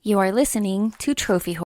You are listening to Trophy Horror.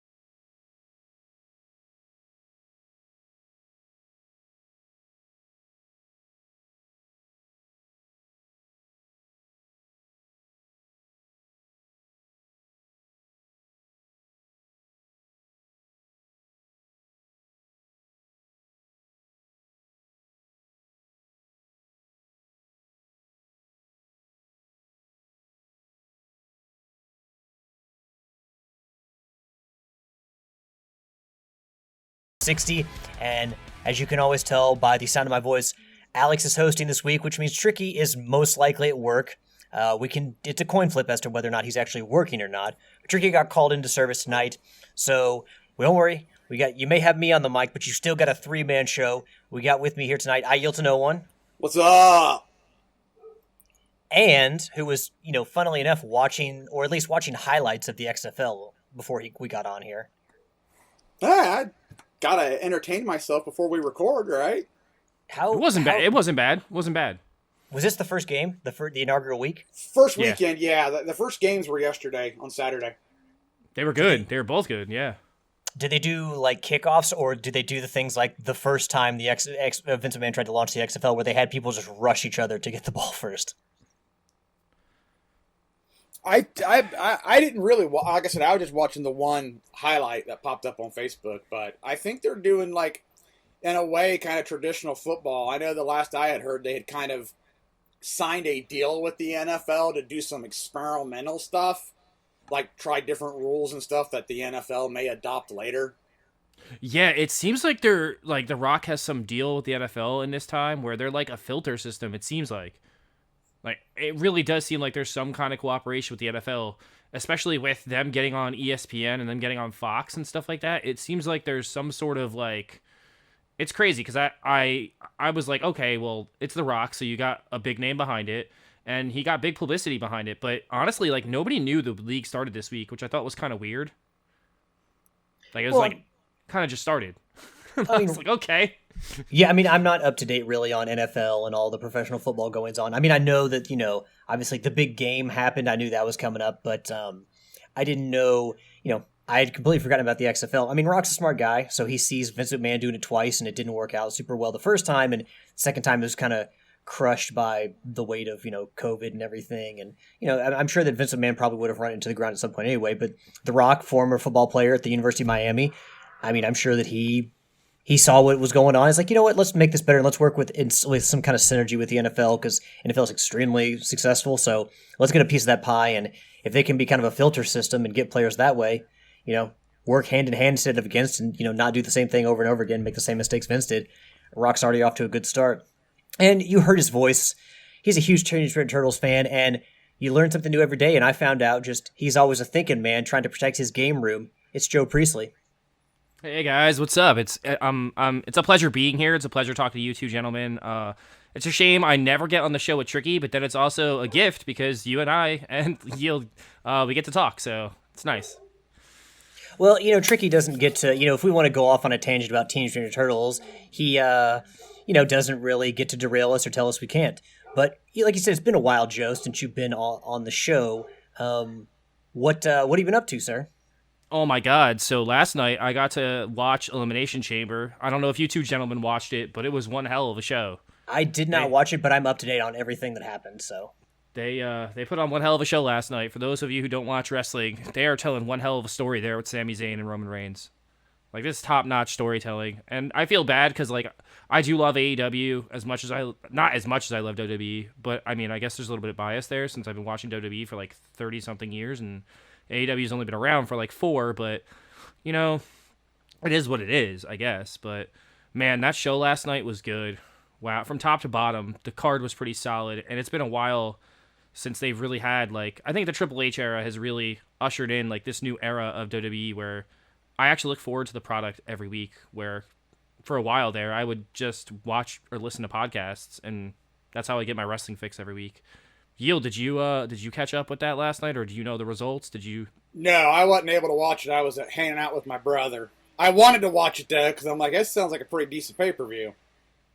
'60, and as you can always tell by the sound of my voice, Alex is hosting this week, which means Tricky is most likely at work. It's a coin flip as to whether or not he's actually working or not. Tricky got called into service tonight, so don't worry. You may have me on the mic, but you still got a three-man show. We got with me here tonight. I yield to no one. What's up? And who was, funnily enough, watching, or at least watching highlights of the XFL before we got on here. I gotta entertain myself before we record, right? It wasn't bad. It wasn't bad. Was this the first game, the inaugural week? First weekend, yeah. The first games were yesterday on Saturday. They were good. They were both good, yeah. Did they do like kickoffs, or did they do the things like the first time the Vince McMahon tried to launch the XFL, where they had people just rush each other to get the ball first? I didn't really, like I said, I was just watching the one highlight that popped up on Facebook, but I think they're doing, like, in a way, kind of traditional football. I know the last I had heard, they had kind of signed a deal with the NFL to do some experimental stuff, like try different rules and stuff that the NFL may adopt later. Yeah, it seems like The Rock has some deal with the NFL in this time where they're like a filter system, it seems like. Like, it really does seem like there's some kind of cooperation with the NFL, especially with them getting on ESPN and them getting on Fox and stuff like that. It seems like there's some sort of, like... It's crazy, because I was like, okay, well, it's The Rock, so you got a big name behind it, and he got big publicity behind it. But honestly, like, nobody knew the league started this week, which I thought was kind of weird. Like, it was kind of just started. I was like, okay. Yeah, I mean, I'm not up to date really on NFL and all the professional football goings on. I mean, I know that, obviously the big game happened. I knew that was coming up, but I didn't know, I had completely forgotten about the XFL. I mean, Rock's a smart guy, so he sees Vince McMahon doing it twice, and it didn't work out super well the first time, and the second time it was kind of crushed by the weight of, COVID and everything. And, I'm sure that Vince McMahon probably would have run into the ground at some point anyway, but The Rock, former football player at the University of Miami, I mean, I'm sure that he saw what was going on. He's like, you know what, let's make this better, and let's work with some kind of synergy with the NFL, because NFL is extremely successful, so let's get a piece of that pie, and if they can be kind of a filter system and get players that way, work hand in hand instead of against, and, not do the same thing over and over again, make the same mistakes Vince did. Rock's already off to a good start. And you heard his voice. He's a huge Teenage Mutant Turtles fan, and you learn something new every day, and I found out he's always a thinking man trying to protect his game room. It's Joe Priestley. Hey guys, what's up? It's a pleasure being here. It's a pleasure talking to you two gentlemen. It's a shame I never get on the show with Tricky, but then it's also a gift because you and I and we get to talk, so it's nice. Well, Tricky doesn't get to, if we want to go off on a tangent about Teenage Mutant Turtles, he, doesn't really get to derail us or tell us we can't. But like you said, it's been a while, Joe, since you've been on the show. What have you been up to, sir? Oh my God. So last night I got to watch Elimination Chamber. I don't know if you two gentlemen watched it, but it was one hell of a show. I did not watch it, but I'm up to date on everything that happened, so. They put on one hell of a show last night. For those of you who don't watch wrestling, they are telling one hell of a story there with Sami Zayn and Roman Reigns. Like, this top-notch storytelling. And I feel bad because, like, I do love AEW not as much as I love WWE, but, I mean, I guess there's a little bit of bias there since I've been watching WWE for, like, 30-something years, and AEW's only been around for, like, 4, but, it is what it is, I guess. But, man, that show last night was good. Wow, from top to bottom, the card was pretty solid, and it's been a while since they've really had, like, I think the Triple H era has really ushered in, like, this new era of WWE where I actually look forward to the product every week, where for a while there, I would just watch or listen to podcasts, and that's how I get my wrestling fix every week. Yield, did you catch up with that last night, or do you know the results? Did you? No, I wasn't able to watch it. I was hanging out with my brother. I wanted to watch it, though, because I'm like, this sounds like a pretty decent pay-per-view.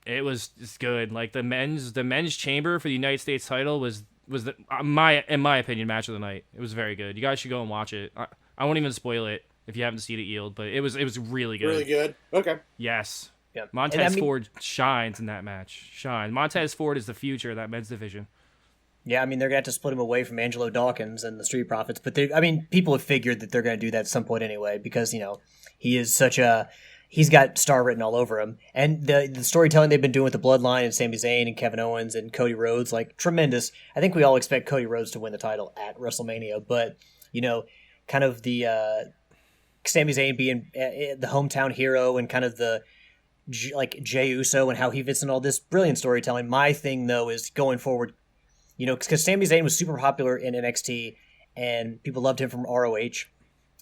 It's good. Like, the men's chamber for the United States title was in my opinion, match of the night. It was very good. You guys should go and watch it. I won't even spoil it if you haven't seen it, Yield, but it was really good. Really good. Okay. Yes. Yeah. Montez Ford shines in that match. Montez Ford is the future of that men's division. Yeah, I mean, they're going to have to split him away from Angelo Dawkins and the Street Profits. But, people have figured that they're going to do that at some point anyway because, he is he's got star written all over him. And the storytelling they've been doing with the Bloodline and Sami Zayn and Kevin Owens and Cody Rhodes, tremendous. I think we all expect Cody Rhodes to win the title at WrestleMania. But, kind of the Sami Zayn being the hometown hero and kind of the Jey Uso and how he fits in all this brilliant storytelling. My thing, though, is going forward, because Sami Zayn was super popular in NXT and people loved him from ROH.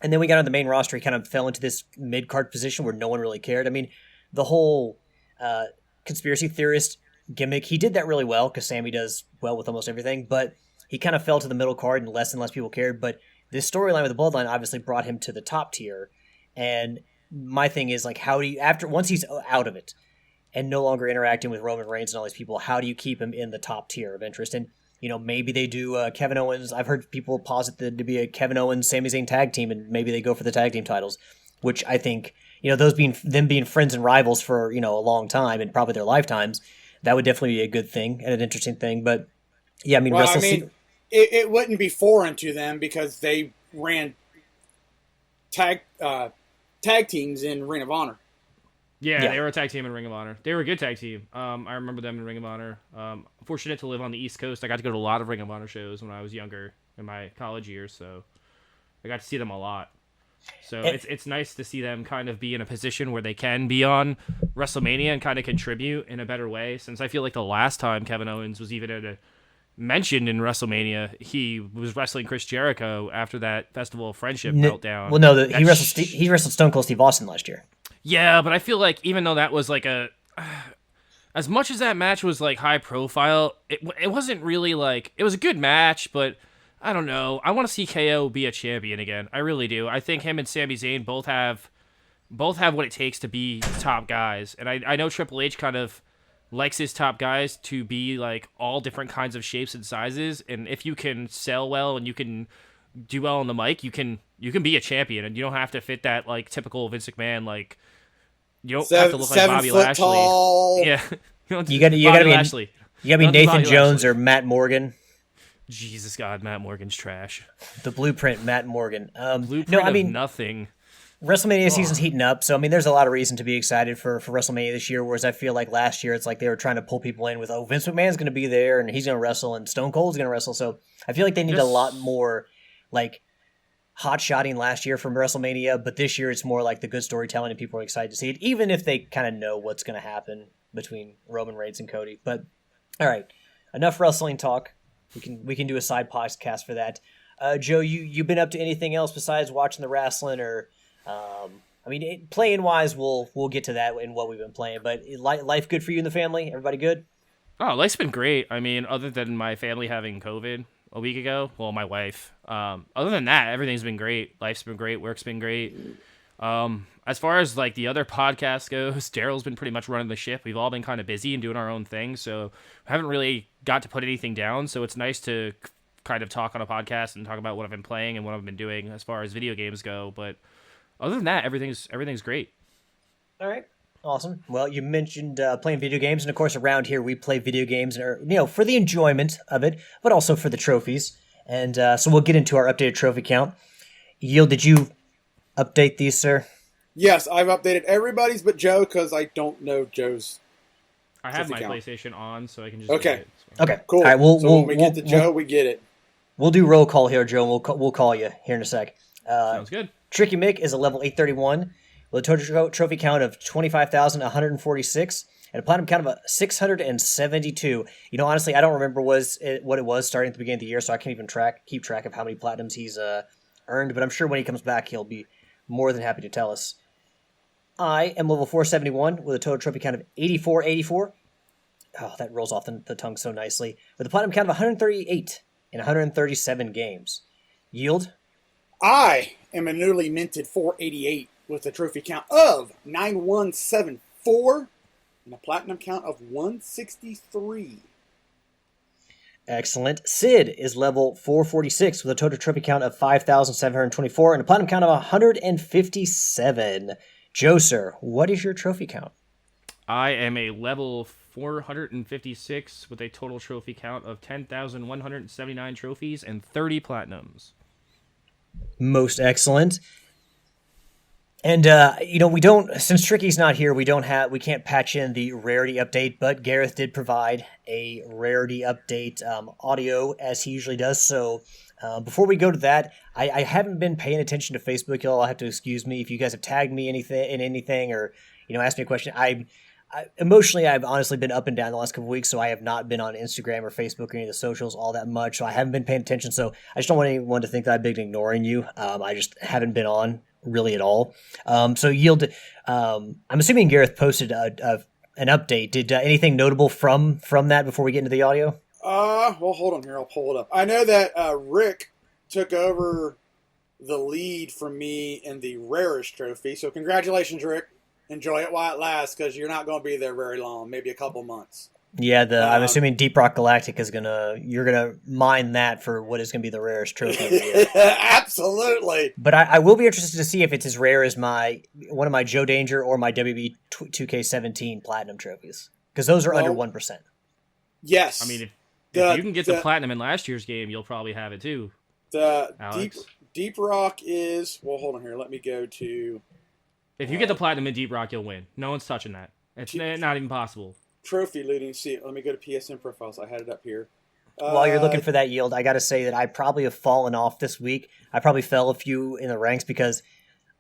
And then we got on the main roster, he kind of fell into this mid-card position where no one really cared. I mean, the whole conspiracy theorist gimmick, he did that really well because Sami does well with almost everything, but he kind of fell to the middle card and less people cared. But this storyline with the Bloodline obviously brought him to the top tier. And my thing is, how do you, once he's out of it and no longer interacting with Roman Reigns and all these people, how do you keep him in the top tier of interest? And, maybe they do Kevin Owens. I've heard people posit to be a Kevin Owens, Sami Zayn tag team, and maybe they go for the tag team titles, which I think, those being friends and rivals for, a long time and probably their lifetimes, that would definitely be a good thing and an interesting thing. But, yeah, I mean, it wouldn't be foreign to them because they ran tag teams in Ring of Honor. Yeah, they were a tag team in Ring of Honor. They were a good tag team. I remember them in Ring of Honor. Fortunate to live on the East Coast. I got to go to a lot of Ring of Honor shows when I was younger in my college years, so I got to see them a lot. So it's nice to see them kind of be in a position where they can be on WrestleMania and kind of contribute in a better way, since I feel like the last time Kevin Owens was even mentioned in WrestleMania, he was wrestling Chris Jericho after that Festival of Friendship meltdown. Well, no, he wrestled Stone Cold Steve Austin last year. Yeah, but I feel like even though that was as much as that match was high profile, it wasn't really it was a good match, but I don't know. I want to see KO be a champion again. I really do. I think him and Sami Zayn both have what it takes to be top guys, and I know Triple H kind of likes his top guys to be all different kinds of shapes and sizes, and if you can sell well and you can do well on the mic, you can be a champion, and you don't have to fit that typical Vince McMahon you don't have to look like Bobby Lashley. Tall. Yeah, you gotta be Nathan Jones or Matt Morgan. Jesus God, Matt Morgan's trash. The Blueprint, Matt Morgan. Nothing. WrestleMania season's heating up, so there's a lot of reason to be excited for WrestleMania this year. Whereas I feel like last year it's they were trying to pull people in with Vince McMahon's going to be there and he's going to wrestle and Stone Cold's going to wrestle. So I feel like they need a lot more hot shotting last year from WrestleMania, but this year it's more the good storytelling and people are excited to see it, even if they kind of know what's going to happen between Roman Reigns and Cody. But all right, enough wrestling talk. We can do a side podcast for that. Joe, you been up to anything else besides watching the wrestling or? Playing wise, we'll get to that in what we've been playing. But life good for you and the family? Everybody good? Oh, life's been great. Other than my family having COVID a week ago, well, my wife. Other than that, everything's been great. Life's been great. Work's been great. As far as the other podcast goes, Daryl's been pretty much running the ship. We've all been kind of busy and doing our own thing, so I haven't really got to put anything down. So it's nice to kind of talk on a podcast and talk about what I've been playing and what I've been doing as far as video games go. But other than that, everything's great. All right. Awesome. Well, you mentioned playing video games, and of course around here we play video games for the enjoyment of it, but also for the trophies. And so we'll get into our updated trophy count. Yield, did you update these, sir? Yes, I've updated everybody's but Joe because I don't know Joe's. I have my PlayStation on, so I can just okay. Do it, so. Okay, cool. All right, when we get to Joe, we get it. We'll do roll call here, Joe. And we'll call you here in a sec. Sounds good. Tricky Mick is a level 831 with a total trophy count of 25,146 and a platinum count of 672. Honestly, I don't remember what it was starting at the beginning of the year, so I can't even keep track of how many platinums he's earned. But I'm sure when he comes back, he'll be more than happy to tell us. I am level 471 with a total trophy count of 8484. Oh, that rolls off the tongue so nicely. With a platinum count of 138 in 137 games. Yield? I am a newly minted 488 with a trophy count of 9174 and a platinum count of 163. Excellent. Sid is level 446 with a total trophy count of 5,724 and a platinum count of 157. Joe, sir, what is your trophy count? I am a level 456 with a total trophy count of 10,179 trophies and 30 platinums. Most excellent. And we don't, since Tricky's not here, we can't patch in the rarity update, but Gareth did provide a rarity update audio as he usually does. So before we go to that, I haven't been paying attention to Facebook, y'all. I'll have to excuse me if you guys have tagged me in anything or asked me a question. Emotionally, I've honestly been up and down the last couple of weeks, so I have not been on Instagram or Facebook or any of the socials all that much. So I haven't been paying attention. So I just don't want anyone to think that I've been ignoring you. I just haven't been on really at all. So Yield, I'm assuming Gareth posted an update. Did anything notable from that before we get into the audio? Well, hold on here. I'll pull it up. I know that Rick took over the lead from me in the rarest trophy. So congratulations, Rick. Enjoy it while it lasts, because you're not going to be there very long, maybe a couple months. Yeah, I'm assuming Deep Rock Galactic you're gonna mine that for what is gonna be the rarest trophy of the year. Absolutely. But I will be interested to see if it's as rare as one of my Joe Danger or my WB 2K17 platinum trophies, because those are under 1%. Yes. I mean, if you can get the platinum in last year's game, you'll probably have it too. The Deep Rock is, well, hold on here. Let me go to. If you get the platinum in Deep Rock, you'll win. No one's touching that. It's not even possible. Trophy looting. See, let me go to PSN profiles. I had it up here. While you're looking for that, Yield, I got to say that I probably have fallen off this week. I probably fell a few in the ranks because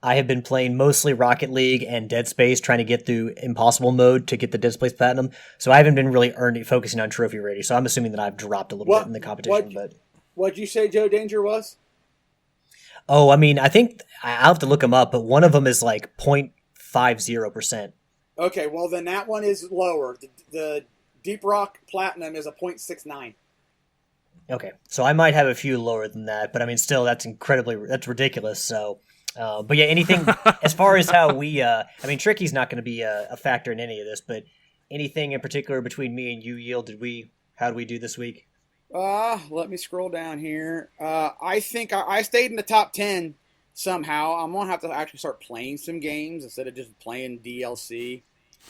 I have been playing mostly Rocket League and Dead Space, trying to get through Impossible mode to get the Dead Space Platinum. So I haven't been really focusing on Trophy Rarity. So I'm assuming that I've dropped a little bit in the competition. What'd you say Joe Danger was? Oh, I mean, I think I'll have to look them up, but one of them is like 0.50%. Okay, well then that one is lower. The Deep Rock Platinum is a 0.69. Okay, so I might have a few lower than that, but I mean, still, that's ridiculous. So, but yeah, anything as far as how Tricky's not going to be a factor in any of this, but anything in particular between me and you, Yield, how did we do this week? Let me scroll down here. I think I stayed in the top 10 somehow. I'm going to have to actually start playing some games instead of just playing DLC.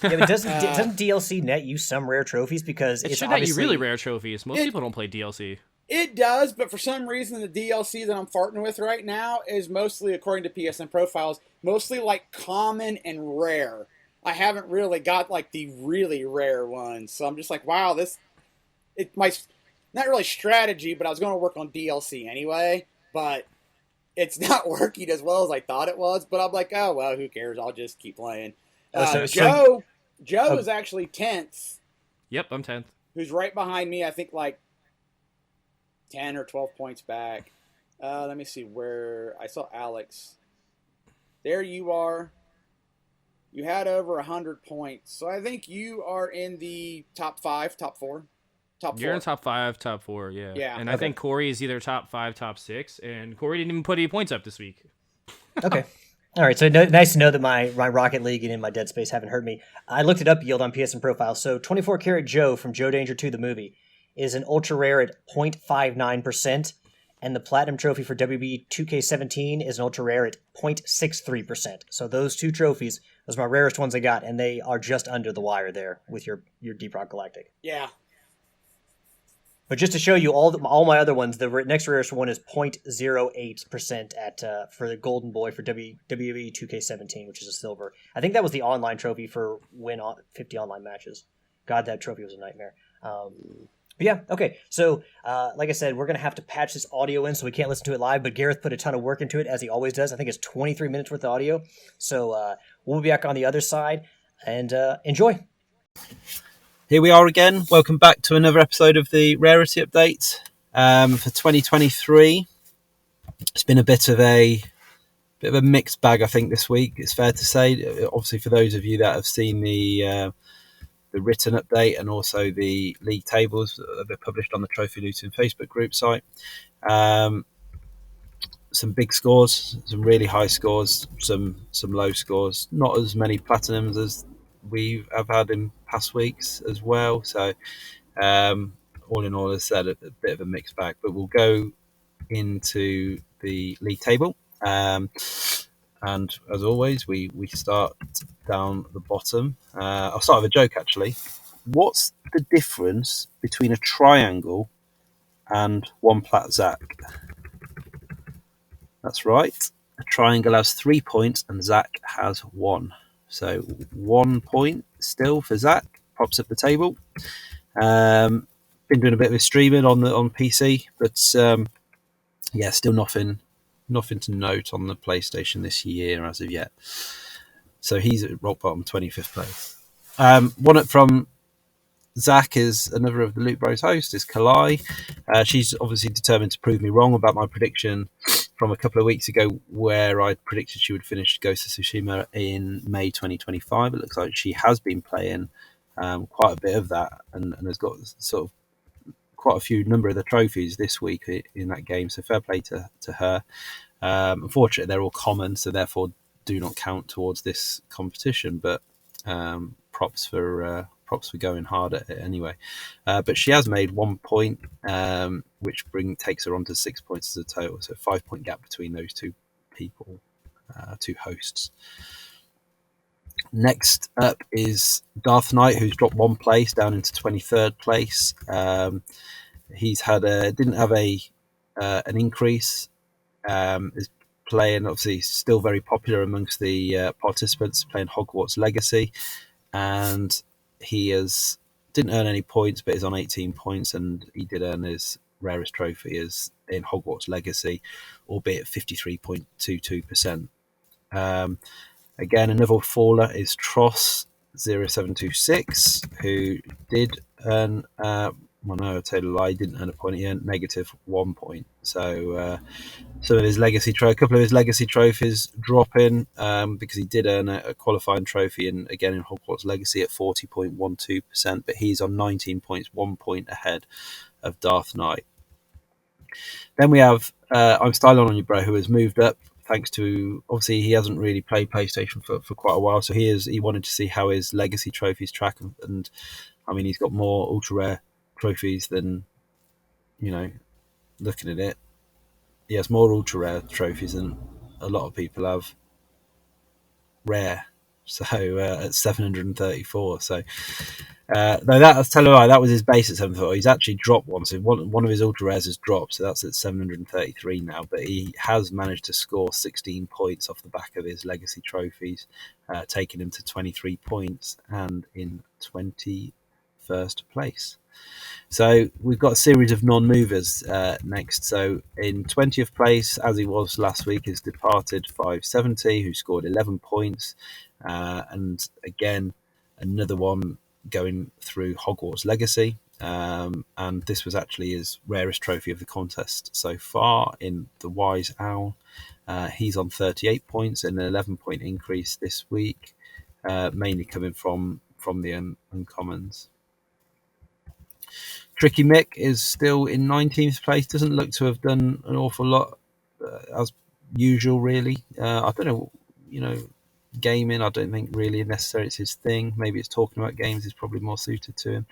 Yeah, but doesn't DLC net you some rare trophies? Because it should net you really rare trophies. Most people don't play DLC. It does, but for some reason the DLC that I'm farting with right now is mostly, according to PSN profiles, mostly like common and rare. I haven't really got like the really rare ones. So I'm just like, wow, not really strategy, but I was going to work on DLC anyway, but it's not working as well as I thought it was. But I'm like, oh, well, who cares? I'll just keep playing. Joe is actually 10th. Yep, I'm 10th. Who's right behind me, I think like 10 or 12 points back. Let me see where I saw Alex. There you are. You had over 100 points. So I think you are in the top 5, top 4. Top 4. You're in top 5, top 4, yeah. Yeah. And I think Corey is either top 5, top 6, and Corey didn't even put any points up this week. Okay. All right, so nice to know that my Rocket League and in my Dead Space haven't hurt me. I looked it up, Yield, on PSN profile. So 24 Karat Joe from Joe Danger 2, the movie, is an ultra rare at 0.59%, and the Platinum Trophy for WB 2K17 is an ultra rare at 0.63%. So those two trophies, those are my rarest ones I got, and they are just under the wire there with your Deep Rock Galactic. Yeah. But just to show you all my other ones, the next rarest one is 0.08% for the Golden Boy for WWE 2K17, which is a silver. I think that was the online trophy for win 50 online matches. God, that trophy was a nightmare. But yeah, okay. So, like I said, we're going to have to patch this audio in so we can't listen to it live, but Gareth put a ton of work into it, as he always does. I think it's 23 minutes worth of audio. So we'll be back on the other side, and enjoy. Here we are again. Welcome back to another episode of the Rarity Update for 2023. It's been a bit of a mixed bag, I think, this week. It's fair to say. Obviously, for those of you that have seen the written update and also the league tables that have been published on the Trophy Looting Facebook group site, some big scores, some really high scores, some low scores. Not as many platinums as we have had in past weeks as well. So all in all, as I said, a bit of a mixed bag. But we'll go into the league table. And as always, we start down the bottom. I'll start with a joke, actually. What's the difference between a triangle and one plat Zach? That's right. A triangle has 3 points and Zach has 1. So 1 point still for Zach. Pops up the table. Been doing a bit of streaming on PC, but yeah, still nothing to note on the PlayStation this year as of yet. So he's at rock bottom, 25th place. One up from Zach is another of the Loot Bros hosts, is Kalai. She's obviously determined to prove me wrong about my prediction from a couple of weeks ago, where I predicted she would finish Ghost of Tsushima in May 2025. It looks like she has been playing quite a bit of that and has got sort of quite a few number of the trophies this week in that game. So fair play to her. Unfortunately, they're all common, so therefore do not count towards this competition. But props for going hard at it anyway. But she has made 1 point, which takes her on to 6 points as a total. So 5 point gap between those two people, two hosts. Next up is Darth Knight, who's dropped 1 place down into 23rd place. He's didn't have an increase. Is playing, obviously still very popular amongst the participants, playing Hogwarts Legacy, and he didn't earn any points, but is on 18 points, and he did earn his rarest trophy as in Hogwarts Legacy, albeit 53.22%. Again, another faller is Tross 0726, who did earn I tell you a lie, he didn't earn a point, he earned negative 1 point. So some of his a couple of his legacy trophies dropping because he did earn a qualifying trophy in Hogwarts Legacy at 40.12%, but he's on 19 points, 1 point ahead of Darth Knight. Then we have I'm Stylon on you, bro, who has moved up thanks to, obviously he hasn't really played PlayStation for quite a while, so he wanted to see how his legacy trophies track, and I mean, he's got more ultra rare trophies than, looking at it, he has more ultra rare trophies than a lot of people have rare. So at 734. So no, that's tell you lie, that was his base at 734. He's actually dropped one, so one of his ultra rares has dropped, so that's at 733 now. But he has managed to score 16 points off the back of his legacy trophies, taking him to 23 points and in 21st place. So we've got a series of non-movers next. So in 20th place, as he was last week, is Departed 570, who scored 11 points. And again, another one going through Hogwarts Legacy. And this was actually his rarest trophy of the contest so far in the Wise Owl. He's on 38 points and an 11-point increase this week, mainly coming from the uncommons. Tricky Mick is still in 19th place. Doesn't look to have done an awful lot as usual, really. I don't know, gaming, I don't think really necessarily it's his thing. Maybe it's talking about games is probably more suited to him.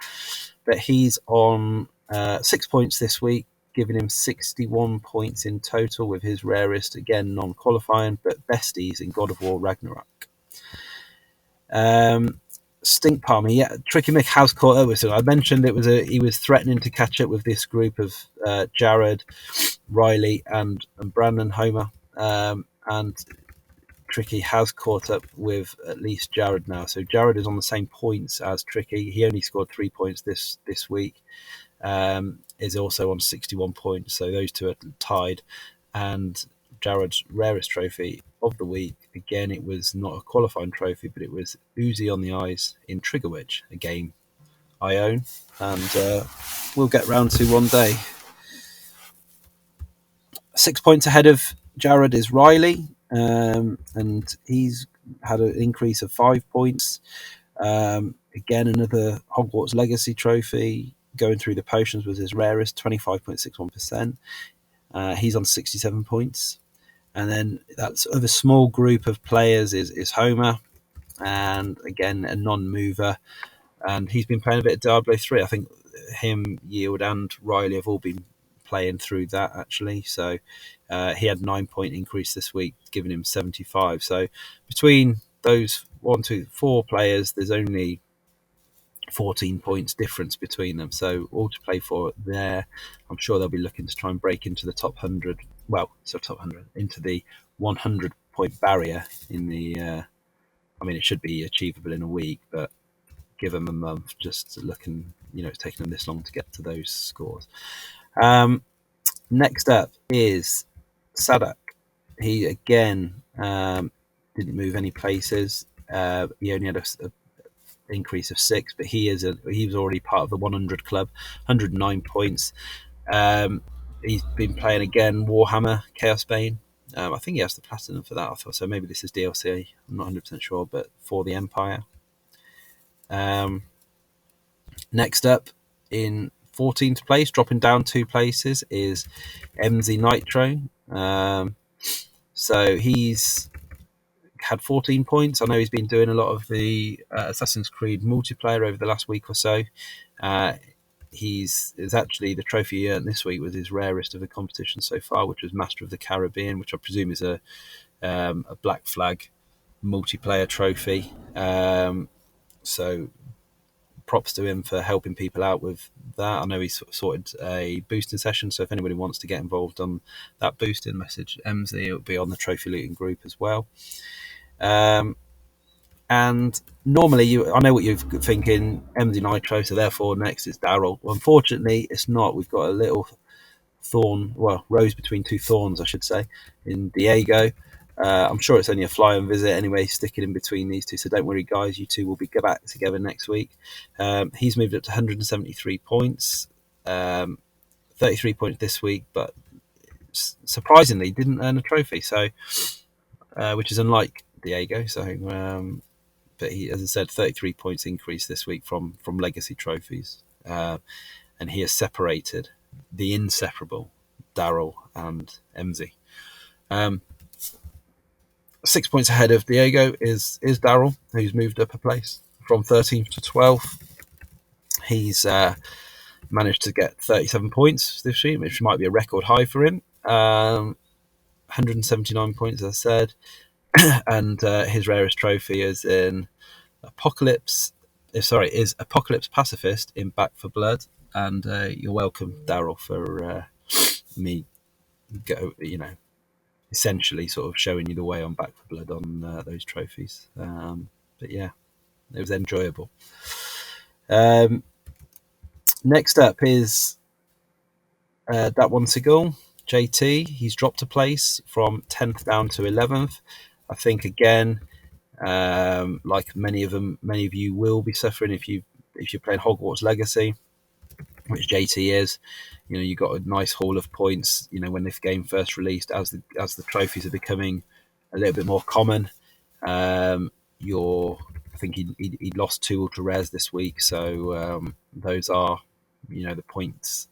But he's on 6 points this week, giving him 61 points in total with his rarest, again, non-qualifying, but besties in God of War Ragnarok. Stink Palmer, yeah, Tricky Mick has caught up with him. I mentioned he was threatening to catch up with this group of Jared, Riley, and Brandon Homer, and Tricky has caught up with at least Jared now. So Jared is on the same points as Tricky. He only scored 3 points this week. Is also on 61 points. So those two are tied. And Jared's rarest trophy of the week, again, it was not a qualifying trophy, but it was Uzi on the Eyes in Trigger Wedge, a game I own, and we'll get round to one day. 6 points ahead of Jared is Riley, and he's had an increase of 5 points. Again, another Hogwarts Legacy trophy. Going through the potions was his rarest, 25.61%. He's on 67 points. And then that's of a small group of players is Homer, and again, a non-mover. And he's been playing a bit of Diablo 3. I think him, Yield, and Riley have all been playing through that actually. So he had 9-point increase this week, giving him 75. So between those 4 players, there's only 14 points difference between them. So all to play for there. I'm sure they'll be looking to try and break into the top 100. Well, so top 100 into the 100 point barrier in the. I mean, it should be achievable in a week, but give them a month. Just looking, it's taking them this long to get to those scores. Next up is Sadak. He again didn't move any places. He only had a increase of 6, but he was already part of the 100 club, 109 points. He's been playing again Warhammer Chaos Bane. I think he has the platinum for that. I thought so. Maybe this is DLC. I'm not 100% sure, but for the Empire. Next up in 14th place, dropping down 2 places, is MZ Nitro. So he's had 14 points. I know he's been doing a lot of the Assassin's Creed multiplayer over the last week or so. Is actually the trophy he earned this week was his rarest of the competition so far, which was Master of the Caribbean, which I presume is a Black Flag multiplayer trophy. So props to him for helping people out with that. I know he's sorted a boosting session, so if anybody wants to get involved on that boosting, message MZ. It'll be on the trophy looting group as well. And normally, I know what you're thinking, MD Nitro, so therefore next is Daryl. Well, unfortunately, it's not. We've got a little rose between 2 thorns, I should say, in Diego. I'm sure it's only a fly-on visit anyway, sticking in between these two, so don't worry, guys. You two will be back together next week. He's moved up to 173 points, 33 points this week, but surprisingly didn't earn a trophy, so which is unlike Diego. So, but he, as I said, 33 points increase this week from legacy trophies, and he has separated the inseparable Daryl and MZ. 6 points ahead of Diego is Daryl, who's moved up a place from 13th to 12th. He's managed to get 37 points this week, which might be a record high for him. 179 points, as I said. And his rarest trophy is Apocalypse Pacifist in Back for Blood. And you're welcome, Daryl, for me essentially sort of showing you the way on Back for Blood on those trophies. But yeah, it was enjoyable. Next up is that one Seagull, JT. He's dropped a place from 10th down to 11th. I think again, like many of you will be suffering if you're playing Hogwarts Legacy, which JT is. You got a nice haul of points. When this game first released, as the trophies are becoming a little bit more common. I think he lost 2 ultra rares this week, so those are, the points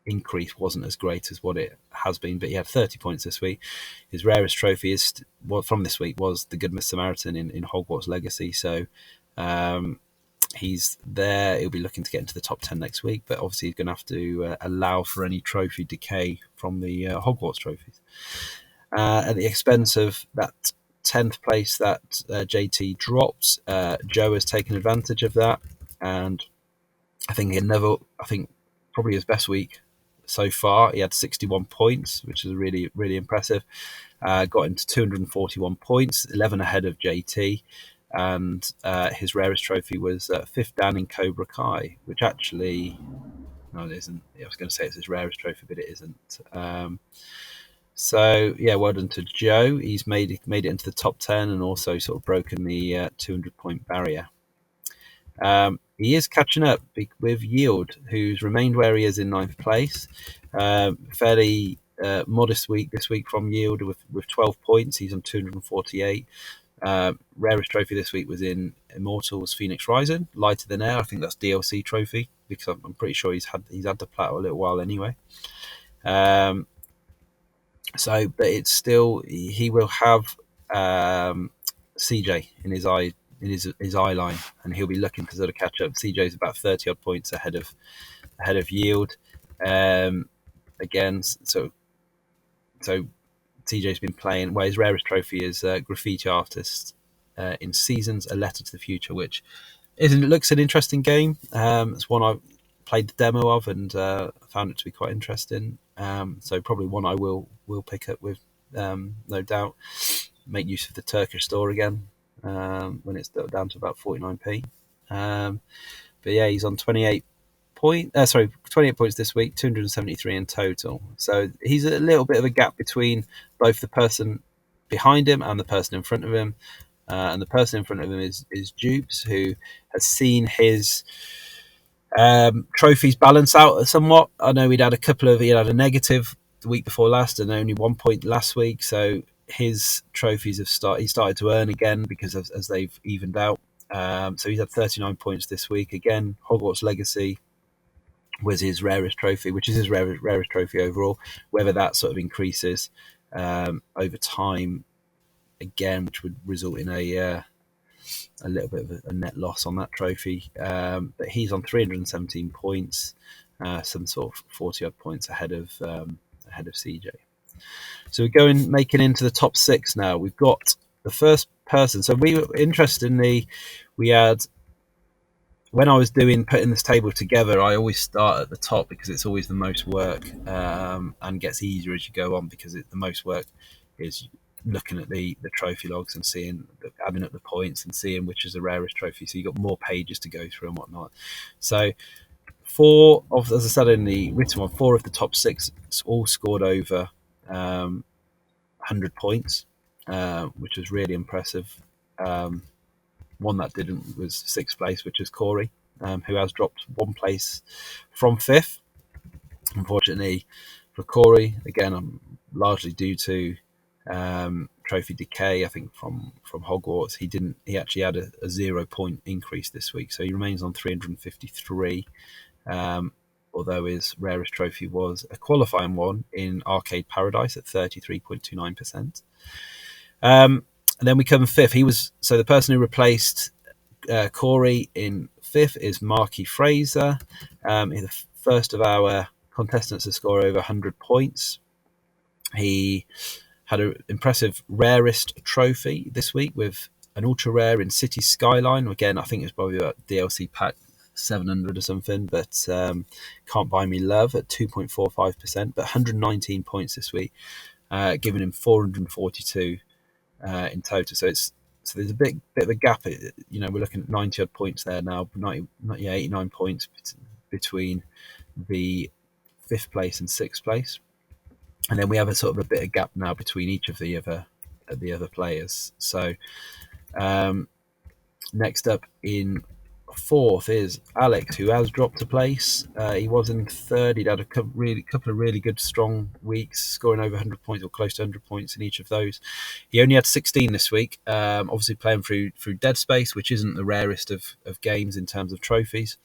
increase wasn't as great as what it has been, but he had 30 points this week. His rarest trophy from this week was the Good Samaritan in Hogwarts Legacy, so he's there. He'll be looking to get into the top 10 next week, but obviously he's going to have to allow for any trophy decay from the Hogwarts trophies. At the expense of that 10th place that JT dropped, Joe has taken advantage of that, and I think probably his best week so far. He had 61 points, which is really, really impressive. Got into 241 points, 11 ahead of JT. And his rarest trophy was 5th Dan in Cobra Kai, which actually, no, it isn't. I was going to say it's his rarest trophy, but it isn't. So yeah, well done to Joe. He's made it into the top 10 and also sort of broken the 200-point barrier. He is catching up with Yield, who's remained where he is in 9th place. Fairly modest week this week from Yield with 12 points. He's on 248. Rarest trophy this week was in Immortals Phoenix Rising, Lighter Than Air. I think that's DLC trophy, because I'm pretty sure he's had the platter a little while anyway. But it's still, he will have CJ in his eye his eye line, and he'll be looking to sort of catch up. CJ's about 30 odd points ahead of Yield. Again, so TJ's been playing. Well, his rarest trophy is Graffiti Artist in Seasons: A Letter to the Future, which looks an interesting game. It's one I played the demo of and found it to be quite interesting. So probably one I will pick up with, no doubt. Make use of the Turkish store again when it's down to about 49p. But yeah, he's on 28 points this week, 273 in total. So he's a little bit of a gap between both the person behind him and the person in front of him. And the person in front of him is Dupes, who has seen his trophies balance out somewhat. I know he had a negative the week before last and only 1 point last week. So his trophies he started to earn again because as they've evened out. So he's had 39 points this week. Again, Hogwarts Legacy was his rarest trophy, which is his rarest trophy overall. Whether that sort of increases over time, again, which would result in a little bit of a net loss on that trophy. But he's on 317 points, some sort of 40 odd points ahead of CJ. So we're making into the top 6 now. We've got the first person. So we had, when I was putting this table together, I always start at the top because it's always the most work, and gets easier as you go on because the most work is looking at the trophy logs and adding up the points and seeing which is the rarest trophy. So you've got more pages to go through and whatnot. So as I said in the written one, 4 of the top 6 all scored over 100 points, which was really impressive. One that didn't was 6th place, which is Corey, who has dropped 1 place from 5th. Unfortunately for Corey, again, largely due to trophy decay, I think from Hogwarts. He actually had a 0 point increase this week, so he remains on 353. Although his rarest trophy was a qualifying one in Arcade Paradise at 33.29%. And then we come 5th. So the person who replaced Corey in 5th is Marky Fraser. He's the first of our contestants to score over 100 points. He had an impressive rarest trophy this week with an ultra rare in City Skyline. Again, I think it's probably about DLC pack 700 or something, but Can't Buy Me Love at 2.45%, but 119 points this week, giving him 442 in total. So there's a bit of a gap. We're looking at 90 odd points there now, 89 points between the 5th place and 6th place, and then we have a sort of a bit of gap now between each of the other players. So next up in 4th is Alex, who has dropped a place. He was in 3rd. He'd had a couple of really good strong weeks, scoring over 100 points or close to 100 points in each of those. He only had 16 this week, obviously playing through Dead Space, which isn't the rarest of games in terms of trophies.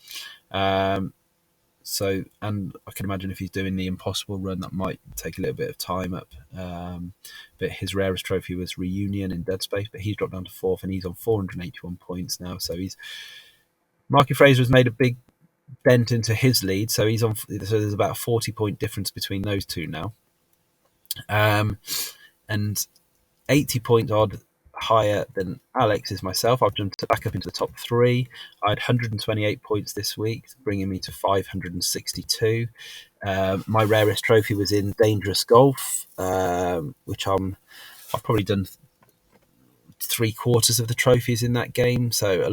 So, and I can imagine if he's doing the Impossible run, that might take a little bit of time up. But his rarest trophy was Reunion in Dead Space, but he's dropped down to 4th and he's on 481 points now. So Marky Fraser has made a big dent into his lead, so there's about a 40 point difference between those two now, and 80 points odd higher than Alex is myself. I've jumped back up into the top 3. I had 128 points this week, bringing me to 562. My rarest trophy was in Dangerous Golf, which I've probably done 3/4 of the trophies in that game. So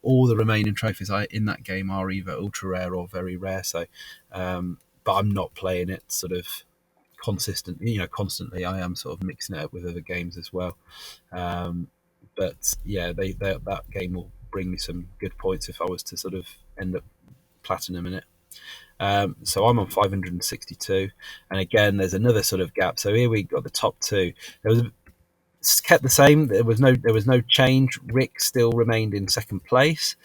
all the remaining trophies in that game are either ultra rare or very rare. So, but I'm not playing it sort of constantly. I am sort of mixing it up with other games as well. But yeah, that game will bring me some good points if I was to sort of end up platinum in it. So I'm on 562, and again, there's another sort of gap. So here we got the top 2. It's kept the same. There was no change. Rick still remained in 2nd place,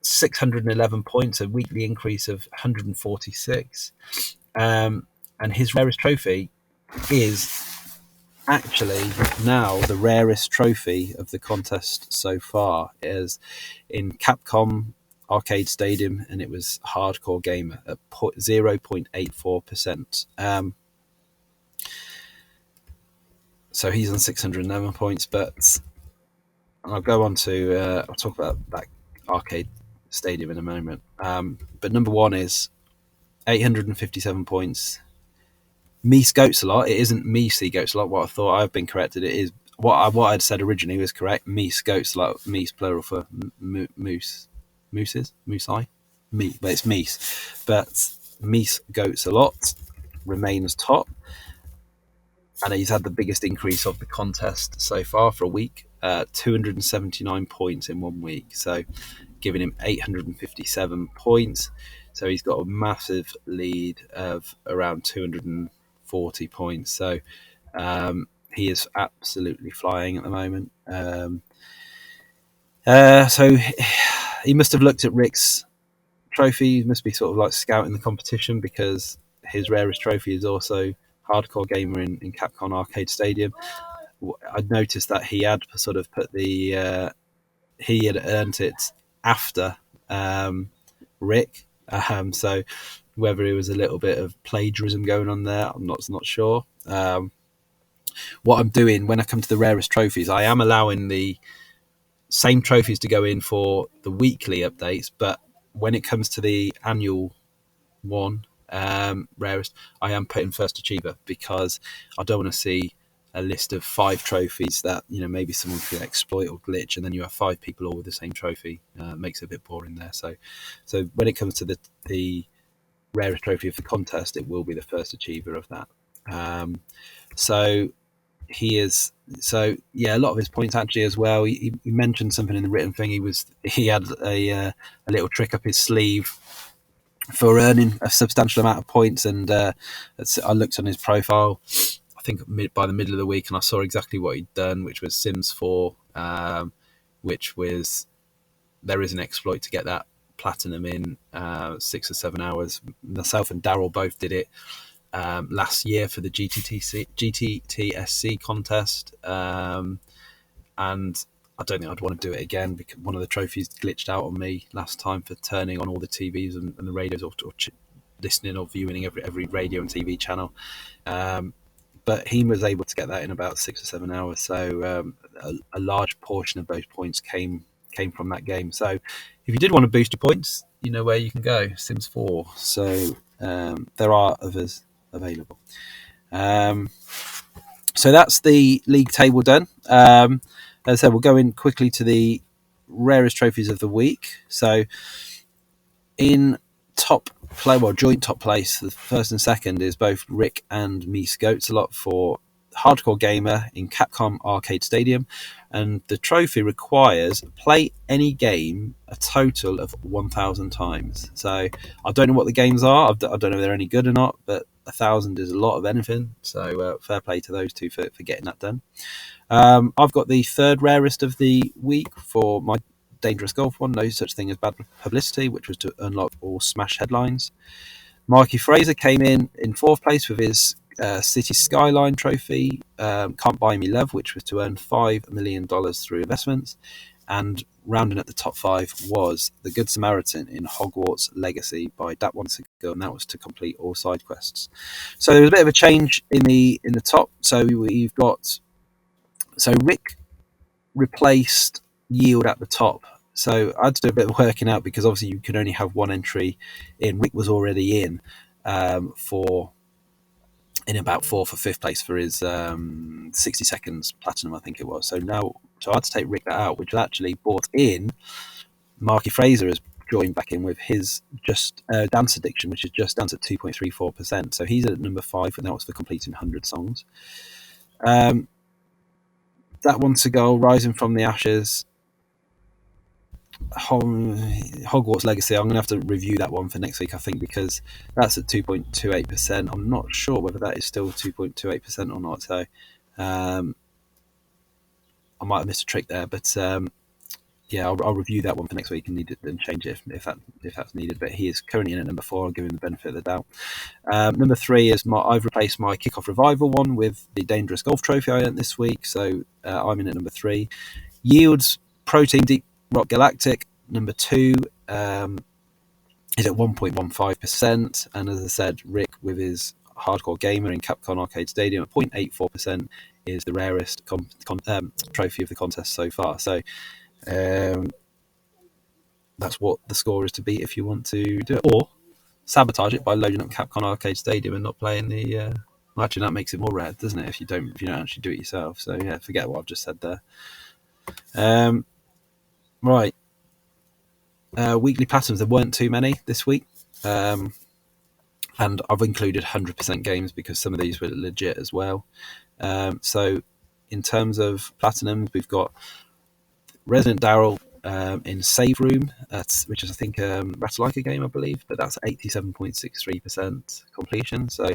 611 points, a weekly increase of 146. And his rarest trophy is actually now the rarest trophy of the contest so far is in Capcom Arcade Stadium, and it was Hardcore Gamer at 0.84%. So he's on 611 points, but I'll go on to I'll talk about that Arcade Stadium in a moment. But number one is 857 points. Meese Goats a lot. It isn't Meese Goats a lot. What I thought, I've been corrected. It is what I'd said originally was correct. Meese Goats a lot. Meese plural for moose. Mooses? Moosei? Me, but it's Meese. But Meese Goats a lot remains top. And he's had the biggest increase of the contest so far for a week. 279 points in 1 week. So giving him 857 points. So he's got a massive lead of around 240 points. So he is absolutely flying at the moment. So he must have looked at Rick's trophy. He must be sort of like scouting the competition, because his rarest trophy is also Hardcore Gamer in Capcom Arcade Stadium. I noticed that he had sort of put he had earned it after Rick. So whether it was a little bit of plagiarism going on there, I'm not sure. What I'm doing when I come to the rarest trophies, I am allowing the same trophies to go in for the weekly updates, but when it comes to the annual one, rarest, I am putting first achiever, because I don't want to see a list of 5 trophies that maybe someone could exploit or glitch, and then you have 5 people all with the same trophy. Makes it a bit boring there. So when it comes to the rarest trophy of the contest, it will be the first achiever of that. So he is. So yeah, a lot of his points actually as well. He mentioned something in the written thing. He had a little trick up his sleeve for earning a substantial amount of points, and I looked on his profile, I think by the middle of the week, and I saw exactly what he'd done, which was Sims 4, which was, there is an exploit to get that platinum in 6 or 7 hours. Myself and Daryl both did it last year for the GTTSC contest, and I don't think I'd want to do it again, because one of the trophies glitched out on me last time for turning on all the TVs and the radios, or listening or viewing every radio and TV channel. But he was able to get that in about 6 or 7 hours. So a large portion of those points came from that game. So if you did want to boost your points, you know where you can go, Sims 4. So there are others available. So that's the league table done. As I said, we'll go in quickly to the rarest trophies of the week. So in joint top place, the first and second is both Rick and Meese Goats a lot for Hardcore Gamer in Capcom Arcade Stadium, and the trophy requires play any game a total of 1,000 times. So I don't know what the games are. I don't know if they're any good or not, but 1,000 is a lot of anything. So fair play to those two for getting that done. I've got the third rarest of the week for my Dangerous Golf one, no such thing as bad publicity, which was to unlock all Smash headlines. Marky Fraser came in 4th place with his City Skyline trophy, Can't Buy Me Love, which was to earn $5 million through investments. And rounding at the top 5 was The Good Samaritan in Hogwarts Legacy by Dat One Girl, and that was to complete all side quests. So there was a bit of a change in the top. So we've got Rick replaced Yield at the top. So I had to do a bit of working out, because obviously you can only have one entry in. Rick was already in about 4th or 5th place for his 60 seconds platinum, I think it was. So I had to take Rick that out, which actually brought in Marky Fraser has joined back in with his just Dance Addiction, which is just down to 2.34%. So he's at number 5, and that was for completing 100 songs. That One to Go, Rising from the Ashes, Hogwarts Legacy. I'm going to have to review that one for next week, I think, because that's at 2.28%. I'm not sure whether that is still 2.28% or not. So I might have missed a trick there, but yeah, I'll review that one for next week and need it and change it if that's needed. But he is currently in at number 4. I'll give him the benefit of the doubt. Number 3 is I've replaced my Kickoff Revival one with the Dangerous Golf Trophy I earned this week, so I'm in at number 3. Yields Protein Deep Rock Galactic number 2 is at 1.15%, and as I said, Rick with his Hardcore Gamer in Capcom Arcade Stadium at 0.84% is the rarest trophy of the contest so far. So that's what the score is to beat if you want to do it, or sabotage it by loading up Capcom Arcade Stadium and not playing the. Well, actually, that makes it more rare, doesn't it? If you don't actually do it yourself. So yeah, forget what I've just said there. Right. Weekly patterns. There weren't too many this week, and I've included 100% games because some of these were legit as well. So in terms of platinums, we've got Resident Daryl in Save Room, which is I think Ratalaika game, I believe, but that's 87.63% completion. So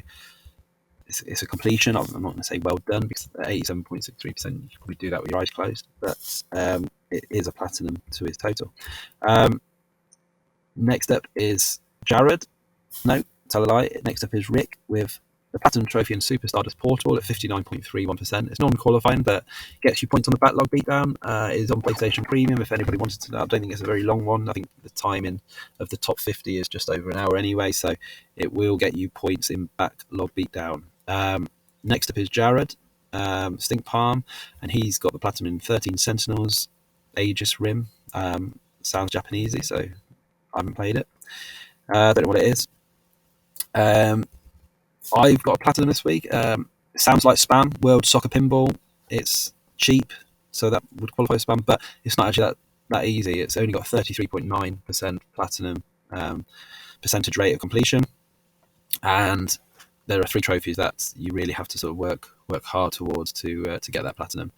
it's a completion. I'm not going to say well done because 87.63%, you can probably do that with your eyes closed, but it is a platinum to his total. Next up is Jared. No, tell a lie. Next up is Rick with the Platinum Trophy and Super Stardust Portal at 59.31%. It's non-qualifying, but gets you points on the backlog beatdown. It is on PlayStation Premium if anybody wanted to know. I don't think it's a very long one. I think the timing of the top 50 is just over an hour anyway, so it will get you points in backlog beatdown. Next up is Jared, Stink Palm, and he's got the Platinum 13 Sentinels Aegis Rim. Sounds Japanesey, so I haven't played it. Don't know what it is. I've got a platinum this week. It sounds like spam. World Soccer Pinball. It's cheap, so that would qualify as spam, but it's not actually that easy. It's only got 33.9% platinum percentage rate of completion, and there are 3 trophies that you really have to sort of work hard towards to get that platinum.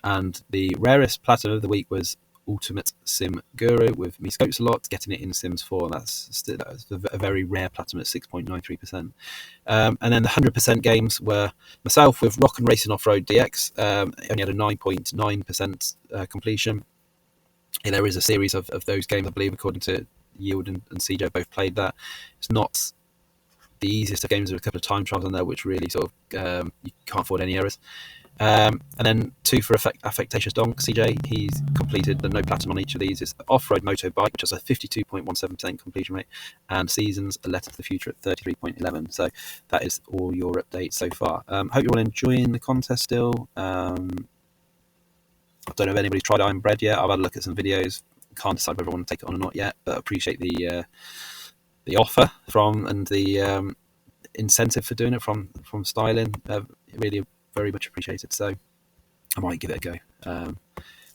And the rarest platinum of the week was Ultimate Sim Guru with Me Scopes a Lot, getting it in Sims 4. That's a very rare platinum at 6.93%. And then the 100% games were myself with Rock and Racing Off-Road DX. Only had a 9.9% completion. And there is a series of those games, I believe, according to Yield and CJ, both played that. It's not the easiest of games. There are a couple of time trials on there which really sort of you can't afford any errors. And then 2 for Affectatious Donk, CJ. He's completed the no platinum on each of these. It's Off-Road Motorbike, which has a 52.17% completion rate, and Seasons, A Letter to the Future at 33.11. So that is all your updates so far. Hope you're all enjoying the contest still. I don't know if anybody's tried Iron Bread yet. I've had a look at some videos. Can't decide whether I want to take it on or not yet, but appreciate the offer from and the incentive for doing it from Styling. Really very much appreciated, so I might give it a go.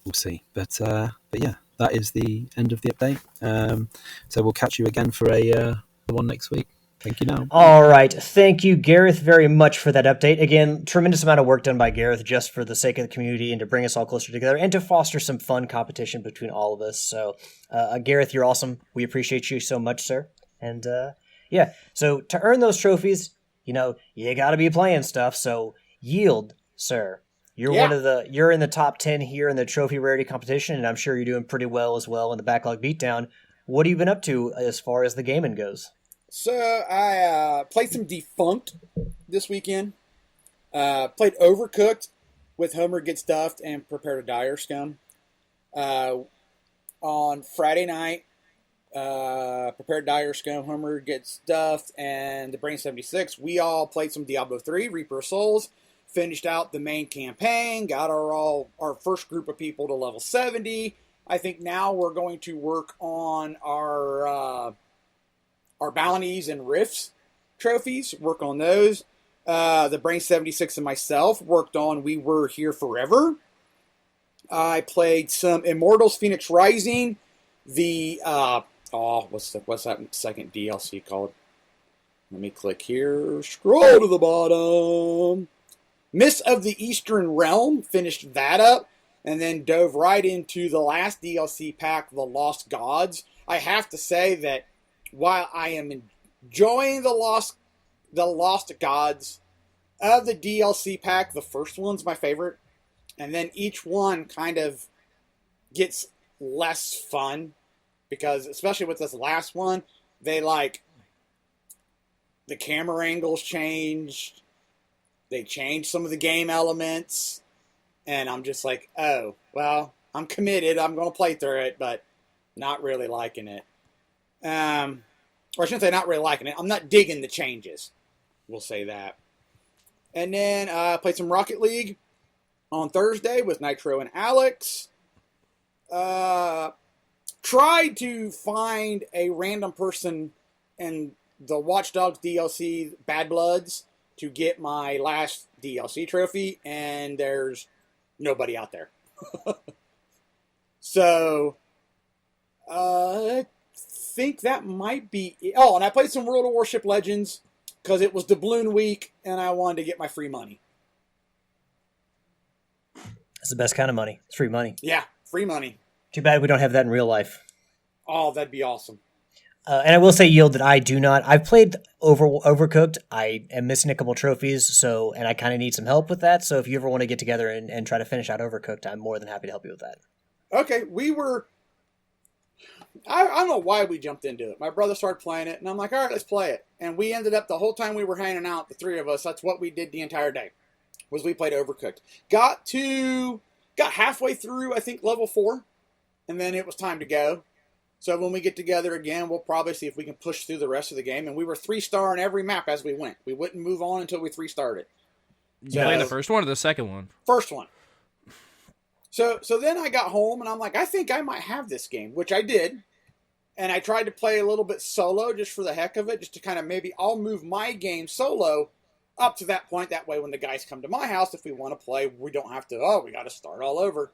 We'll see, but yeah, that is the end of the update. So we'll catch you again for the one next week. Thank you now. All right. Thank you, Gareth, very much for that update. Again, tremendous amount of work done by Gareth just for the sake of the community and to bring us all closer together and to foster some fun competition between all of us. So, Gareth, you're awesome. We appreciate you so much, sir. And yeah, so to earn those trophies, you got to be playing stuff. So Yield, sir. You're in the top 10 here in the Trophy Rarity competition, and I'm sure you're doing pretty well as well in the Backlog Beatdown. What have you been up to as far as the gaming goes? So I played some Defunct this weekend. Played Overcooked with Homer Gets Stuffed and Prepare to Die or Scum. On Friday night, Prepare to Die or Scum, Homer Gets Stuffed, and the Brain 76. We all played some Diablo 3, Reaper of Souls. Finished out the main campaign, got our first group of people to level 70. I think now we're going to work on our Balinese and Rifts trophies, work on those. The Brain 76 and myself worked on We Were Here Forever. I played some Immortals Phoenix Rising, the what's that second DLC called? Let me click here, scroll to the bottom. Mists of the Eastern Realm, finished that up, and then dove right into the last DLC pack, The Lost Gods. I have to say that while I am enjoying the Lost Gods of the DLC pack, the first one's my favorite, and then each one kind of gets less fun because, especially with this last one, they the camera angles changed. They changed some of the game elements. And I'm just like, oh, well, I'm committed. I'm going to play through it, but not really liking it. Or I shouldn't say not really liking it. I'm not digging the changes. We'll say that. And then I played some Rocket League on Thursday with Nitro and Alex. Tried to find a random person in the Watch Dogs DLC Bad Bloods to get my last DLC trophy, and there's nobody out there. So, I think that might be it. Oh, and I played some World of Warship Legends because it was doubloon week, and I wanted to get my free money. That's the best kind of money. It's free money. Yeah, free money. Too bad we don't have that in real life. Oh, that'd be awesome. And I will say, Yield, that I do not. I've played Overcooked. I am missing a couple trophies, and I kind of need some help with that. So if you ever want to get together and try to finish out Overcooked, I'm more than happy to help you with that. Okay, I don't know why we jumped into it. My brother started playing it, and I'm like, all right, let's play it. And we ended up, the whole time we were hanging out, the three of us, that's what we did the entire day, was we played Overcooked. Got halfway through, I think, level 4, and then it was time to go. So when we get together again, we'll probably see if we can push through the rest of the game. And we were 3-star in every map as we went. We wouldn't move on until we 3-starred it. You playing the first one or the second one? First one. So then I got home, and I'm like, I think I might have this game, which I did. And I tried to play a little bit solo just for the heck of it, just to kind of maybe I'll move my game solo up to that point. That way when the guys come to my house, if we want to play, we don't have to, we got to start all over.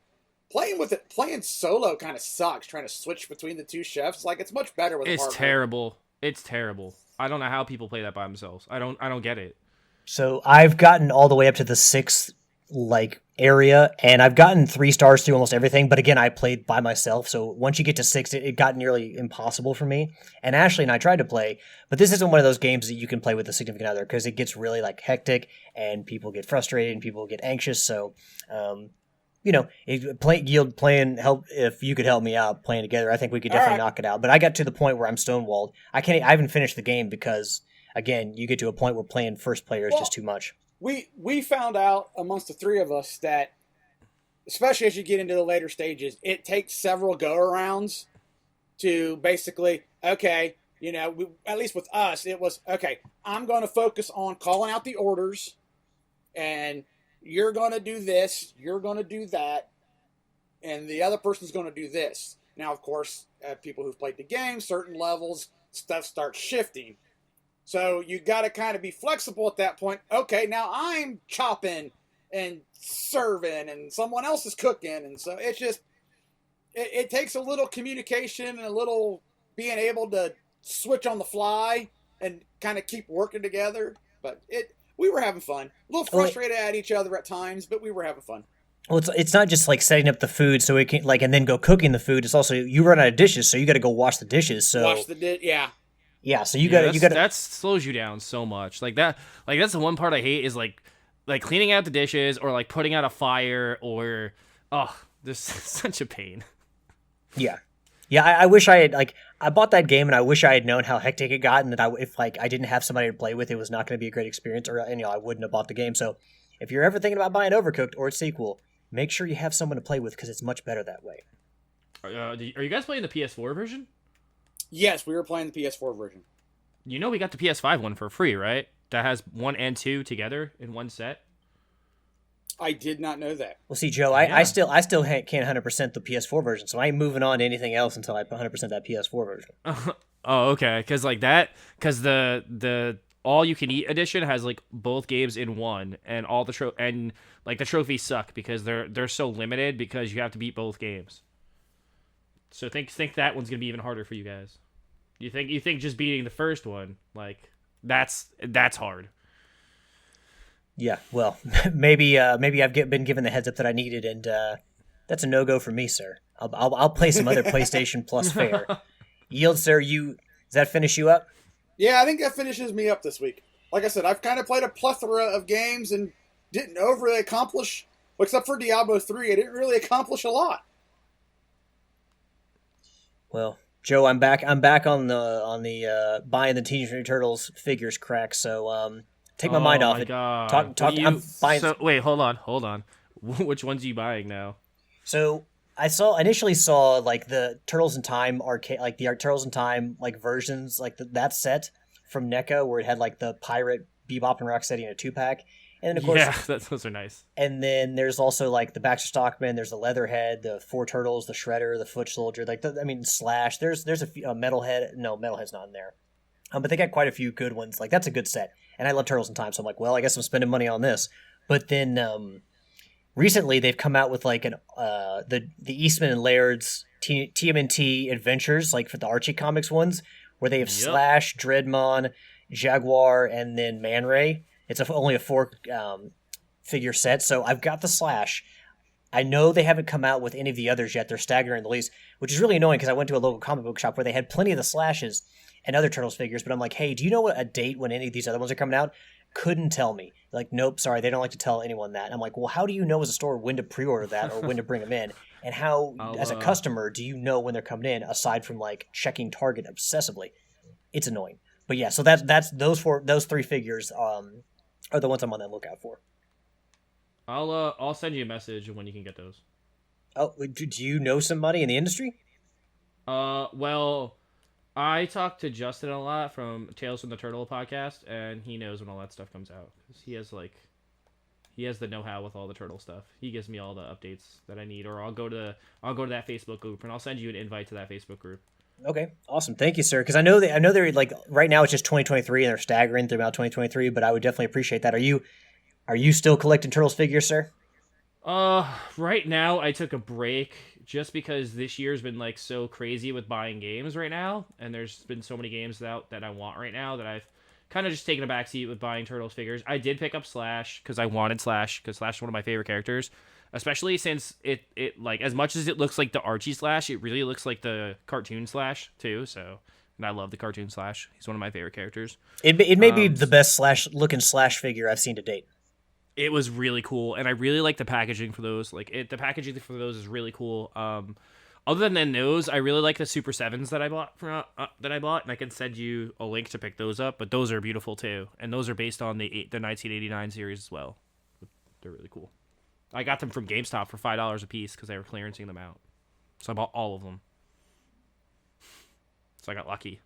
Playing solo kind of sucks, trying to switch between the two chefs. Like, it's much better with a partner. Terrible. It's terrible. I don't know how people play that by themselves. I don't get it. So I've gotten all the way up to the 6th area, and I've gotten 3 stars through almost everything. But again, I played by myself, so once you get to 6, it got nearly impossible for me. And Ashley and I tried to play, but this isn't one of those games that you can play with a significant other because it gets really hectic, and people get frustrated and people get anxious. So, help if you could help me out playing together. I think we could definitely knock it out. But I got to the point where I'm stonewalled. I haven't finished the game because again, you get to a point where playing first player is just too much. We found out amongst the three of us that, especially as you get into the later stages, it takes several go-arounds to basically, at least with us, it was, okay, I'm going to focus on calling out the orders, and you're going to do this, you're going to do that, and the other person's going to do this. Now, of course, people who've played the game, certain levels, stuff starts shifting. So you got to kind of be flexible at that point. Okay, now I'm chopping and serving, and someone else is cooking, and so it's just it takes a little communication and a little being able to switch on the fly and kind of keep working together. But we were having fun. A little frustrated at each other at times, but we were having fun. Well, it's not just setting up the food so it can and then go cooking the food. It's also you run out of dishes, so you got to go wash the dishes. So yeah. Yeah, so you got that slows you down so much. That's the one part I hate is cleaning out the dishes or putting out a fire or this is such a pain. Yeah. Yeah, I wish I had I bought that game and I wish I had known how hectic it got and that if I didn't have somebody to play with, it was not going to be a great experience I wouldn't have bought the game. So, if you're ever thinking about buying Overcooked or its sequel, make sure you have someone to play with because it's much better that way. Are you guys playing the PS4 version? Yes, we were playing the PS4 version. You know we got the PS5 one for free, right? That has 1 and 2 together in one set. I did not know that. Well, see, Joe, I still can't 100% the PS4 version, so I ain't moving on to anything else until I 100% that PS4 version. Oh, okay. Because the all you can eat edition has both games in one, and all the the trophies suck because they're so limited because you have to beat both games. So think that one's gonna be even harder for you guys. You think just beating the first one that's hard. Yeah, well, maybe I've been given the heads up that I needed, and that's a no-go for me, sir. I'll play some other PlayStation Plus fare. Yield, sir, does that finish you up? Yeah, I think that finishes me up this week. Like I said, I've kind of played a plethora of games and didn't overly accomplish, except for Diablo 3, I didn't really accomplish a lot. Well, Joe, I'm back. I'm back on the buying the Teenage Mutant Turtles figures crack. So take my mind Oh off my it. god. I'm buying. So wait, hold on. Which ones are you buying now? So I initially saw like the Turtles in Time arcade, like the Turtles in Time like versions, like that set from NECA where it had like the pirate Bebop and Rocksteady in a 2-pack, and then of course, Yeah, those are nice. and then there's also like the Baxter Stockman, there's the Leatherhead, the Four Turtles, the Shredder, the Foot Soldier, like Slash. There's a few, Metalhead. No, Metalhead's not in there, but they got quite a few good ones. Like that's a good set, and I love Turtles in Time, so I'm like, well, I guess I'm spending money on this. But then recently they've come out with like the Eastman and Laird's TMNT Adventures, like for the Archie Comics ones, where they have Slash, Dreadmon, Jaguar, and then Man Ray. It's only a 4 figure set, so I've got the Slash. I know they haven't come out with any of the others yet. They're staggering the release, which is really annoying because I went to a local comic book shop where they had plenty of the Slashes and other Turtles figures, but I'm like, hey, do you know what a date when any of these other ones are coming out? Couldn't tell me. Like, nope, sorry, they don't like to tell anyone that. I'm like, well, how do you know as a store when to pre-order that or when to bring them in? And how, as a customer, do you know when they're coming in, aside from like checking Target obsessively? It's annoying. But yeah, so that's those 3 figures are the ones I'm on that lookout for. I'll send you a message when you can get those. Oh, do you know somebody in the industry? Well, I talk to Justin a lot from Tales from the Turtle podcast, and he knows when all that stuff comes out. 'Cause he has the know-how with all the turtle stuff. He gives me all the updates that I need, or I'll go to that Facebook group and I'll send you an invite to that Facebook group. Okay, awesome. Thank you, sir. Because I know they're like right now it's just 2023 and they're staggering throughout 2023. But I would definitely appreciate that. Are you still collecting Turtles figures, sir? Right now I took a break just because this year's been like so crazy with buying games right now, and there's been so many games out that I want right now that I've kind of just taken a backseat with buying Turtles figures. I did pick up Slash because I wanted Slash because Slash is one of my favorite characters, especially since it like as much as it looks like the Archie Slash, it really looks like the cartoon Slash too. So, and I love the cartoon Slash. He's one of my favorite characters. It may be the best looking Slash figure I've seen to date. It was really cool, and I really like the packaging for those. The packaging for those is really cool. Other than those, I really like the Super 7s that I bought and I can send you a link to pick those up. But those are beautiful too, and those are based on the 1989 series as well. They're really cool. I got them from GameStop for $5 a piece because they were clearancing them out, so I bought all of them. So I got lucky.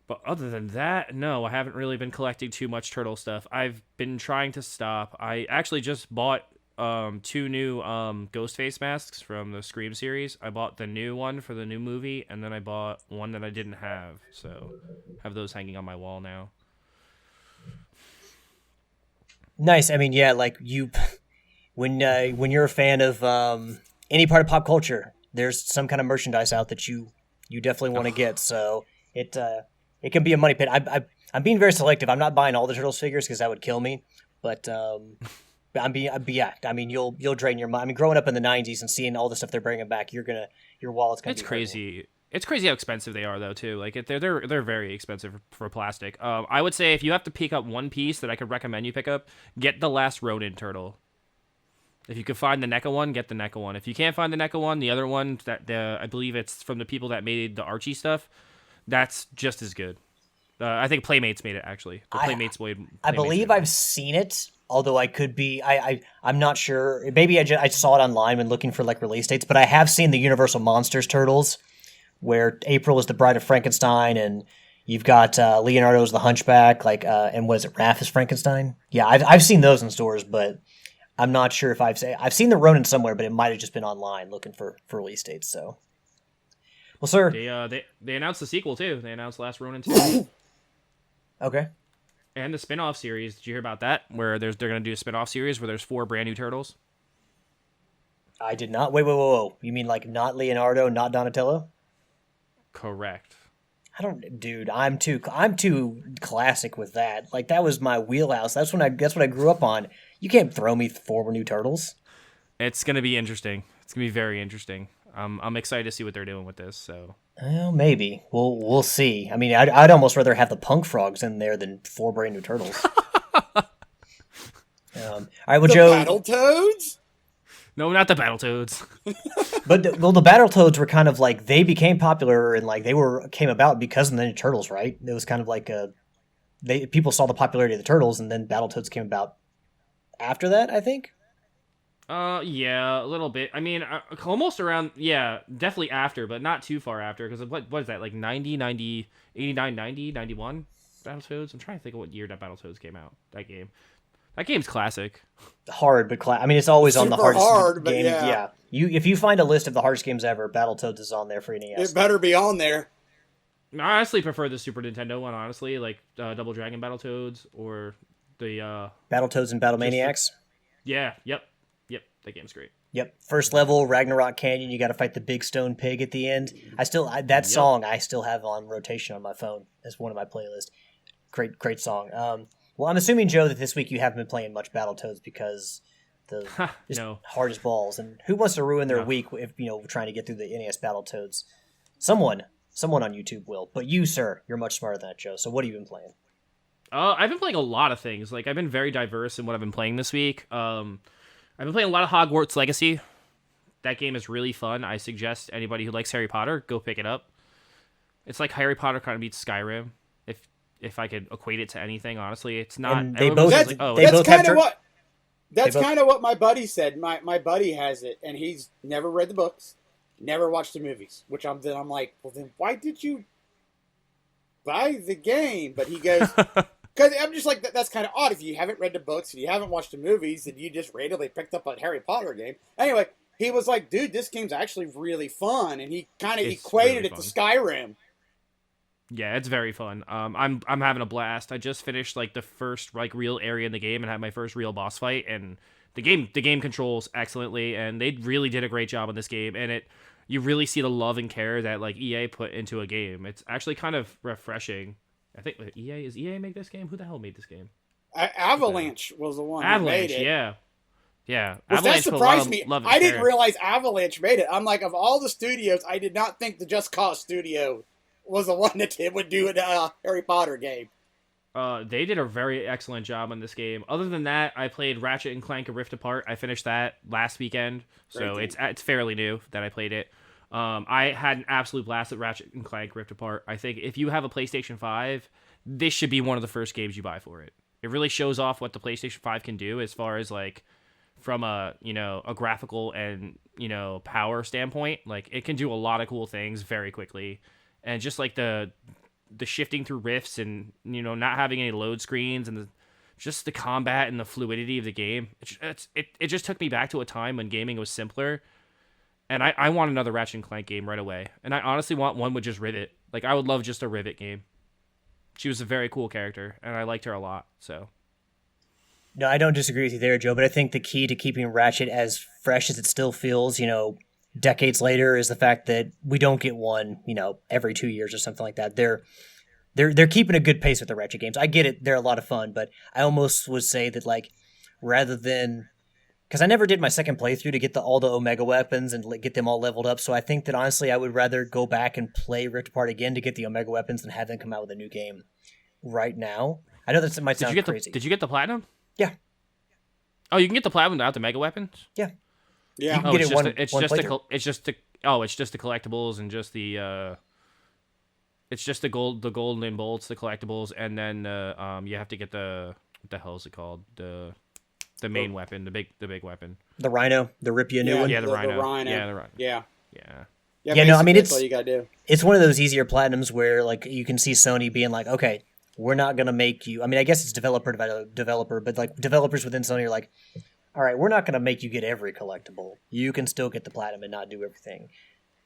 But other than that, no, I haven't really been collecting too much turtle stuff. I've been trying to stop. I actually just bought 2 new Ghostface masks from the Scream series. I bought the new one for the new movie, and then I bought one that I didn't have. So I have those hanging on my wall now. Nice. I mean, yeah, like when you're a fan of any part of pop culture, there's some kind of merchandise out that you definitely want to get. So it can be a money pit. I'm being very selective. I'm not buying all the Turtles figures because that would kill me. But I mean, you'll drain your mind. I mean, growing up in the '90s and seeing all the stuff they're bringing back, your wallet's gonna. It's crazy. It's crazy how expensive they are, though. Too. Like they're very expensive for plastic. I would say if you have to pick up one piece that I could recommend you pick up, get the last Ronin turtle. If you could find the NECA one, get the NECA one. If you can't find the NECA one, the other one I believe it's from the people that made the Archie stuff. That's just as good. I think Playmates made it, actually. I believe I've seen it, although I could be... I'm not sure. Maybe I saw it online when looking for like release dates, but I have seen the Universal Monsters Turtles, where April is the Bride of Frankenstein, and you've got Leonardo as the Hunchback, and what is it, Raph is Frankenstein? Yeah, I've seen those in stores, but I'm not sure if I've seen the Ronin somewhere, but it might have just been online looking for release dates, so... Well, sir... They announced the sequel, too. They announced Last Ronin 2. Okay. And the spin-off series. Did you hear about that? Where they're going to do a spin-off series where there's 4 brand new turtles? I did not... Wait, whoa. You mean like not Leonardo, not Donatello? Correct. Dude, I'm too classic with that. Like, that was my wheelhouse. That's what I grew up on. You can't throw me 4 new turtles. It's going to be interesting. It's going to be very interesting. I'm excited to see what they're doing with this. So, well, maybe we'll see. I mean, I'd almost rather have the Punk Frogs in there than 4 brand new turtles. All right, well, the Joe. Battletoads. No, not the Battletoads. But the Battletoads were kind of like they became popular and like came about because of the Ninja Turtles, right? It was kind of like people saw the popularity of the Turtles, and then Battletoads came about after that, I think. Yeah, a little bit. I mean, almost around, yeah, definitely after, but not too far after, because what is that, like 90, 90, 89, 90, 91 Battletoads? I'm trying to think of what year that Battletoads came out, that game. That game's classic. Hard, but I mean, it's always on the hardest hard, game. But yeah. If you find a list of the hardest games ever, Battletoads is on there for NES. It better be on there. I honestly prefer the Super Nintendo one, honestly, like Double Dragon Battletoads or the... Battletoads and Battlemaniacs? Yeah, yep, that game's great. Yep, first level, Ragnarok Canyon, you got to fight the big stone pig at the end. That song I still have on rotation on my phone as one of my playlists. Great song. Well, I'm assuming, Joe, that this week you haven't been playing much Battletoads because no. hard as balls. And who wants to ruin their week if trying to get through the NES Battletoads? Someone on YouTube will. But you, sir, you're much smarter than that, Joe. So what have you been playing? I've been playing a lot of things. Like, I've been very diverse in what I've been playing this week. I've been playing a lot of Hogwarts Legacy. That game is really fun. I suggest anybody who likes Harry Potter, go pick it up. It's like Harry Potter kind of meets Skyrim. If I could equate it to anything, honestly, it's not. And they both. That's, like, that's kind of what. That's kind of what my buddy said. My buddy has it, and he's never read the books, never watched the movies. Which I'm like, well, then why did you buy the game? But he goes, because I'm just like, that's kind of odd. If you haven't read the books and you haven't watched the movies, and you just randomly picked up a Harry Potter game. Anyway, he was like, dude, this game's actually really fun, and he kind of equated it to Skyrim. Yeah, it's very fun. I'm having a blast. I just finished like the first like real area in the game and had my first real boss fight, and the game controls excellently, and they really did a great job on this game, and you really see the love and care that like EA put into a game. It's actually kind of refreshing. I think EA make this game? Who the hell made this game? Avalanche was the one Avalanche, who made it. Yeah. Which Avalanche that surprised me. Love I didn't realize Avalanche made it. I'm like, of all the studios, I did not think the Just Cause studio was the one that would do a Harry Potter game. They did a very excellent job on this game. Other than that, I played Ratchet and Clank: A Rift Apart. I finished that last weekend, so it's fairly new that I played it. I had an absolute blast at Ratchet and Clank: Rift Apart. I think if you have a PlayStation 5, this should be one of the first games you buy for it. It really shows off what the PlayStation 5 can do as far as like from a graphical and power standpoint. Like, it can do a lot of cool things very quickly. And just like the shifting through rifts and not having any load screens and just the combat and the fluidity of the game, it just took me back to a time when gaming was simpler. And I want another Ratchet and Clank game right away. And I honestly want one with just Rivet. Like, I would love just a Rivet game. She was a very cool character, and I liked her a lot. So. No, I don't disagree with you there, Joe. But I think the key to keeping Ratchet as fresh as it still feels, decades later, is the fact that we don't get one, every 2 years or something like that. They're keeping a good pace with the Ratchet games. I get it; they're a lot of fun, but I almost would say that like rather than because I never did my second playthrough to get all the Omega weapons and get them all leveled up. So I think that honestly, I would rather go back and play Rift Apart again to get the Omega weapons than have them come out with a new game right now. I know that might sound crazy. Did you get the platinum? Yeah. Oh, you can get the platinum without the Mega weapons? Yeah. Yeah. You can get it's just the collectibles and just the it's just the golden and bolts, the collectibles, and then you have to get the what the hell is it called? The main weapon, the big weapon. The Rhino, the rip you a new one. Yeah, the Rhino. Yeah, the Rhino. Yeah. Yeah, no, I mean that's all you gotta do. It's one of those easier platinums where like you can see Sony being like, okay, we're not gonna make you. I mean, I guess it's developer, but like developers within Sony are like, all right, we're not gonna make you get every collectible. You can still get the platinum and not do everything.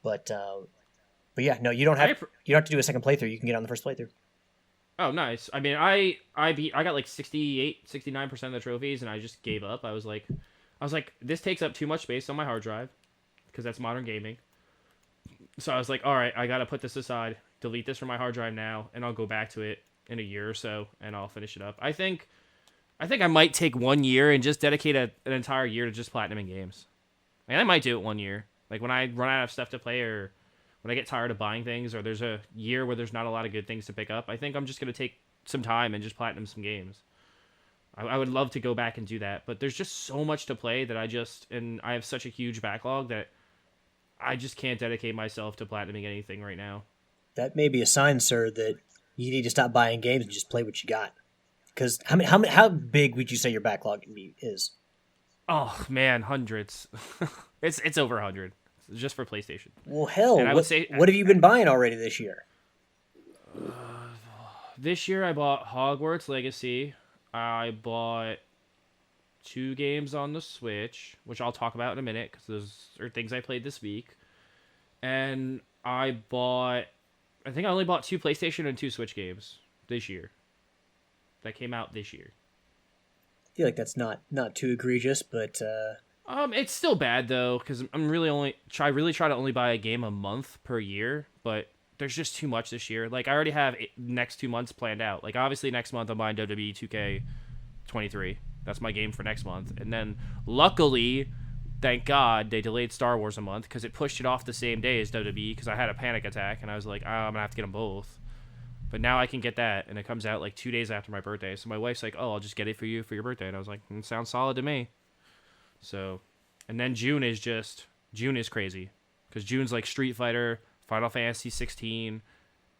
But yeah, no, you don't have to do a second playthrough. You can get on the first playthrough. Oh, nice. I mean, I got like 69% of the trophies, and I just gave up. I was like, this takes up too much space on my hard drive, because that's modern gaming. So I was like, all right, I gotta put this aside, delete this from my hard drive now, and I'll go back to it in a year or so, and I'll finish it up. I think I might take 1 year and just dedicate an entire year to just platinuming games. And I might do it 1 year. Like when I run out of stuff to play, or when I get tired of buying things, or there's a year where there's not a lot of good things to pick up, I think I'm just going to take some time and just platinum some games. I would love to go back and do that, but there's just so much to play that I have such a huge backlog that I just can't dedicate myself to platinuming anything right now. That may be a sign, sir, that you need to stop buying games and just play what you got. Because how big would you say your backlog is? Oh man, hundreds. It's over 100 just for PlayStation. Well, hell, And I would say what have you been buying already this year? This year I bought Hogwarts Legacy. I bought 2 games on the Switch, which I'll talk about in a minute because those are things I played this week. And I think I only bought 2 PlayStation and 2 Switch games this year. That came out this year. I feel like that's not too egregious, but it's still bad though because I really try to only buy a game a month per year, but there's just too much this year. Like I already have next 2 months planned out. Like obviously next month I'm buying WWE 2K23. That's my game for next month. And then luckily, thank God, they delayed Star Wars a month because it pushed it off the same day as WWE because I had a panic attack and I was like, I'm gonna have to get them both. But now I can get that, and it comes out like 2 days after my birthday. So my wife's like, "Oh, I'll just get it for you for your birthday," and I was like, "Sounds solid to me." So, and then June is crazy because June's like Street Fighter, Final Fantasy 16,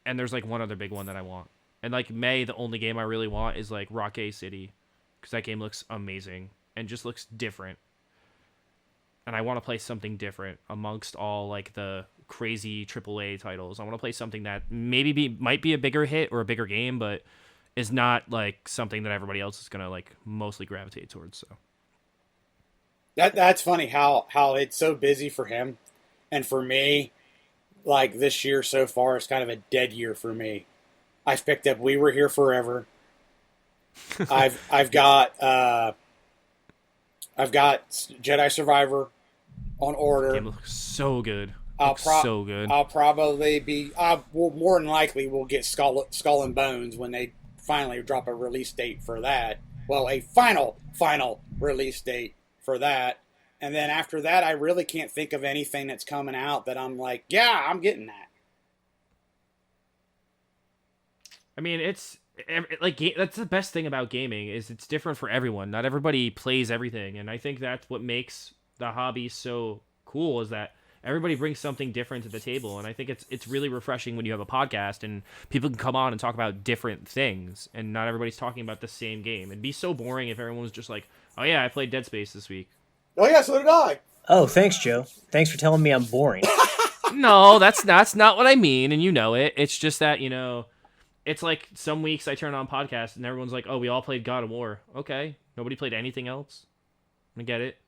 and there's like one other big one that I want. And like May, the only game I really want is like Rockay City because that game looks amazing and just looks different. And I want to play something different amongst all like the crazy AAA titles. I want to play something that might be a bigger hit or a bigger game, but is not like something that everybody else is gonna like mostly gravitate towards. So that's funny how it's so busy for him, and for me, like this year so far is kind of a dead year for me. I've picked up We Were Here Forever. I've got Jedi Survivor on order. Game looks so good. So good. I'll probably more than likely will get Skull and Bones when they finally drop a release date for that. Well, a final release date for that. And then after that, I really can't think of anything that's coming out that I'm like, yeah, I'm getting that. I mean, it's like that's the best thing about gaming is it's different for everyone. Not everybody plays everything, and I think that's what makes the hobby so cool is that everybody brings something different to the table, and I think it's really refreshing when you have a podcast and people can come on and talk about different things, and not everybody's talking about the same game. It'd be so boring if everyone was just like, "Oh yeah, I played Dead Space this week." Oh yeah, so did I. Oh, thanks, Joe. Thanks for telling me I'm boring. No, that's not what I mean, and you know it. It's just that it's like some weeks I turn on podcasts and everyone's like, "Oh, we all played God of War." Okay, nobody played anything else. I get it.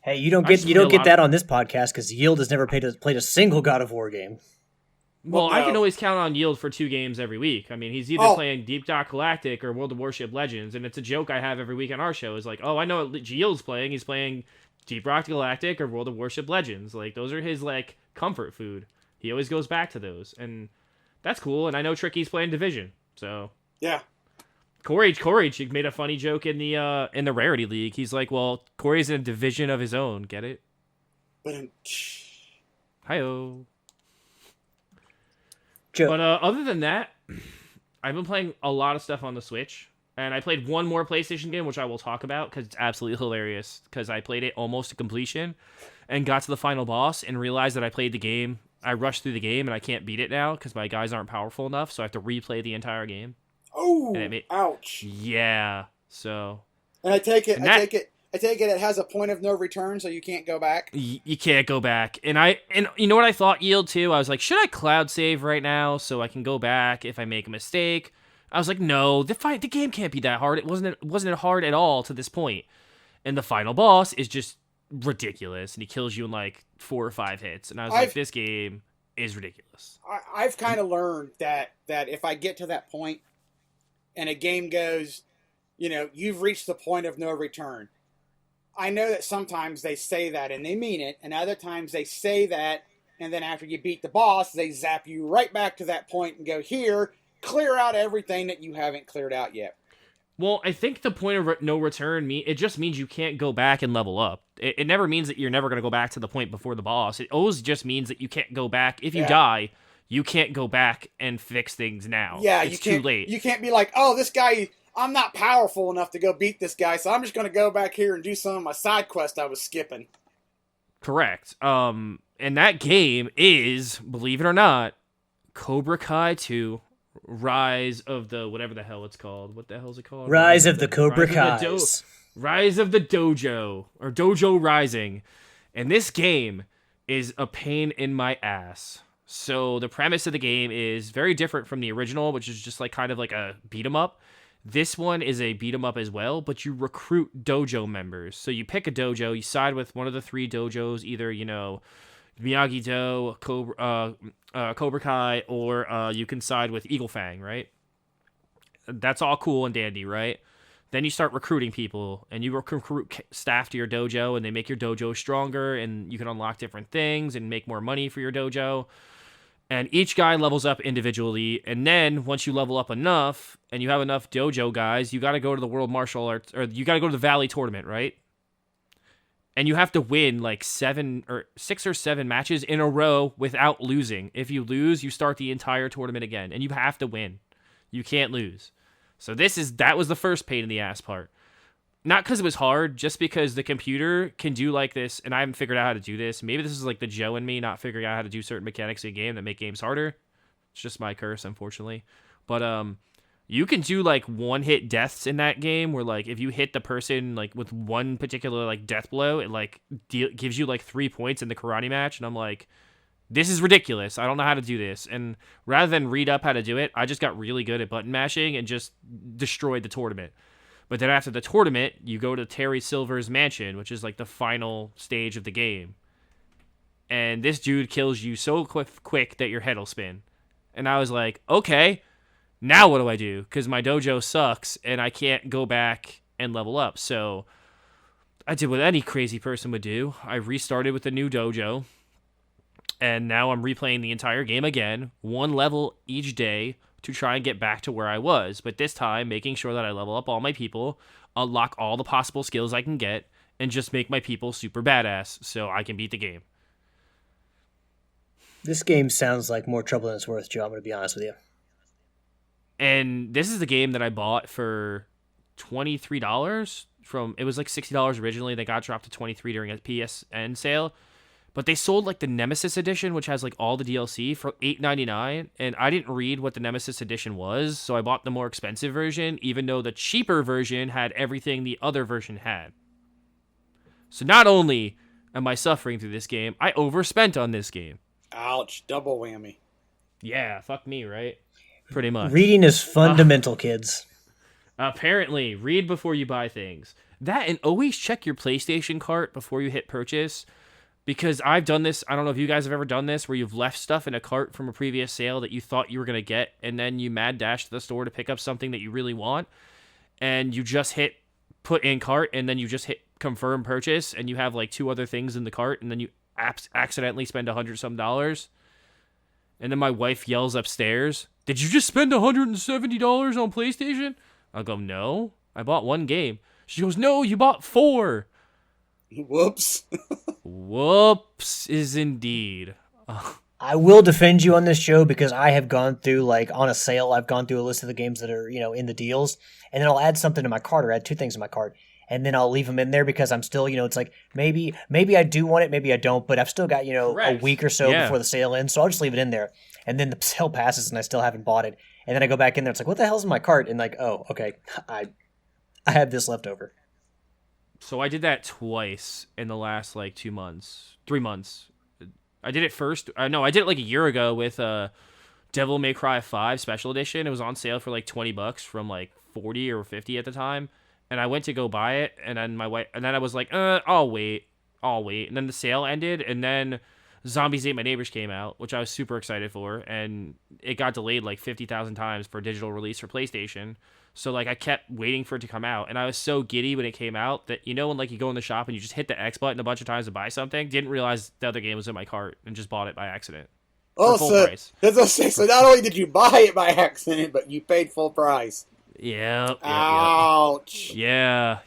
Hey, you don't get that on this podcast because Yield has never played a single God of War game. Well, I can always count on Yield for 2 games every week. I mean, he's either playing Deep Dark Galactic or World of Warship Legends, and it's a joke I have every week on our show. Is like, oh, I know what Yield's playing. He's playing Deep Rock Galactic or World of Warship Legends. Like, those are his like comfort food. He always goes back to those, and that's cool. And I know Tricky's playing Division, so yeah. Corey made a funny joke in the Rarity League. He's like, well, Corey's in a division of his own. Get it? Hi-oh. But other than that, I've been playing a lot of stuff on the Switch. And I played one more PlayStation game, which I will talk about because it's absolutely hilarious. Because I played it almost to completion and got to the final boss and realized that I played the game. I rushed through the game and I can't beat it now because my guys aren't powerful enough. So I have to replay the entire game. Oh, ouch. Yeah, so... And I take it it has a point of no return, so you can't go back? You can't go back. And you know what I thought, Yield, too? I was like, should I cloud save right now so I can go back if I make a mistake? I was like, no, the game can't be that hard. It wasn't hard at all to this point. And the final boss is just ridiculous, and he kills you in like 4 or 5 hits. And I was like, this game is ridiculous. I've kind of learned that if I get to that point, and a game goes, you've reached the point of no return. I know that sometimes they say that and they mean it, and other times they say that, and then after you beat the boss, they zap you right back to that point and go, here, clear out everything that you haven't cleared out yet. Well, I think the point of no return, it just means you can't go back and level up. It never means that you're never going to go back to the point before the boss. It always just means that you can't go back. If you die, you can't go back and fix things now. Yeah, it's too late. You can't be like, oh, this guy, I'm not powerful enough to go beat this guy, so I'm just going to go back here and do some of my side quest I was skipping. Correct. And that game is, believe it or not, Cobra Kai 2, Rise of the whatever the hell it's called. What the hell is it called? Rise of the Cobra Kais. Rise of the Dojo, or Dojo Rising. And this game is a pain in my ass. So the premise of the game is very different from the original, which is just like kind of like a beat 'em up. This one is a beat 'em up as well, but you recruit dojo members. So you pick a dojo, you side with one of the 3 dojos, either, Miyagi-Do, Cobra Kai, or you can side with Eagle Fang, right? That's all cool and dandy, right? Then you start recruiting people, and you recruit staff to your dojo, and they make your dojo stronger, and you can unlock different things and make more money for your dojo. And each guy levels up individually, and then once you level up enough, and you have enough dojo guys, you got to go to the World Martial Arts, or you got to go to the Valley Tournament, right? And you have to win like 6 or 7 matches in a row without losing. If you lose, you start the entire tournament again, and you have to win. You can't lose. So that was the first pain in the ass part. Not because it was hard, just because the computer can do like this, and I haven't figured out how to do this. Maybe this is like the Joe in me not figuring out how to do certain mechanics in a game that make games harder. It's just my curse, unfortunately. But you can do like one-hit deaths in that game, where like if you hit the person like with one particular like death blow, it like gives you like 3 points in the karate match, and I'm like, this is ridiculous. I don't know how to do this. And rather than read up how to do it, I just got really good at button mashing and just destroyed the tournament. But then after the tournament, you go to Terry Silver's mansion, which is like the final stage of the game. And this dude kills you so quick that your head will spin. And I was like, okay, now what do I do? Because my dojo sucks and I can't go back and level up. So I did what any crazy person would do. I restarted with the new dojo. And now I'm replaying the entire game again, 1 level each day, to try and get back to where I was, but this time making sure that I level up all my people, unlock all the possible skills I can get, and just make my people super badass so I can beat the game. This game sounds like more trouble than it's worth, Joe. I'm going to be honest with you. And this is the game that I bought for $23 it was like $60 originally. They got dropped to $23 during a PSN sale. But they sold like the Nemesis edition, which has like all the DLC, for $8.99, and I didn't read what the Nemesis edition was, so I bought the more expensive version, even though the cheaper version had everything the other version had. So not only am I suffering through this game, I overspent on this game. Ouch, double whammy. Yeah, fuck me, right? Pretty much. Reading is fundamental, kids. Apparently, read before you buy things. That, and always check your PlayStation cart before you hit purchase. Because I've done this, I don't know if you guys have ever done this, where you've left stuff in a cart from a previous sale that you thought you were going to get, and then you mad dash to the store to pick up something that you really want, and you just hit put in cart, and then you just hit confirm purchase, and you have like 2 other things in the cart, and then you accidentally spend $100 some. And then my wife yells upstairs, "Did you just spend $170 on PlayStation?" I'll go, "No, I bought 1 game." She goes, "No, you bought 4. Whoops. Whoops is indeed. I will defend you on this show because I have gone through, like, on a sale, I've gone through a list of the games that are, in the deals, and then I'll add something to my cart, or add 2 things to my cart, and then I'll leave them in there because I'm still, it's like, maybe I do want it, maybe I don't, but I've still got, a week or so before the sale ends, so I'll just leave it in there, and then the sale passes and I still haven't bought it, and then I go back in there, it's like, what the hell's in my cart? And like, oh, okay, I have this left over. So I did that twice in the last like 3 months. I did it first. I did it like a year ago with Devil May Cry 5 Special Edition. It was on sale for like $20 from like 40 or 50 at the time. And I went to go buy it, and then I was like, I'll wait. And then the sale ended, and then Zombies Ate My Neighbors came out, which I was super excited for, and it got delayed like 50,000 times for digital release for PlayStation. So, like, I kept waiting for it to come out, and I was so giddy when it came out that, when, like, you go in the shop and you just hit the X button a bunch of times to buy something, didn't realize the other game was in my cart and just bought it by accident. Oh, full price. So not only did you buy it by accident, but you paid full price. Yeah. Ouch. Yeah.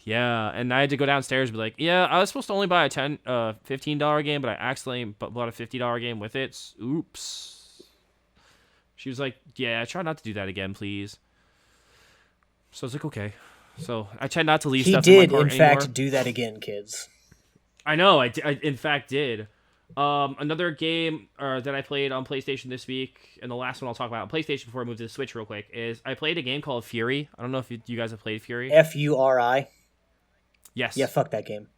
And I had to go downstairs and be like, yeah, I was supposed to only buy a $15 game, but I accidentally bought a $50 game with it. Oops. She was like, yeah, try not to do that again, please. So I was like, okay. So I tend not to leave He stuff in my did, cart in anymore. fact, do that again, kids. I know, I in fact did. Another game that I played on PlayStation this week, and the last one I'll talk about on PlayStation before I move to the Switch real quick, is I played a game called Fury. I don't know if you guys have played Fury. Furi. Yes. Yeah, fuck that game.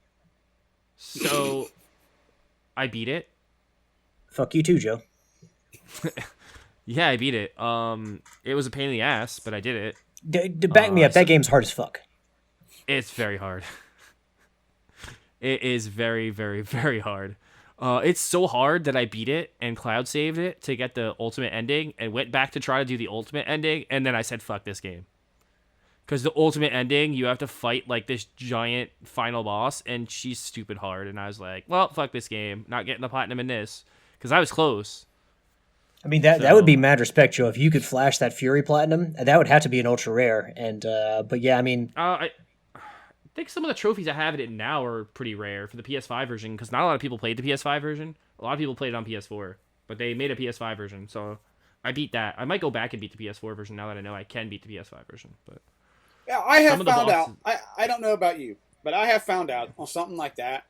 So I beat it. Fuck you too, Joe. Yeah, I beat it. It was a pain in the ass, but I did it. Back me up. That game's hard as fuck. It's very hard. It is very, very, very hard. It's so hard that I beat it and cloud saved it to get the ultimate ending and went back to try to do the ultimate ending, and then I said, fuck this game. Because the ultimate ending, you have to fight like this giant final boss, and she's stupid hard. And I was like, well, fuck this game. Not getting the platinum in this. Because I was close. I mean, that would be mad respect, Joe. If you could flash that Fury Platinum, that would have to be an ultra rare. And but yeah, I mean, I think some of the trophies I have it now are pretty rare for the PS5 version, because not a lot of people played the PS5 version. A lot of people played it on PS4, but they made a PS5 version, so I beat that. I might go back and beat the PS4 version now that I know I can beat the PS5 version. But yeah, I have some of the found bosses- out. I don't know about you, but I have found out on something like that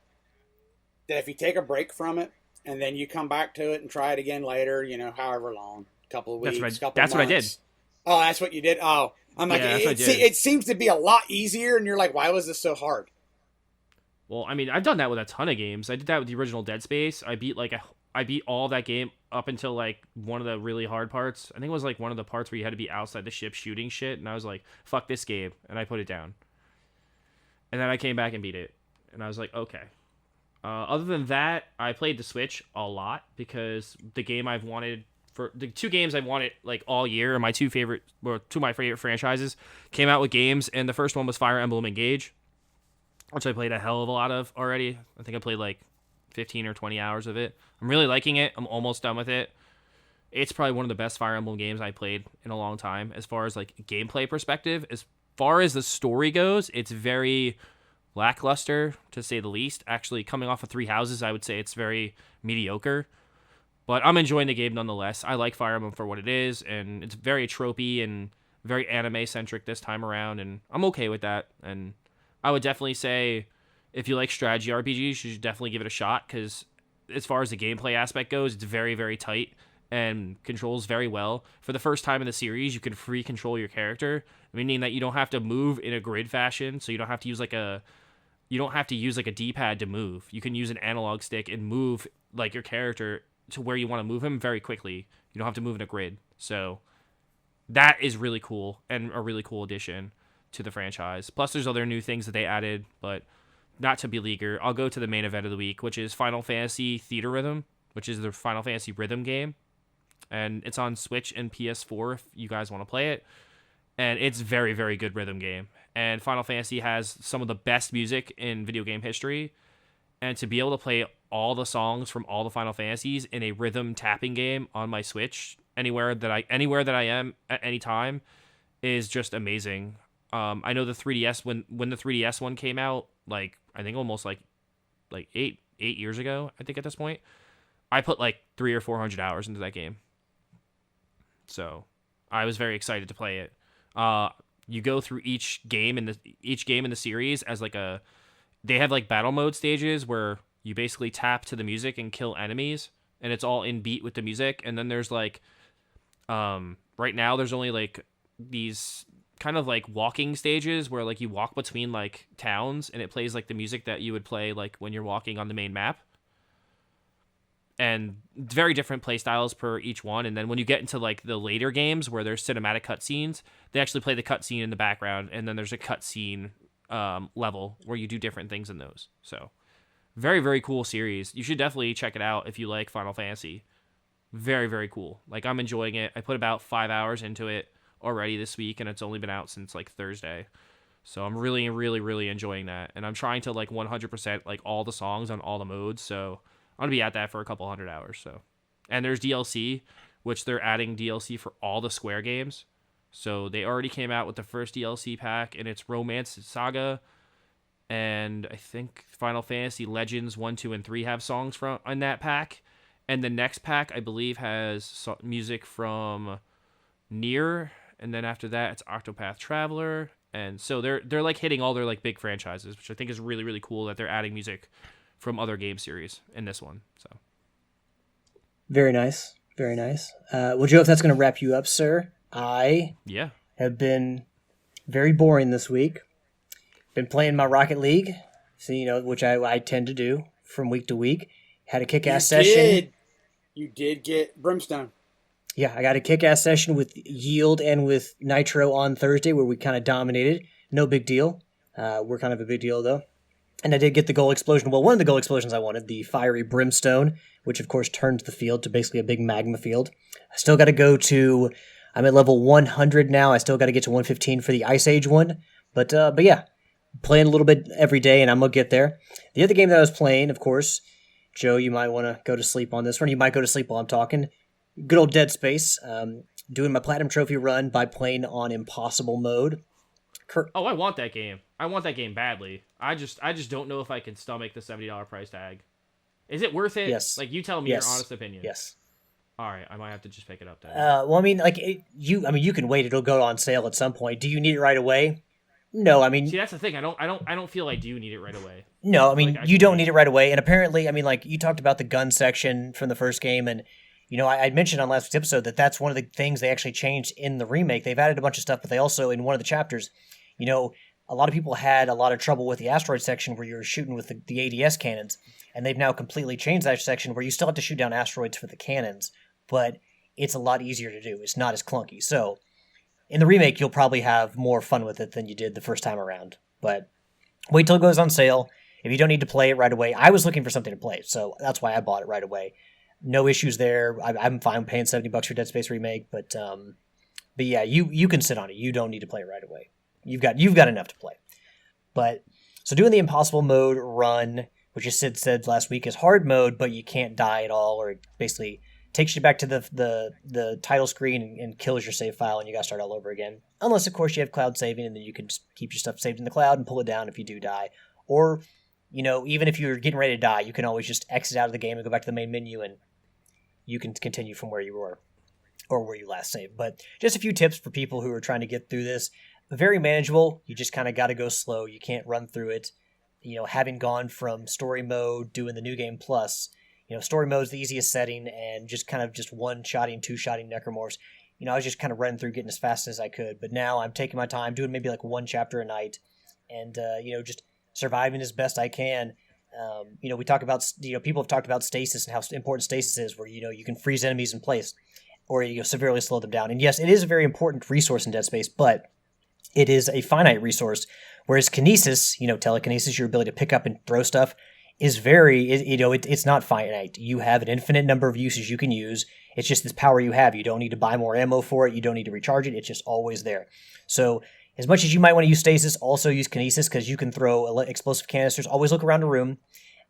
if you take a break from it and then you come back to it and try it again later, however long, couple of weeks, That's couple of what I did. months. Oh, that's what you did. Oh, I'm like, Yeah, that's what I did. it seems to be a lot easier, and you're like, why was this so hard? Well, I mean, I've done that with a ton of games. I did that with the original Dead Space. I beat all that game up until like one of the really hard parts. I think it was like one of the parts where you had to be outside the ship shooting shit, and I was like, fuck this game, and I put it down. And then I came back and beat it, and I was like, okay. Other than that, I played the Switch a lot because the game I've wanted for the two games I've wanted like all year, and my two of my favorite franchises came out with games, and the first one was Fire Emblem Engage, which I played a hell of a lot of already. I think I played like 15 or 20 hours of it. I'm really liking it. I'm almost done with it. It's probably one of the best Fire Emblem games I played in a long time as far as like gameplay perspective. As far as the story goes, it's very lackluster to say the least. Actually, coming off of Three Houses, I would say it's very mediocre. But I'm enjoying the game nonetheless. I like Fire Emblem for what it is, and it's very tropey and very anime-centric this time around, and I'm okay with that. And I would definitely say if you like strategy RPGs, you should definitely give it a shot, because as far as the gameplay aspect goes, it's very, very tight and controls very well. For the first time in the series, you can free control your character, meaning that you don't have to move in a grid fashion, so you don't have to use like a D-pad to move. You can use an analog stick and move like your character to where you want to move him very quickly. You don't have to move in a grid. So that is really cool and a really cool addition to the franchise. Plus, there's other new things that they added, but not to beleaguer. I'll go to the main event of the week, which is Final Fantasy Theater Rhythm, which is the Final Fantasy rhythm game. And it's on Switch and PS4 if you guys want to play it. And it's very, very good rhythm game. And Final Fantasy has some of the best music in video game history. And to be able to play all the songs from all the Final Fantasies in a rhythm tapping game on my Switch anywhere that I am at any time is just amazing. I know the 3DS when the 3DS one came out, like I think almost like 8 years ago, I think at this point, I put like 300 or 400 hours into that game. So I was very excited to play it. You go through each game in the series as like they have like battle mode stages where you basically tap to the music and kill enemies, and it's all in beat with the music. And then there's like right now there's only like these kind of like walking stages where like you walk between like towns, and it plays like the music that you would play like when you're walking on the main map. And very different play styles per each one. And then when you get into like the later games where there's cinematic cutscenes, they actually play the cutscene in the background, and then there's a cutscene level where you do different things in those. So very, very cool series. You should definitely check it out if you like Final Fantasy. Very, very cool. Like, I'm enjoying it. I put about 5 hours into it already this week, and it's only been out since like Thursday. So I'm really, really, really enjoying that. And I'm trying to like 100% like all the songs on all the modes. So I'm going to be at that for a couple 100 hours. So, and there's DLC, which they're adding DLC for all the Square games. So they already came out with the first DLC pack, and it's Romance Saga. And I think Final Fantasy Legends 1, 2, and 3 have songs from on that pack. And the next pack, I believe, has music from Nier. And then after that, it's Octopath Traveler. And so they're like hitting all their like big franchises, which I think is really, really cool that they're adding music from other game series in this one. So Very nice. Very nice. Well, Joe, if that's going to wrap you up, sir, I yeah. have been very boring this week. Been playing my Rocket League, so, which I tend to do from week to week. Had a kick-ass session. You did get Brimstone. Yeah, I got a kick-ass session with Yield and with Nitro on Thursday where we kind of dominated. No big deal. We're kind of a big deal, though. And I did get the goal explosion. Well, one of the goal explosions I wanted, the fiery Brimstone, which, of course, turns the field to basically a big magma field. I still got to go to... I'm at level 100 now. I still got to get to 115 for the Ice Age one. But yeah, playing a little bit every day, and I'm going to get there. The other game that I was playing, of course, Joe, you might want to go to sleep on this one. You might go to sleep while I'm talking. Good old Dead Space. Doing my Platinum Trophy run by playing on Impossible mode. I want that game. I want that game badly. I just don't know if I can stomach the $70 price tag. Is it worth it? Yes. Like, you tell me your honest opinion. Yes. All right, I might have to just pick it up then. Well, I mean, you can wait. It'll go on sale at some point. Do you need it right away? No, I mean... See, that's the thing. I don't feel I do need it right away. No, I mean, you don't need it right away. And apparently, I mean, like, you talked about the gun section from the first game, and, I mentioned on last week's episode that that's one of the things they actually changed in the remake. They've added a bunch of stuff, but they also, in one of the chapters, a lot of people had a lot of trouble with the asteroid section where you were shooting with the ADS cannons, and they've now completely changed that section where you still have to shoot down asteroids for the cannons, but it's a lot easier to do. It's not as clunky. So, in the remake, you'll probably have more fun with it than you did the first time around. But wait till it goes on sale. If you don't need to play it right away, I was looking for something to play, so that's why I bought it right away. No issues there. I'm fine paying $70 for Dead Space remake, but yeah, you can sit on it. You don't need to play it right away. You've got enough to play. But so doing the Impossible mode run, which as Sid said last week, is hard mode, but you can't die at all, or it basically takes you back to the title screen and kills your save file, and you got to start all over again. Unless, of course, you have cloud saving, and then you can just keep your stuff saved in the cloud and pull it down if you do die. Or, even if you're getting ready to die, you can always just exit out of the game and go back to the main menu, and you can continue from where you were, or where you last saved. But just a few tips for people who are trying to get through this. Very manageable. You just kind of got to go slow. You can't run through it. Having gone from story mode, doing the New Game Plus, story mode is the easiest setting, and just kind of just one-shotting, two-shotting necromorphs. I was just kind of running through, getting as fast as I could. But now I'm taking my time, doing maybe like one chapter a night, and, just surviving as best I can. We talk about, people have talked about stasis and how important stasis is, where, you can freeze enemies in place, or, severely slow them down. And yes, it is a very important resource in Dead Space, but it is a finite resource, whereas kinesis, telekinesis, your ability to pick up and throw stuff, is it's not finite. You have an infinite number of uses you can use. It's just this power you have. You don't need to buy more ammo for it. You don't need to recharge it. It's just always there. So as much as you might want to use stasis, also use kinesis, because you can throw explosive canisters. Always look around the room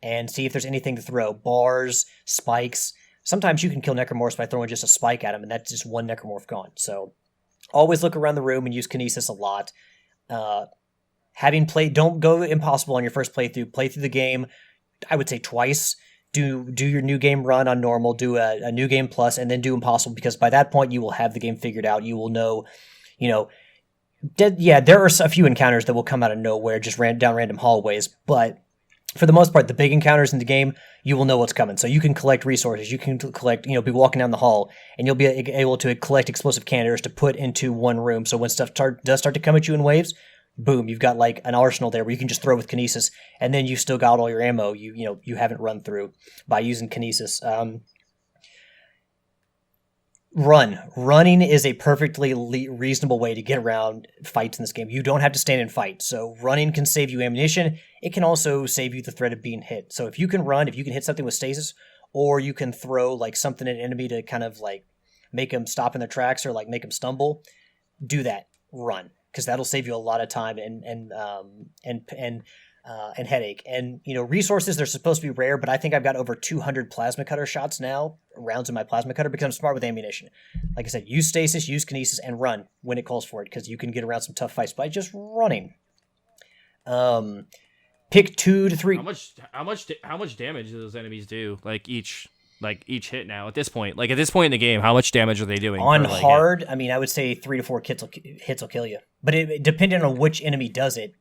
and see if there's anything to throw. Bars, spikes. Sometimes you can kill necromorphs by throwing just a spike at them, and that's just one necromorph gone. So always look around the room and use kinesis a lot. Don't go impossible on your first playthrough. Play through the game, I would say twice. Do your new game run on normal, do a new game plus, and then do impossible, because by that point you will have the game figured out. You will know, there are a few encounters that will come out of nowhere, just down random hallways, but for the most part, the big encounters in the game, you will know what's coming. So you can collect resources. You can collect, be walking down the hall, and you'll be able to collect explosive canisters to put into one room. So when stuff does start to come at you in waves, boom, you've got like an arsenal there where you can just throw with kinesis, and then you still got all your ammo you haven't run through by using kinesis. Running is a perfectly reasonable way to get around fights in this game. You don't have to stand and fight. So running can save you ammunition. It can also save you the threat of being hit. So if you can run, if you can hit something with stasis, or you can throw like something at an enemy to kind of like make them stop in their tracks or like make them stumble, do that. Run, because that'll save you a lot of time and headache. And resources, they're supposed to be rare, but I think I've got over 200 plasma cutter shots now, rounds in my plasma cutter, because I'm smart with ammunition. Like I said, use stasis, use kinesis, and run when it calls for it, because you can get around some tough fights by just running. Pick 2 to 3. How much damage do those enemies do? Like each like each hit now at this point? Like at this point in the game, how much damage are they doing On per, like, hard, hit? I mean, I would say 3 to 4 hits will kill you. But depending on which enemy does it,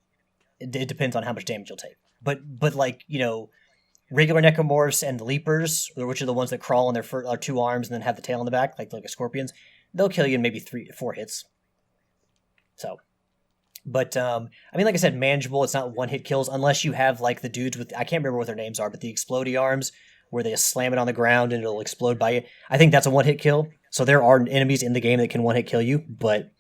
it depends on how much damage you'll take. But like, you know, regular necromorphs and the leapers, which are the ones that crawl on their 2 arms and then have the tail on the back, like a scorpions, they'll kill you in maybe 3 to 4 hits. So, but I mean, like I said, manageable. It's not 1-hit kills unless you have like the dudes with, I can't remember what their names are, but the explodey arms where they just slam it on the ground and it'll explode by you. I think that's a 1-hit kill. So there are enemies in the game that can 1-hit kill you, but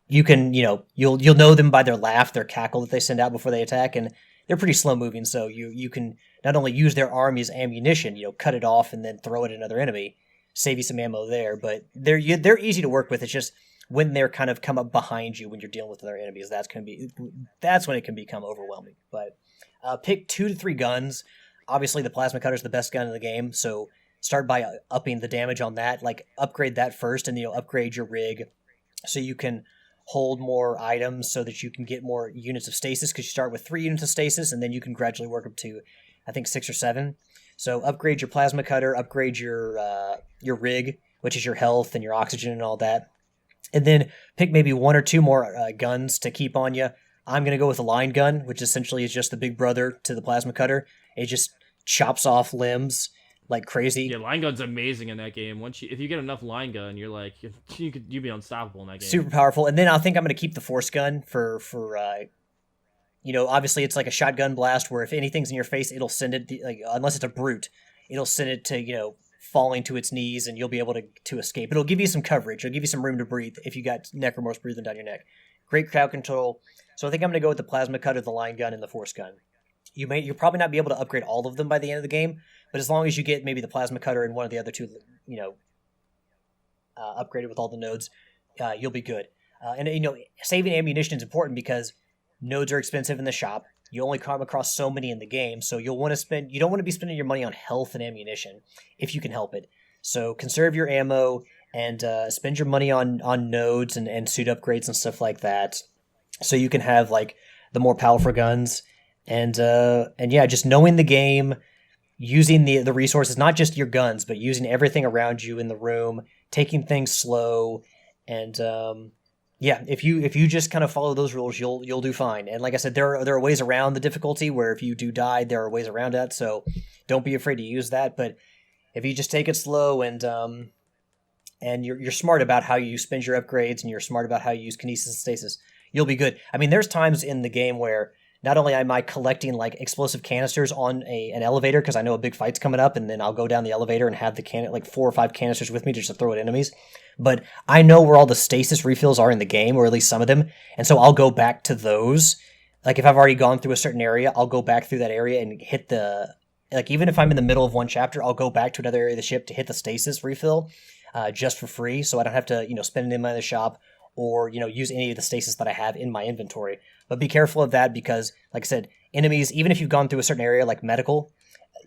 you can, you know, you'll know them by their laugh, their cackle that they send out before they attack, and they're pretty slow moving. So you can not only use their arm as ammunition, you know, cut it off and then throw it at another enemy, save you some ammo there. But they're easy to work with. It's just when they're kind of come up behind you when you're dealing with other enemies, that's when it can become overwhelming. But pick 2 to 3 guns. Obviously, the plasma cutter is the best gun in the game, so start by upping the damage on that. Like upgrade that first, and upgrade your rig so you can hold more items so that you can get more units of stasis, because you start with 3 units of stasis and then you can gradually work up to, I think, 6 or 7. So upgrade your plasma cutter, upgrade your rig, which is your health and your oxygen and all that, and then pick maybe 1 or 2 more guns to keep on you. I'm going to go with a line gun, which essentially is just the big brother to the plasma cutter. It just chops off limbs like crazy. Yeah, line gun's amazing in that game. If you get enough line gun, you're like you'd be unstoppable in that game. Super powerful. And then I think I'm going to keep the force gun for obviously it's like a shotgun blast where if anything's in your face, it'll send it, like, unless it's a brute, it'll send it to, falling to its knees, and you'll be able to escape. It'll give you some coverage. It'll give you some room to breathe if you got necromorphs breathing down your neck. Great crowd control. So I think I'm going to go with the plasma cutter, the line gun, and the force gun. You'll probably not be able to upgrade all of them by the end of the game, but as long as you get maybe the plasma cutter and one of the other 2, upgraded with all the nodes, you'll be good. Saving ammunition is important because nodes are expensive in the shop. You only come across so many in the game, so you don't want to be spending your money on health and ammunition if you can help it. So conserve your ammo and spend your money on nodes and suit upgrades and stuff like that, so you can have like the more powerful guns. And yeah, just knowing the game, using the resources, not just your guns, but using everything around you in the room, taking things slow, and yeah, if you just kind of follow those rules, you'll do fine. And like I said, there are ways around the difficulty where if you do die, there are ways around that. So don't be afraid to use that. But if you just take it slow and you're smart about how you spend your upgrades and you're smart about how you use kinesis and stasis, you'll be good. I mean, there's times in the game where not only am I collecting like explosive canisters on an elevator because I know a big fight's coming up, and then I'll go down the elevator and have like 4 or 5 canisters with me just to throw at enemies, but I know where all the stasis refills are in the game, or at least some of them, and so I'll go back to those. Like if I've already gone through a certain area, I'll go back through that area and hit even if I'm in the middle of one chapter, I'll go back to another area of the ship to hit the stasis refill just for free, so I don't have to spend it in the shop or use any of the stasis that I have in my inventory. But be careful of that because, like I said, enemies, even if you've gone through a certain area like medical,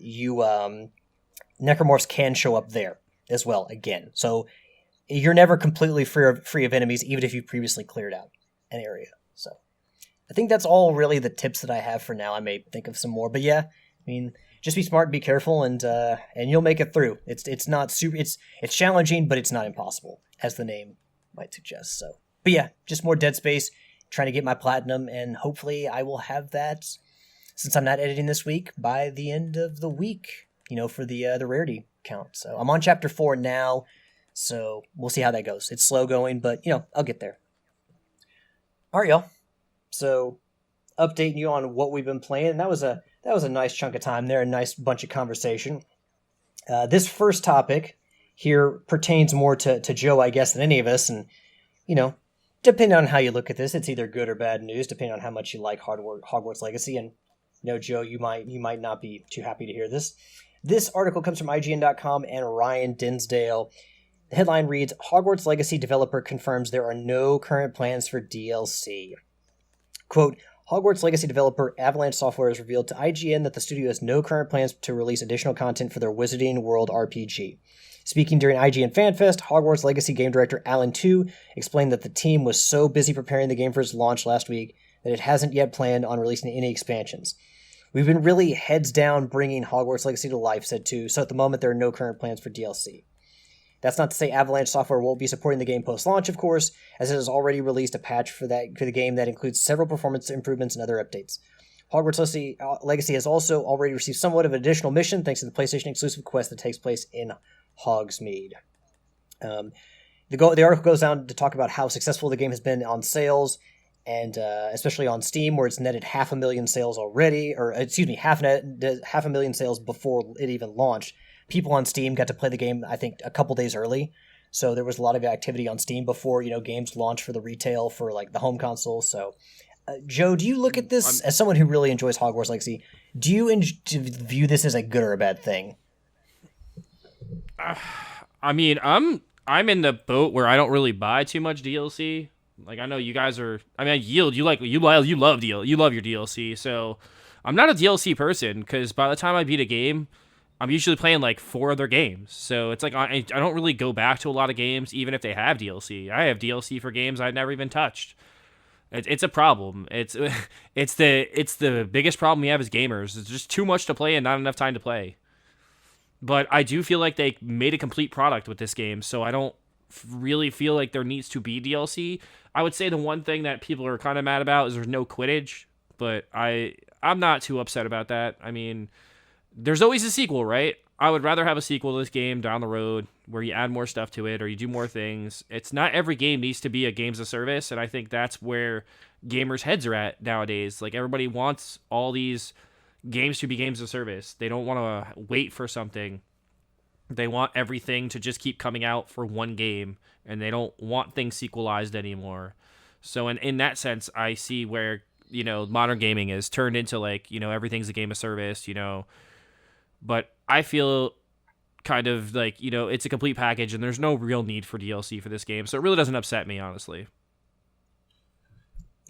necromorphs can show up there as well again. So you're never completely free of enemies, even if you previously cleared out an area. So I think that's all really the tips that I have for now. I may think of some more, but yeah, I mean, just be smart, be careful, and you'll make it through. It's not super. It's challenging, but it's not impossible, as the name might suggest. So, but yeah, just more Dead Space, trying to get my platinum, and hopefully I will have that, since I'm not editing this week, by the end of the week, for the rarity count. So I'm on chapter 4 now, so we'll see how that goes. It's slow going, but I'll get there. All right, y'all. So updating you on what we've been playing. That was a nice chunk of time there, a nice bunch of conversation. This first topic here pertains more to Joe, I guess, than any of us, and depending on how you look at this, it's either good or bad news, depending on how much you like Hogwarts Legacy. And Joe, you might not be too happy to hear this. This article comes from IGN.com and Ryan Dinsdale. The headline reads, Hogwarts Legacy developer confirms there are no current plans for DLC. Quote, Hogwarts Legacy developer Avalanche Software has revealed to IGN that the studio has no current plans to release additional content for their Wizarding World RPG. Speaking during IGN FanFest, Hogwarts Legacy game director Alan Tu explained that the team was so busy preparing the game for its launch last week that it hasn't yet planned on releasing any expansions. We've been really heads down bringing Hogwarts Legacy to life, said 2, so at the moment there are no current plans for DLC. That's not to say Avalanche Software won't be supporting the game post-launch, of course, as it has already released a patch for the game that includes several performance improvements and other updates. Hogwarts Legacy has also already received somewhat of an additional mission thanks to the PlayStation exclusive quest that takes place in Hogsmeade. The article goes on to talk about how successful the game has been on sales, and especially on Steam, where it's netted 500,000 sales already, or excuse me, 500,000 sales before it even launched. People on Steam got to play the game, I think, a couple days early, so there was a lot of activity on Steam before games launched for the retail for like the home console. So, Joe, do you look at this as someone who really enjoys Hogwarts Legacy? Do you view this as a good or a bad thing? I mean, I'm in the boat where I don't really buy too much DLC. Like, I know you guys are. I mean, you love your DLC. So I'm not a DLC person because by the time I beat a game, I'm usually playing like 4 other games. So it's like I don't really go back to a lot of games, even if they have DLC. I have DLC for games I've never even touched. It's a problem. It's the biggest problem we have as gamers. It's just too much to play and not enough time to play. But I do feel like they made a complete product with this game, so I don't really feel like there needs to be DLC. I would say the one thing that people are kind of mad about is there's no Quidditch, but I'm not too upset about that. I mean, there's always a sequel, right? I would rather have a sequel to this game down the road where you add more stuff to it or you do more things. It's not every game needs to be a games of service, and I think that's where gamers' heads are at nowadays. Like, everybody wants all these games to be games of service. They don't want to wait for something. They want everything to just keep coming out for one game, and they don't want things sequelized anymore. So in that sense, I see where, modern gaming is turned into like, everything's a game of service, but I feel kind of like, it's a complete package and there's no real need for DLC for this game. So it really doesn't upset me, honestly.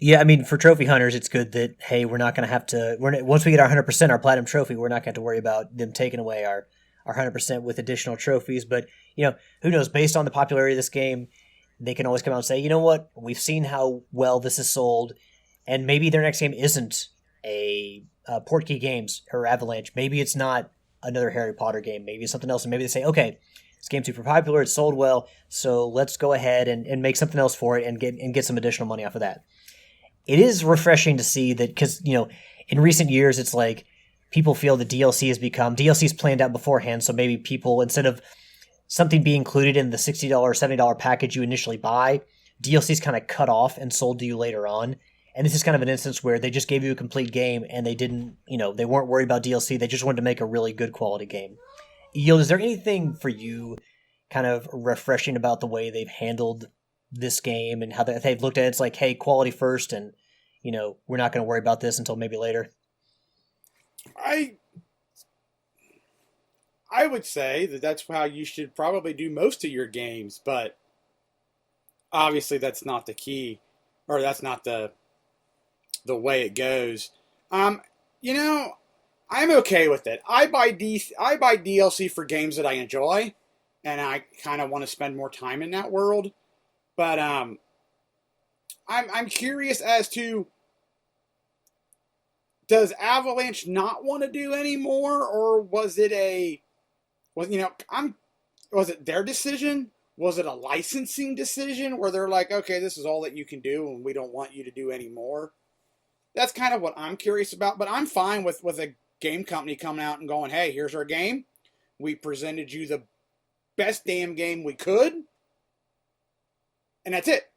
Yeah, I mean, for trophy hunters, it's good that, hey, we're not going to have to, once we get our 100%, our platinum trophy, we're not going to have to worry about them taking away our 100% with additional trophies. But, who knows, based on the popularity of this game, they can always come out and say, you know what, we've seen how well this is sold, and maybe their next game isn't a Portkey Games or Avalanche. Maybe it's not another Harry Potter game. Maybe it's something else, and maybe they say, okay, this game's super popular, it's sold well, so let's go ahead and make something else for it and get some additional money off of that. It is refreshing to see that, because, in recent years, it's like people feel the DLC is planned out beforehand, so maybe people, instead of something being included in the $60 or $70 package you initially buy, DLC is kind of cut off and sold to you later on. And this is kind of an instance where they just gave you a complete game and they didn't, they weren't worried about DLC. They just wanted to make a really good quality game. Yield, is there anything for you kind of refreshing about the way they've handled this game and how they've looked at it? It's like, hey, quality first, and, we're not going to worry about this until maybe later. I would say that that's how you should probably do most of your games, but obviously that's not the key, or that's not the way it goes. I'm okay with it. I buy DLC for games that I enjoy, and I kind of want to spend more time in that world. But I'm curious as to, does Avalanche not want to do any more, or was it their decision? Was it a licensing decision where they're like, okay, this is all that you can do and we don't want you to do any more? That's kind of what I'm curious about, but I'm fine with a game company coming out and going, hey, here's our game. We presented you the best damn game we could, and that's it.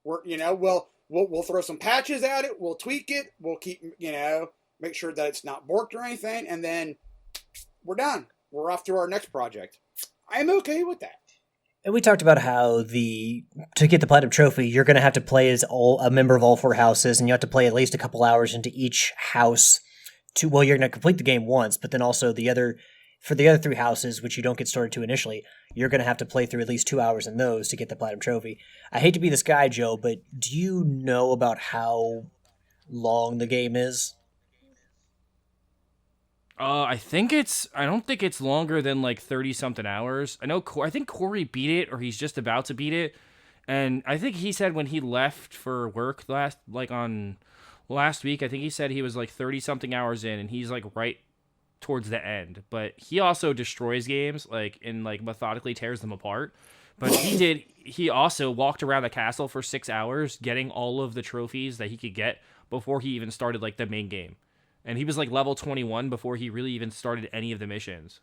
We'll throw some patches at it, we'll tweak it, we'll keep, make sure that it's not borked or anything, and then we're done. We're off to our next project. I'm okay with that. And we talked about how to get the platinum trophy, you're going to have to play as a member of all 4 houses, and you have to play at least a couple hours into each house. You're going to complete the game once, but then also for the other 3 houses, which you don't get started to initially, you're going to have to play through at least 2 hours in those to get the platinum trophy. I hate to be this guy, Joe, but do you know about how long the game is? I don't think it's longer than like 30 something hours. I think Corey beat it, or he's just about to beat it. And I think he said when he left for work last week. I think he said he was like 30 something hours in, and he's like right towards the end. But he also destroys games like and like methodically tears them apart. But he also walked around the castle for 6 hours getting all of the trophies that he could get before he even started like the main game. And he was like level 21 before he really even started any of the missions.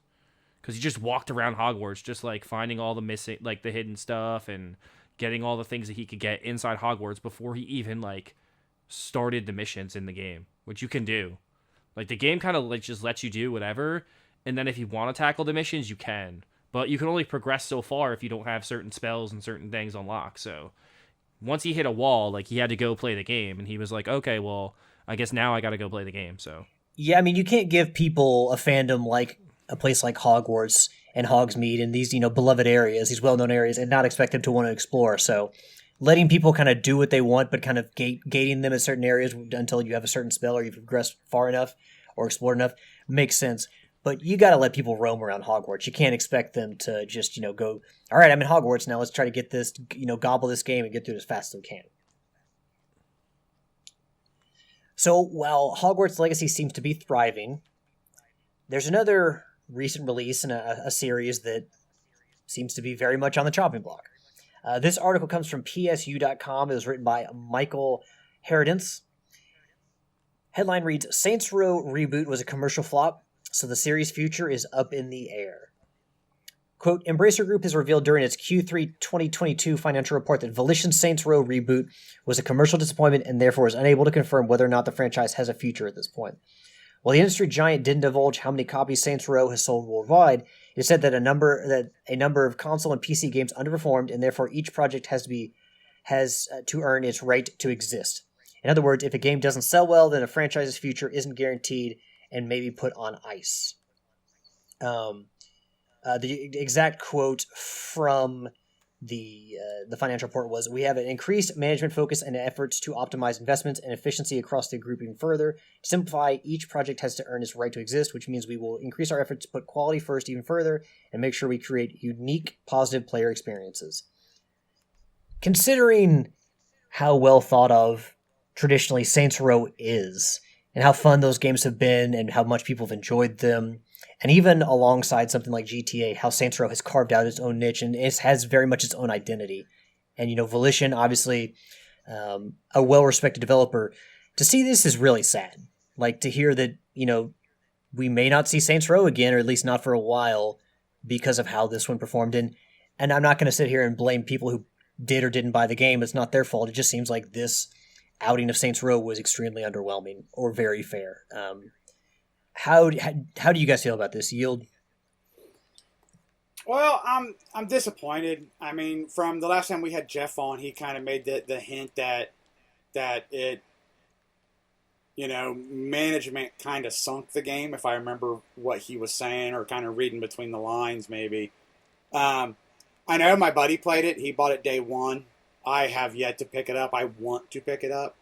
Because he just walked around Hogwarts just like finding all the missing, like the hidden stuff and getting all the things that he could get inside Hogwarts before he even like started the missions in the game, which you can do. Like the game kind of like just lets you do whatever. And then if you want to tackle the missions, you can. But you can only progress so far if you don't have certain spells and certain things unlocked. So once he hit a wall, like he had to go play the game, and he was like, okay, well, I guess now I got to go play the game. So Yeah, I mean, you can't give people a fandom like a place like Hogwarts and Hogsmeade and these, beloved areas, these well-known areas, and not expect them to want to explore. So letting people kind of do what they want, but kind of gating them in certain areas until you have a certain spell or you've progressed far enough or explored enough makes sense. But you got to let people roam around Hogwarts. You can't expect them to just, go, all right, I'm in Hogwarts now. Let's try to get this, gobble this game and get through it as fast as we can. So while Hogwarts Legacy seems to be thriving, there's another recent release in a series that seems to be very much on the chopping block. This article comes from PSU.com. It was written by Michael Herodence. Headline reads, Saints Row reboot was a commercial flop, so the series' future is up in the air. Quote, Embracer Group has revealed during its Q3 2022 financial report that Volition's Saints Row reboot was a commercial disappointment and therefore is unable to confirm whether or not the franchise has a future at this point. While the industry giant didn't divulge how many copies Saints Row has sold worldwide, it said that a number of console and PC games underperformed, and therefore each project has to earn its right to exist. In other words, if a game doesn't sell well, then a franchise's future isn't guaranteed and may be put on ice. The exact quote from the financial report was, we have an increased management focus and efforts to optimize investments and efficiency across the group even further. To simplify, each project has to earn its right to exist, which means we will increase our efforts to put quality first even further and make sure we create unique, positive player experiences. Considering how well thought of traditionally Saints Row is, and how fun those games have been, and how much people have enjoyed them, and even alongside something like GTA, how Saints Row has carved out its own niche and it has very much its own identity. And, Volition, obviously, a well-respected developer. To see this is really sad. Like, to hear that, we may not see Saints Row again, or at least not for a while, because of how this one performed. And I'm not going to sit here and blame people who did or didn't buy the game. It's not their fault. It just seems like this outing of Saints Row was extremely underwhelming, or very fair. How do you guys feel about this, Yield? Well, I'm disappointed. I mean, from the last time we had Jeff on, he kind of made the hint that it, management kind of sunk the game, if I remember what he was saying, or kind of reading between the lines, maybe. I know my buddy played it. He bought it day one. I have yet to pick it up. I want to pick it up.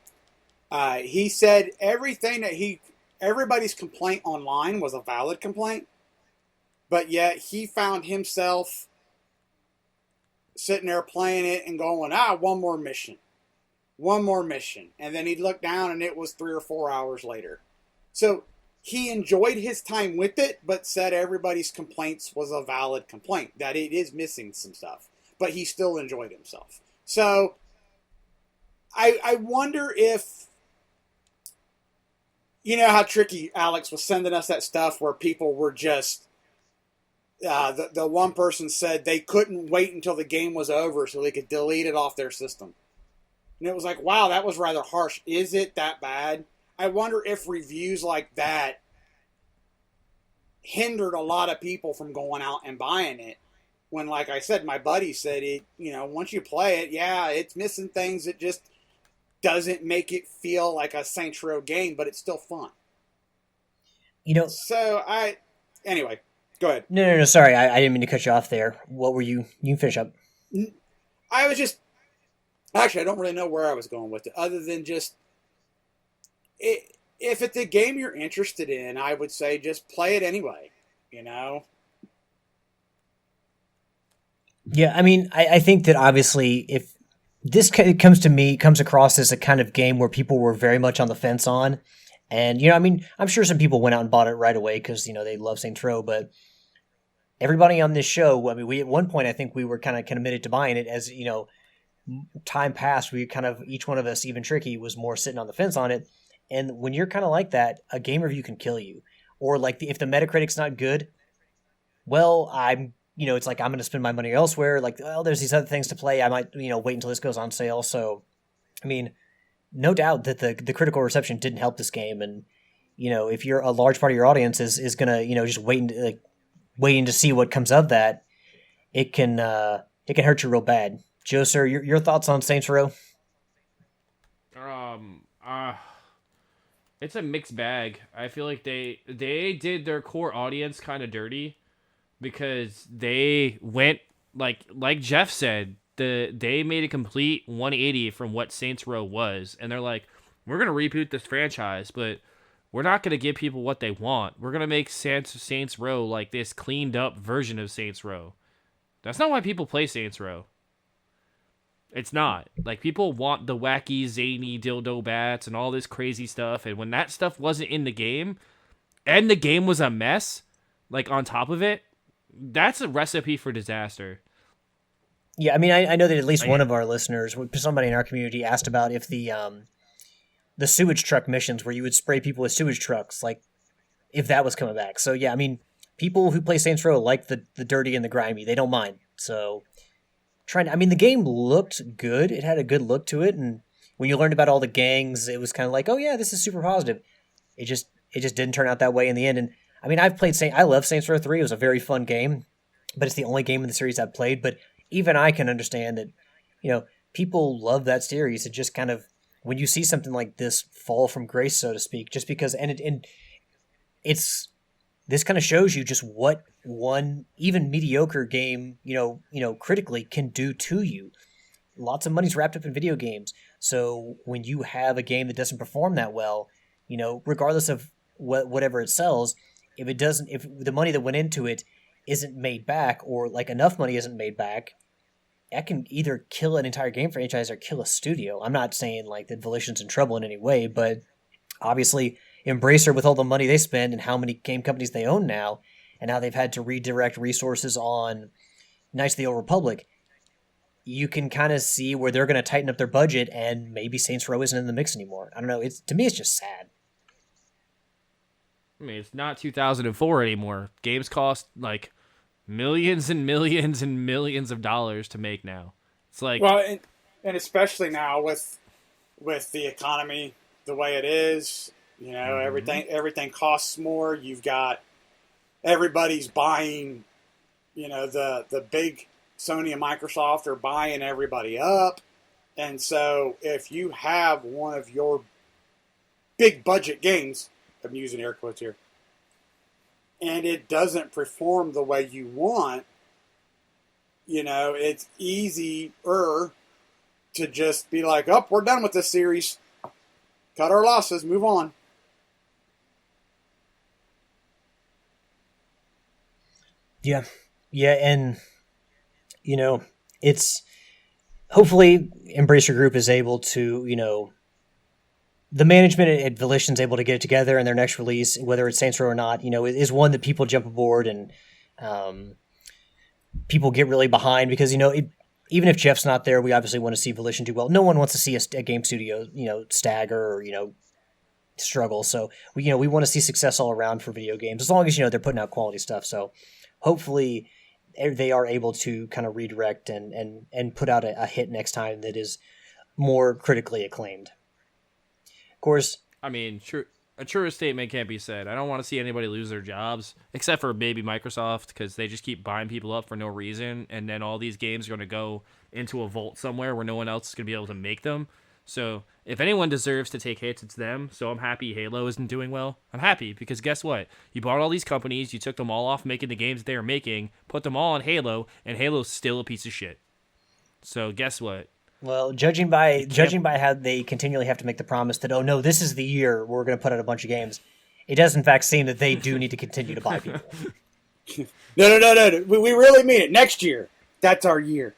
He said everybody's complaint online was a valid complaint, but yet he found himself sitting there playing it and going, one more mission. And then he'd look down and it was 3 or 4 hours later. So he enjoyed his time with it, but said everybody's complaints was a valid complaint, that it is missing some stuff, but he still enjoyed himself. So I wonder if, how tricky Alex was sending us that stuff where people were just, the one person said they couldn't wait until the game was over so they could delete it off their system. And it was like, wow, that was rather harsh. Is it that bad? I wonder if reviews like that hindered a lot of people from going out and buying it. When, like I said, my buddy said it, once you play it, yeah, it's missing things. It just doesn't make it feel like a Saints Row game, but it's still fun. Anyway, go ahead. No, sorry. I didn't mean to cut you off there. What were you can finish up. I was just, actually, I don't really know where I was going with it, other than just, if it's a game you're interested in, I would say just play it anyway, Yeah, I mean, I think that obviously if this comes across as a kind of game where people were very much on the fence on. And, I mean, I'm sure some people went out and bought it right away because, they love Saints Row, but everybody on this show, I mean, we at one point, I think we were kind of committed to buying it as, time passed, we kind of, each one of us, even Tricky, was more sitting on the fence on it. And when you're kind of like that, a game review can kill you. Or like if the Metacritic's not good, well, it's like I'm going to spend my money elsewhere. Like, well, there's these other things to play. I might, wait until this goes on sale. So, I mean, no doubt that the critical reception didn't help this game. And, if you're a large part of your audience is going to, just waiting to see what comes of that, it can hurt you real bad. Joe, sir, your thoughts on Saints Row? It's a mixed bag. I feel like they did their core audience kind of dirty because they went like Jeff said, they made a complete 180 from what Saints Row was, and they're like, we're gonna reboot this franchise, but we're not gonna give people what they want. We're gonna make Saints Row like this cleaned up version of Saints Row. That's not why people play Saints Row. It's not. Like, people want the wacky, zany dildo bats and all this crazy stuff, and when that stuff wasn't in the game, and the game was a mess, like, on top of it, that's a recipe for disaster. Yeah, I mean, I know that at least one of our listeners, somebody in our community, asked about if the sewage truck missions where you would spray people with sewage trucks, like, if that was coming back. So, yeah, I mean, people who play Saints Row like the dirty and the grimy. They don't mind. So... the game looked good. It had a good look to it, and when you learned about all the gangs, it was kind of like, oh yeah, this is super positive. It just didn't turn out that way in the end. And I mean, I love Saints Row 3. It was a very fun game, but it's the only game in the series I've played. But even I can understand that, people love that series. It just kind of, when you see something like this fall from grace, so to speak, just because, and this kind of shows you just what one even mediocre game, critically can do to you. Lots of money's wrapped up in video games. So when you have a game that doesn't perform that well, regardless of whatever it sells, if the money that went into it isn't made back, or like enough money isn't made back, that can either kill an entire game franchise or kill a studio. I'm not saying like that Volition's in trouble in any way, but obviously Embracer, with all the money they spend and how many game companies they own now, and how they've had to redirect resources on Knights of the Old Republic, you can kind of see where they're going to tighten up their budget, and maybe Saints Row isn't in the mix anymore. I don't know. To me, it's just sad. I mean, it's not 2004 anymore. Games cost like millions and millions and millions of dollars to make now. It's like, well, and especially now with the economy the way it is, everything costs more. You've got everybody's buying, the big Sony and Microsoft are buying everybody up. And so if you have one of your big budget games, I'm using air quotes here, and it doesn't perform the way you want, it's easier to just be like, oh, we're done with this series. Cut our losses, move on. Yeah, and it's hopefully Embracer Group is able to, the management at Volition's able to get it together, and their next release, whether it's Saints Row or not, is one that people jump aboard and people get really behind, because even if Jeff's not there, we obviously want to see Volition do well. No one wants to see a game studio stagger or struggle. So we want to see success all around for video games, as long as they're putting out quality stuff. So hopefully they are able to kind of redirect and put out a hit next time that is more critically acclaimed. Of course, I mean, a truer statement can't be said. I don't want to see anybody lose their jobs, except for maybe Microsoft, because they just keep buying people up for no reason, and then all these games are going to go into a vault somewhere where no one else is going to be able to make them. So if anyone deserves to take hits, it's them. So I'm happy Halo isn't doing well. I'm happy because guess what? You bought all these companies, you took them all off making the games they were making, put them all on Halo, and Halo's still a piece of shit. So guess what? Well, judging by how they continually have to make the promise that, oh no, this is the year we're going to put out a bunch of games, it does in fact seem that they do need to continue to buy people. No. We really mean it. Next year, that's our year.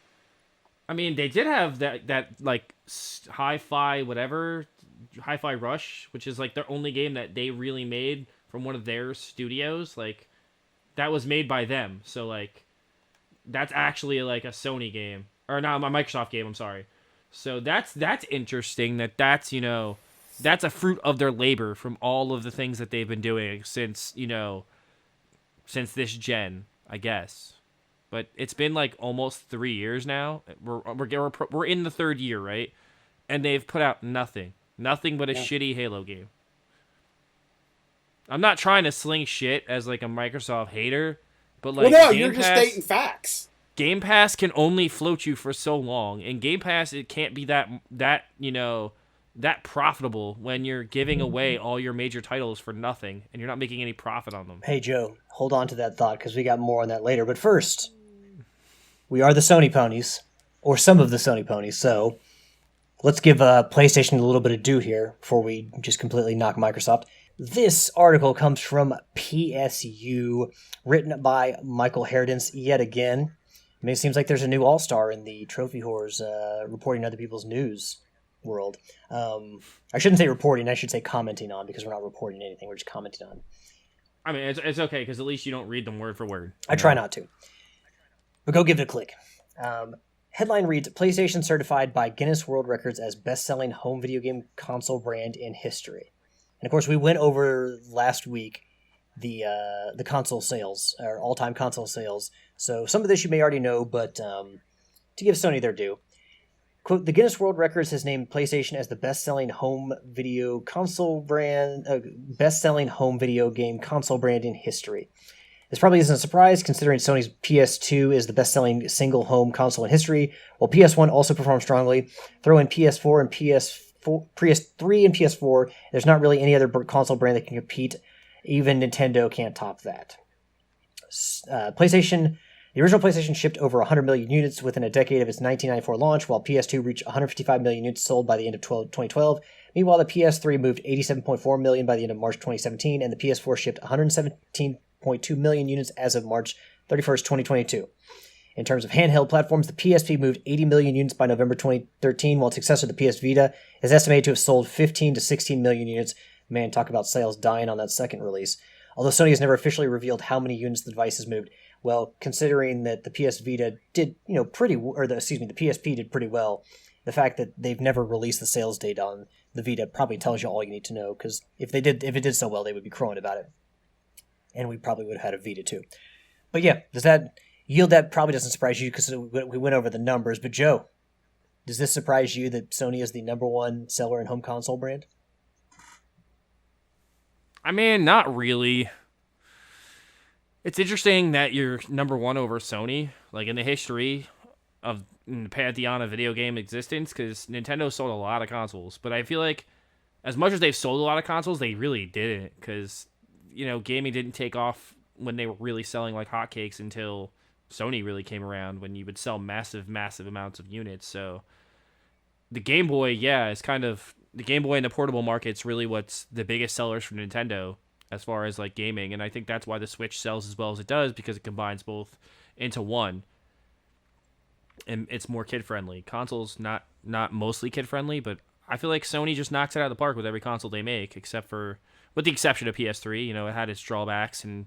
I mean, they did have that like hi-fi whatever, hi-fi Rush, which is like their only game that they really made from one of their studios. Like that was made by them, so like that's actually like a Sony game or not a Microsoft game. I'm sorry. So that's interesting. That's that's a fruit of their labor from all of the things that they've been doing since since this gen, I guess. But it's been like almost 3 years now. We're in the third year, right? And they've put out nothing but a shitty Halo game. I'm not trying to sling shit as like a Microsoft hater, but like, well, no, you're just stating facts. Game Pass can only float you for so long, and Game Pass it can't be that profitable when you're giving away all your major titles for nothing and you're not making any profit on them. Hey Joe, hold on to that thought because we got more on that later. But first, we are the Sony ponies, or some of the Sony ponies. So let's give PlayStation a little bit of due here before we just completely knock Microsoft. This article comes from PSU, written by Michael Herdens yet again. I mean, it seems like there's a new all-star in the Trophy Whores reporting other people's news world. I shouldn't say reporting, I should say commenting on, because we're not reporting anything, we're just commenting on. I mean, it's okay, because at least you don't read them word for word. I try not to. But go give it a click. Headline reads, PlayStation certified by Guinness World Records as best-selling home video game console brand in history. And of course, we went over last week the console sales, or all-time console sales. So some of this you may already know, but to give Sony their due. Quote, the Guinness World Records has named PlayStation as the best-selling home video console brand, best-selling home video game console brand in history. This probably isn't a surprise, considering Sony's PS2 is the best-selling single home console in history, while PS1 also performed strongly. Throw in PS4 and PS3 and PS4, there's not really any other console brand that can compete. Even Nintendo can't top that. The original PlayStation shipped over 100 million units within a decade of its 1994 launch, while PS2 reached 155 million units sold by the end of 2012. Meanwhile, the PS3 moved 87.4 million by the end of March 2017, and the PS4 shipped 117.2 million units as of March 31st, 2022. In terms of handheld platforms, the PSP moved 80 million units by November 2013, while its successor, the PS Vita, is estimated to have sold 15 to 16 million units. Man, talk about sales dying on that second release. Although Sony has never officially revealed how many units the device has moved, well, considering that the PS Vita did, the PSP did pretty well, the fact that they've never released the sales data on the Vita probably tells you all you need to know, because if it did so well, they would be crowing about it. And we probably would have had a Vita too. But yeah, does that yield? That probably doesn't surprise you because we went over the numbers. But Joe, does this surprise you that Sony is the number one seller in home console brand? I mean, not really. It's interesting that you're number one over Sony, like in the history of the pantheon of video game existence, because Nintendo sold a lot of consoles. But I feel like as much as they've sold a lot of consoles, they really didn't, because, gaming didn't take off when they were really selling like hotcakes until Sony really came around, when you would sell massive, massive amounts of units. So the Game Boy, is kind of... The Game Boy and the portable market's really what's the biggest sellers for Nintendo as far as like gaming, and I think that's why the Switch sells as well as it does, because it combines both into one, and it's more kid friendly. Consoles not mostly kid friendly, but I feel like Sony just knocks it out of the park with every console they make, with the exception of PS3. It had its drawbacks and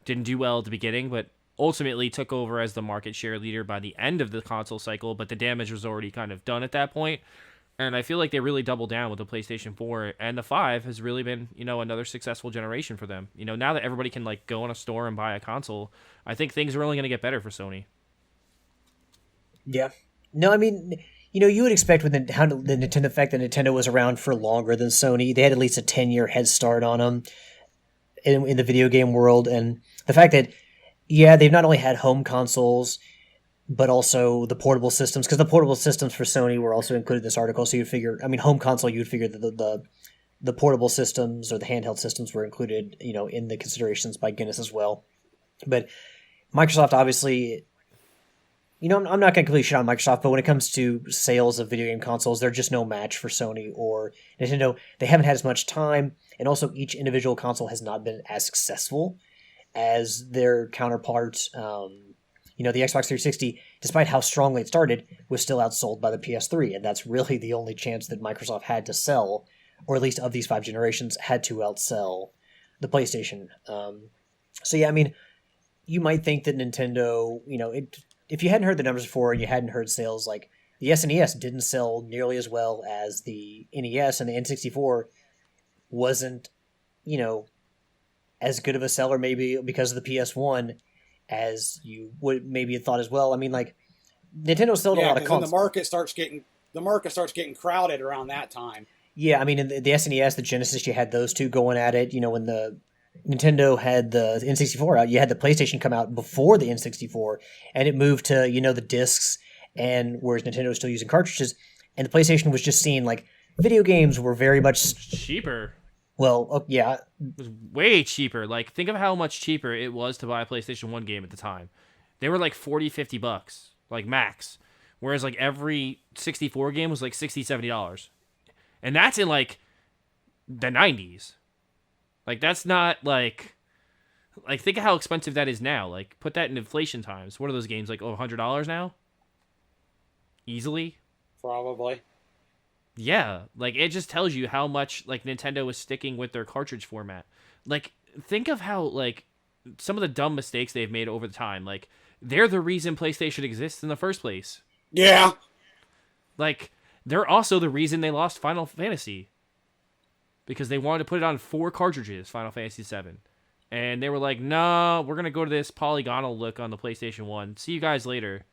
didn't do well at the beginning, but ultimately took over as the market share leader by the end of the console cycle, but the damage was already kind of done at that point. And I feel like they really doubled down with the PlayStation 4, and the 5 has really been, another successful generation for them. Now that everybody can like go in a store and buy a console, I think things are only going to get better for Sony. Yeah. No, I mean, you would expect with the Nintendo fact that Nintendo was around for longer than Sony. They had at least a 10-year head start on them in the video game world, and the fact that, they've not only had home consoles, but also the portable systems, because the portable systems for Sony were also included in this article. So you'd figure, home console, you'd figure that the portable systems or the handheld systems were included, in the considerations by Guinness as well. But Microsoft, obviously, I'm not going to completely shit on Microsoft, but when it comes to sales of video game consoles, they're just no match for Sony or Nintendo. They haven't had as much time, and also each individual console has not been as successful as their counterparts. the Xbox 360, despite how strongly it started, was still outsold by the PS3, and that's really the only chance that Microsoft had to sell, or at least of these 5 generations, had to outsell the PlayStation. So yeah, I mean, you might think that Nintendo, if you hadn't heard the numbers before and you hadn't heard sales, like the SNES didn't sell nearly as well as the NES, and the N64 wasn't, as good of a seller maybe because of the PS1 as you would maybe have thought as well. I mean, like, Nintendo sold a lot of consoles. The market starts getting crowded around that time. Yeah, I mean, in the SNES, the Genesis, you had those two going at it. When the Nintendo had the N64 out, you had the PlayStation come out before the N64, and it moved to, the discs, and whereas Nintendo was still using cartridges, and the PlayStation was just seeing, like, video games were very much cheaper. Well, yeah. It was way cheaper. Like, think of how much cheaper it was to buy a PlayStation 1 game at the time. They were like $40-$50, like max. Whereas like every 64 game was like $60-$70. And that's in like the 90s. Like, that's not like think of how expensive that is now. Like, put that in inflation times. What are those games, like $100 now? Easily? Probably. Yeah, like, it just tells you how much, like, Nintendo is sticking with their cartridge format. Like, think of how, like, some of the dumb mistakes they've made over the time. Like, they're the reason PlayStation exists in the first place. Yeah. Like, they're also the reason they lost Final Fantasy. Because they wanted to put it on 4 cartridges, Final Fantasy VII. And they were like, no, we're going to go to this polygonal look on the PlayStation 1. See you guys later.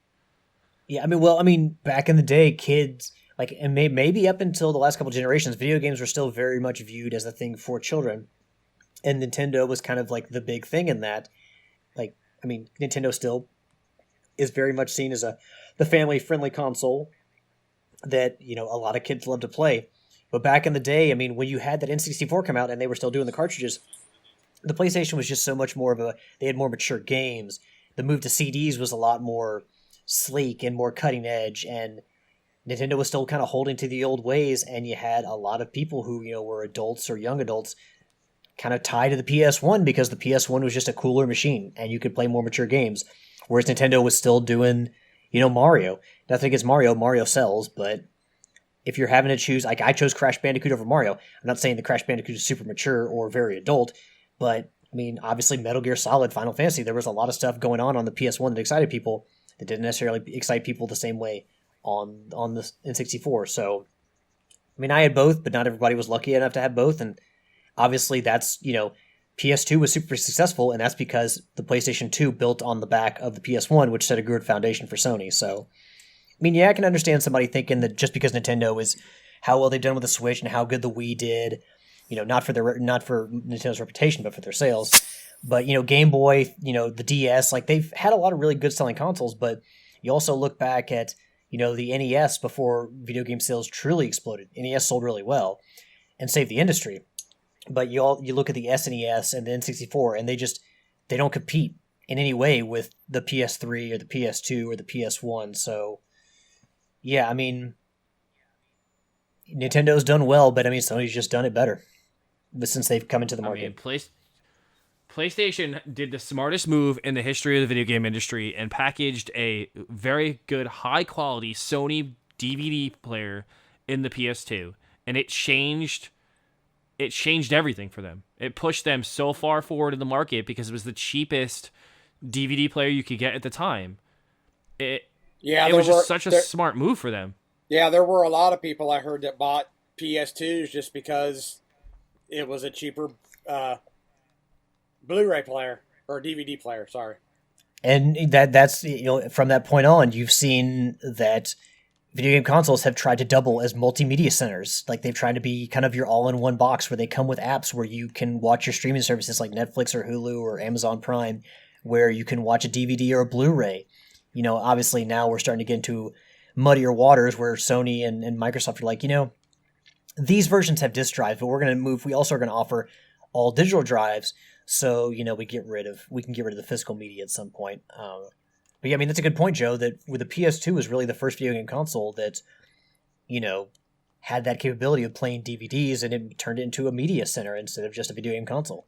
Yeah, I mean, back in the day, kids... Like, and maybe up until the last couple generations, video games were still very much viewed as a thing for children. And Nintendo was kind of like the big thing in that. Like, I mean, Nintendo still is very much seen as the family-friendly console that, a lot of kids love to play. But back in the day, I mean, when you had that N64 come out and they were still doing the cartridges, the PlayStation was just so much more they had more mature games. The move to CDs was a lot more sleek and more cutting edge, and Nintendo was still kind of holding to the old ways, and you had a lot of people who, were adults or young adults kind of tied to the PS1 because the PS1 was just a cooler machine and you could play more mature games. Whereas Nintendo was still doing, Mario. Nothing against Mario. Mario sells, but if you're having to choose, like, I chose Crash Bandicoot over Mario. I'm not saying the Crash Bandicoot is super mature or very adult, but, I mean, obviously Metal Gear Solid, Final Fantasy, there was a lot of stuff going on the PS1 that excited people that didn't necessarily excite people the same way on the N64. So, I mean, I had both, but not everybody was lucky enough to have both. And obviously that's, PS2 was super successful, and that's because the PlayStation 2 built on the back of the PS1, which set a good foundation for Sony. So, I mean, yeah, I can understand somebody thinking that just because Nintendo is how well they've done with the Switch and how good the Wii did, not for Nintendo's reputation, but for their sales. But, Game Boy, the DS, like, they've had a lot of really good selling consoles, but you also look back at the NES before video game sales truly exploded. NES sold really well and saved the industry. But you look at the SNES and the N64, and they don't compete in any way with the PS3 or the PS2 or the PS1. So, yeah, I mean, Nintendo's done well, but I mean, Sony's just done it better since they've come into the market. I mean, PlayStation did the smartest move in the history of the video game industry and packaged a very good, high-quality Sony DVD player in the PS2, and it changed everything for them. It pushed them so far forward in the market because it was the cheapest DVD player you could get at the time. It was just such a smart move for them. Yeah, there were a lot of people I heard that bought PS2s just because it was a cheaper Blu-ray player or DVD player, sorry. And that's from that point on, you've seen that video game consoles have tried to double as multimedia centers. Like, they've tried to be kind of your all-in-one box where they come with apps where you can watch your streaming services like Netflix or Hulu or Amazon Prime, where you can watch a DVD or a Blu-ray. Obviously now we're starting to get into muddier waters where Sony and Microsoft are like, these versions have disk drives, but we also are going to offer all digital drives. So, we can get rid of the physical media at some point. But yeah, I mean, that's a good point, Joe, that with the PS2 was really the first video game console that, had that capability of playing DVDs, and it turned it into a media center instead of just a video game console,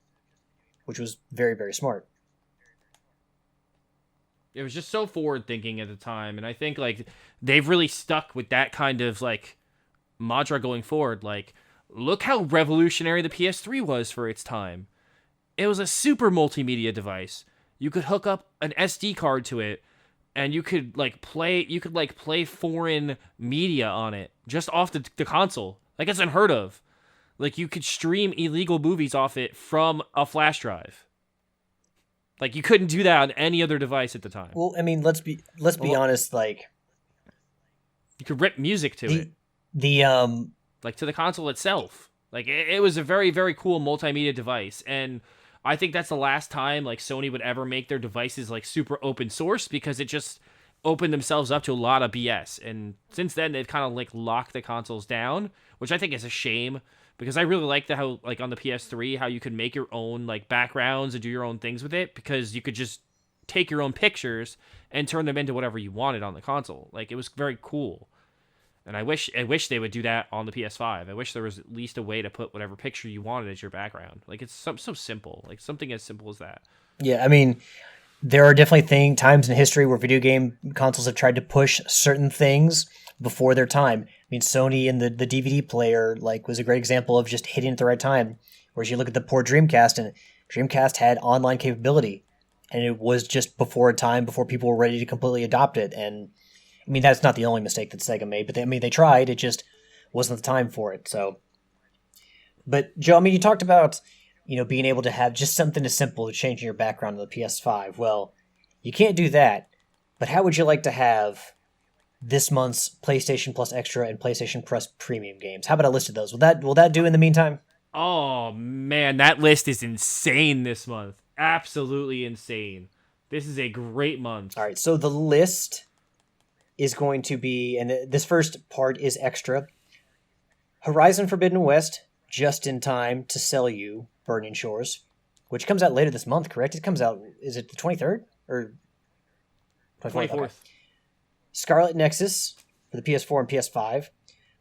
which was very, very smart. It was just so forward thinking at the time, and I think like they've really stuck with that kind of like mantra going forward. Like, look how revolutionary the PS3 was for its time. It was a super multimedia device. You could hook up an SD card to it, and you could play foreign media on it just off the console. Like, it's unheard of. Like, you could stream illegal movies off it from a flash drive. Like, you couldn't do that on any other device at the time. Well, I mean, let's be honest. Like, you could rip music to it. Like to the console itself. Like, it was a very, very cool multimedia device, and I think that's the last time like Sony would ever make their devices like super open source, because it just opened themselves up to a lot of BS. And since then, they've kind of like locked the consoles down, which I think is a shame. Because I really like how, like, on the PS3, how you could make your own, like, backgrounds and do your own things with it, because you could just take your own pictures and turn them into whatever you wanted on the console. Like, it was very cool. And I wish they would do that on the PS5. I wish there was at least a way to put whatever picture you wanted as your background. Like, it's so simple. Like, something as simple as that. Yeah, I mean, there are definitely times in history where video game consoles have tried to push certain things before their time. I mean, Sony and the DVD player like was a great example of just hitting at the right time. Whereas you look at the poor Dreamcast, and Dreamcast had online capability, and it was just before a time before people were ready to completely adopt it. And I mean, that's not the only mistake that Sega made, but they tried. It just wasn't the time for it. So, but Joe, I mean, you talked about being able to have just something as simple as changing your background on the PS5. Well, you can't do that. But how would you like to have this month's PlayStation Plus Extra and PlayStation Plus Premium games? How about a list of those? Will that do in the meantime? Oh man, that list is insane this month. Absolutely insane. This is a great month. All right, so the list is going to be, and this first part is extra. Horizon Forbidden West, just in time to sell you Burning Shores, which comes out later this month, correct? It comes out, is it the 23rd or 24th? Okay. Scarlet Nexus for the PS4 and PS5,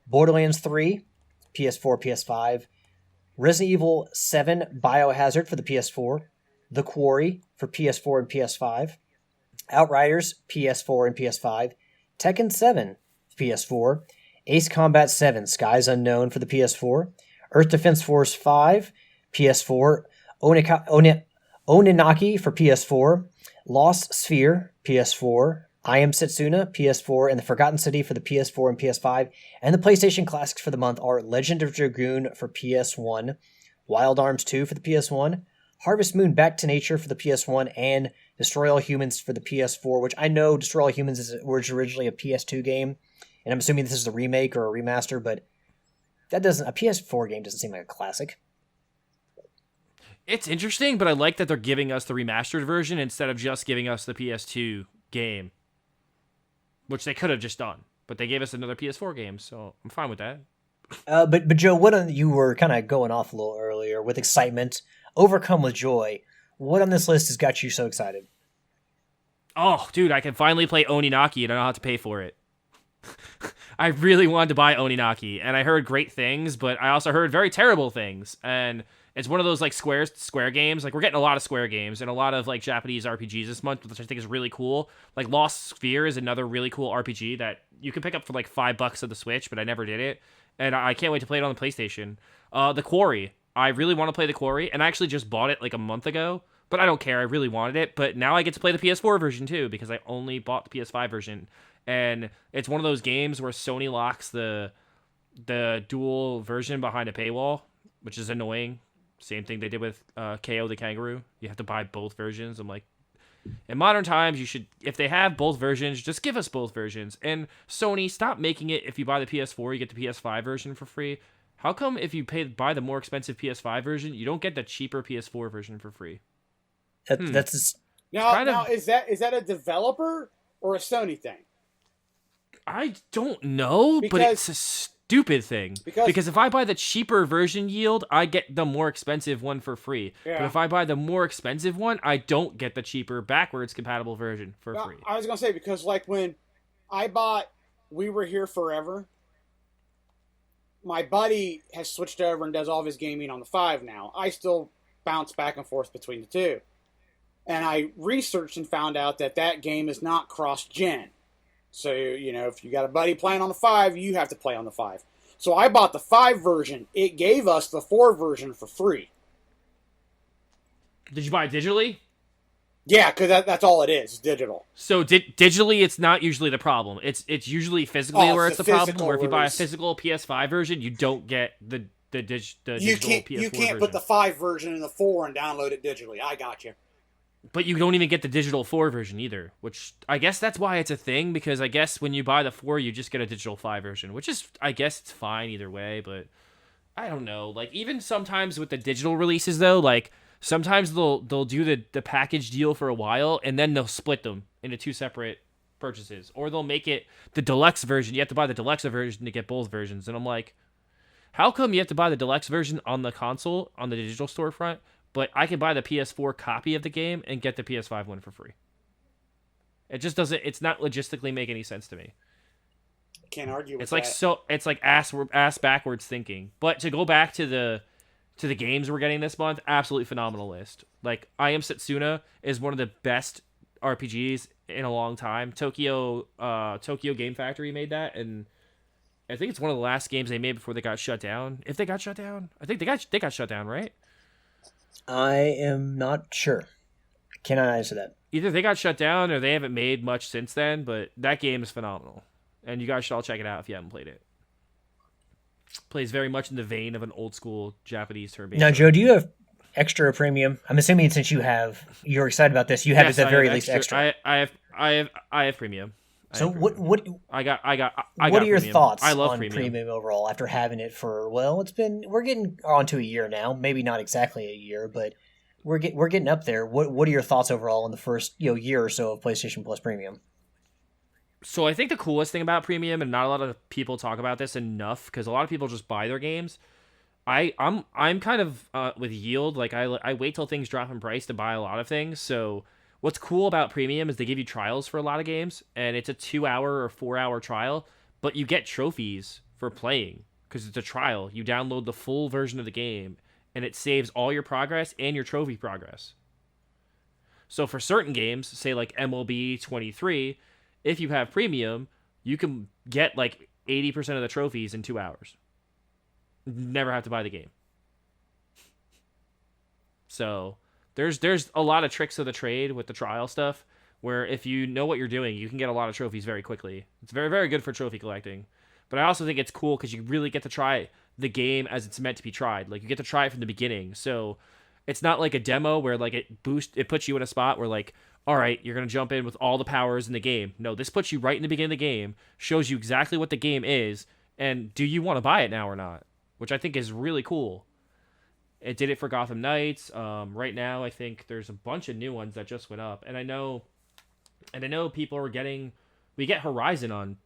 Borderlands 3, PS4, PS5, Resident Evil 7 Biohazard for the PS4, The Quarry for PS4 and PS5, Outriders, PS4 and PS5, Tekken 7 PS4, Ace Combat 7 Skies Unknown for the PS4, Earth Defense Force 5, PS4, Oninaki for PS4, Lost Sphere, PS4, I Am Setsuna, PS4, and The Forgotten City for the PS4 and PS5. And the PlayStation Classics for the month are Legend of Dragoon for PS1, Wild Arms 2 for the PS1, Harvest Moon Back to Nature for the PS1, and Destroy All Humans for the PS4, which I know Destroy All Humans was originally a PS2 game, and I'm assuming this is a remake or a remaster, but a PS4 game doesn't seem like a classic. It's interesting, but I like that they're giving us the remastered version instead of just giving us the PS2 game, which they could have just done. But they gave us another PS4 game, so I'm fine with that. But Joe, you were kind of going off a little earlier with excitement, overcome with joy. What on this list has got you so excited? Oh, dude, I can finally play Oninaki and I don't have to pay for it. I really wanted to buy Oninaki, and I heard great things, but I also heard very terrible things. And it's one of those like Square games. Like, we're getting a lot of Square games and a lot of like Japanese RPGs this month, which I think is really cool. Like Lost Sphere is another really cool RPG that you can pick up for like $5 on the Switch, but I never did it, and I can't wait to play it on the PlayStation. The Quarry, I really want to play The Quarry, and I actually just bought it like a month ago, but I don't care. I really wanted it, but now I get to play the PS4 version too, because I only bought the PS5 version. And it's one of those games where Sony locks the dual version behind a paywall, which is annoying. Same thing they did with KO the Kangaroo. You have to buy both versions. I'm like, in modern times, you should, if they have both versions, just give us both versions. And Sony, stop making it if you buy the PS4, you get the PS5 version for free. How come if you buy the more expensive PS5 version, you don't get the cheaper PS4 version for free? That's now is that a developer or a Sony thing? I don't know, but it's a stupid thing. Because if I buy the cheaper version yield, I get the more expensive one for free. Yeah. But if I buy the more expensive one, I don't get the cheaper backwards compatible version for free. I was going to say, because like when I bought We Were Here Forever, my buddy has switched over and does all of his gaming on the 5 now. I still bounce back and forth between the two. And I researched and found out that that game is not cross-gen. So, if you got a buddy playing on the 5, you have to play on the 5. So I bought the 5 version. It gave us the 4 version for free. Did you buy it digitally? Yeah, because that's all it is, digital. So digitally, it's not usually the problem. It's usually physically where it's the problem. Where if you buy a physical PS5 version, you don't get the digital PS4 You can't version. put the 5 version in the 4 and download it digitally. I got you. But you don't even get the digital 4 version either, which I guess that's why it's a thing, because I guess when you buy the 4, you just get a digital 5 version, which is, I guess it's fine either way, but I don't know. Like, even sometimes with the digital releases, though, like, sometimes they'll do the package deal for a while, and then they'll split them into 2 separate purchases. Or they'll make it the deluxe version. You have to buy the deluxe version to get both versions. And I'm like, how come you have to buy the deluxe version on the console, on the digital storefront, but I can buy the PS4 copy of the game and get the PS5 one for free? It just doesn't. It's not logistically make any sense to me. Can't argue with it's like that. It's like ass backwards thinking. But to go back to the games we're getting this month, absolutely phenomenal list. Like, I Am Setsuna is one of the best RPGs in a long time. Tokyo Game Factory made that, and I think it's one of the last games they made before they got shut down. If they got shut down, I think they got shut down, right? I am not sure. Cannot answer that. Either they got shut down or they haven't made much since then, but that game is phenomenal. And you guys should all check it out if you haven't played it. Plays very much in the vein of an old school Japanese turn-based. Now, Joe, do you have extra premium? I'm assuming since you're excited about this, you have at the very least extra. I have premium. So what what I got what are your premium. thoughts I love on premium overall after having it for, well, we're getting on to a year now, maybe not exactly a year, but we're getting up there. What are your thoughts overall in the first year or so of PlayStation Plus Premium? So I think the coolest thing about premium, and not a lot of people talk about this enough, because a lot of people just buy their games. I'm kind of with yield. Like, I wait till things drop in price to buy a lot of things. So what's cool about premium is they give you trials for a lot of games, and it's a 2-hour or 4-hour trial, but you get trophies for playing because it's a trial. You download the full version of the game, and it saves all your progress and your trophy progress. So for certain games, say like MLB 23, if you have premium, you can get like 80% of the trophies in 2 hours. Never have to buy the game. So there's a lot of tricks of the trade with the trial stuff, where if you know what you're doing, you can get a lot of trophies very quickly. It's very, very good for trophy collecting. But I also think it's cool because you really get to try the game as it's meant to be tried. Like, you get to try it from the beginning. So it's not like a demo where like it puts you in a spot where like, all right, you're going to jump in with all the powers in the game. No, this puts you right in the beginning of the game, shows you exactly what the game is, and do you want to buy it now or not? Which I think is really cool. It did it for Gotham Knights. Right now, I think there's a bunch of new ones that just went up, and I know people are getting. We get Horizon on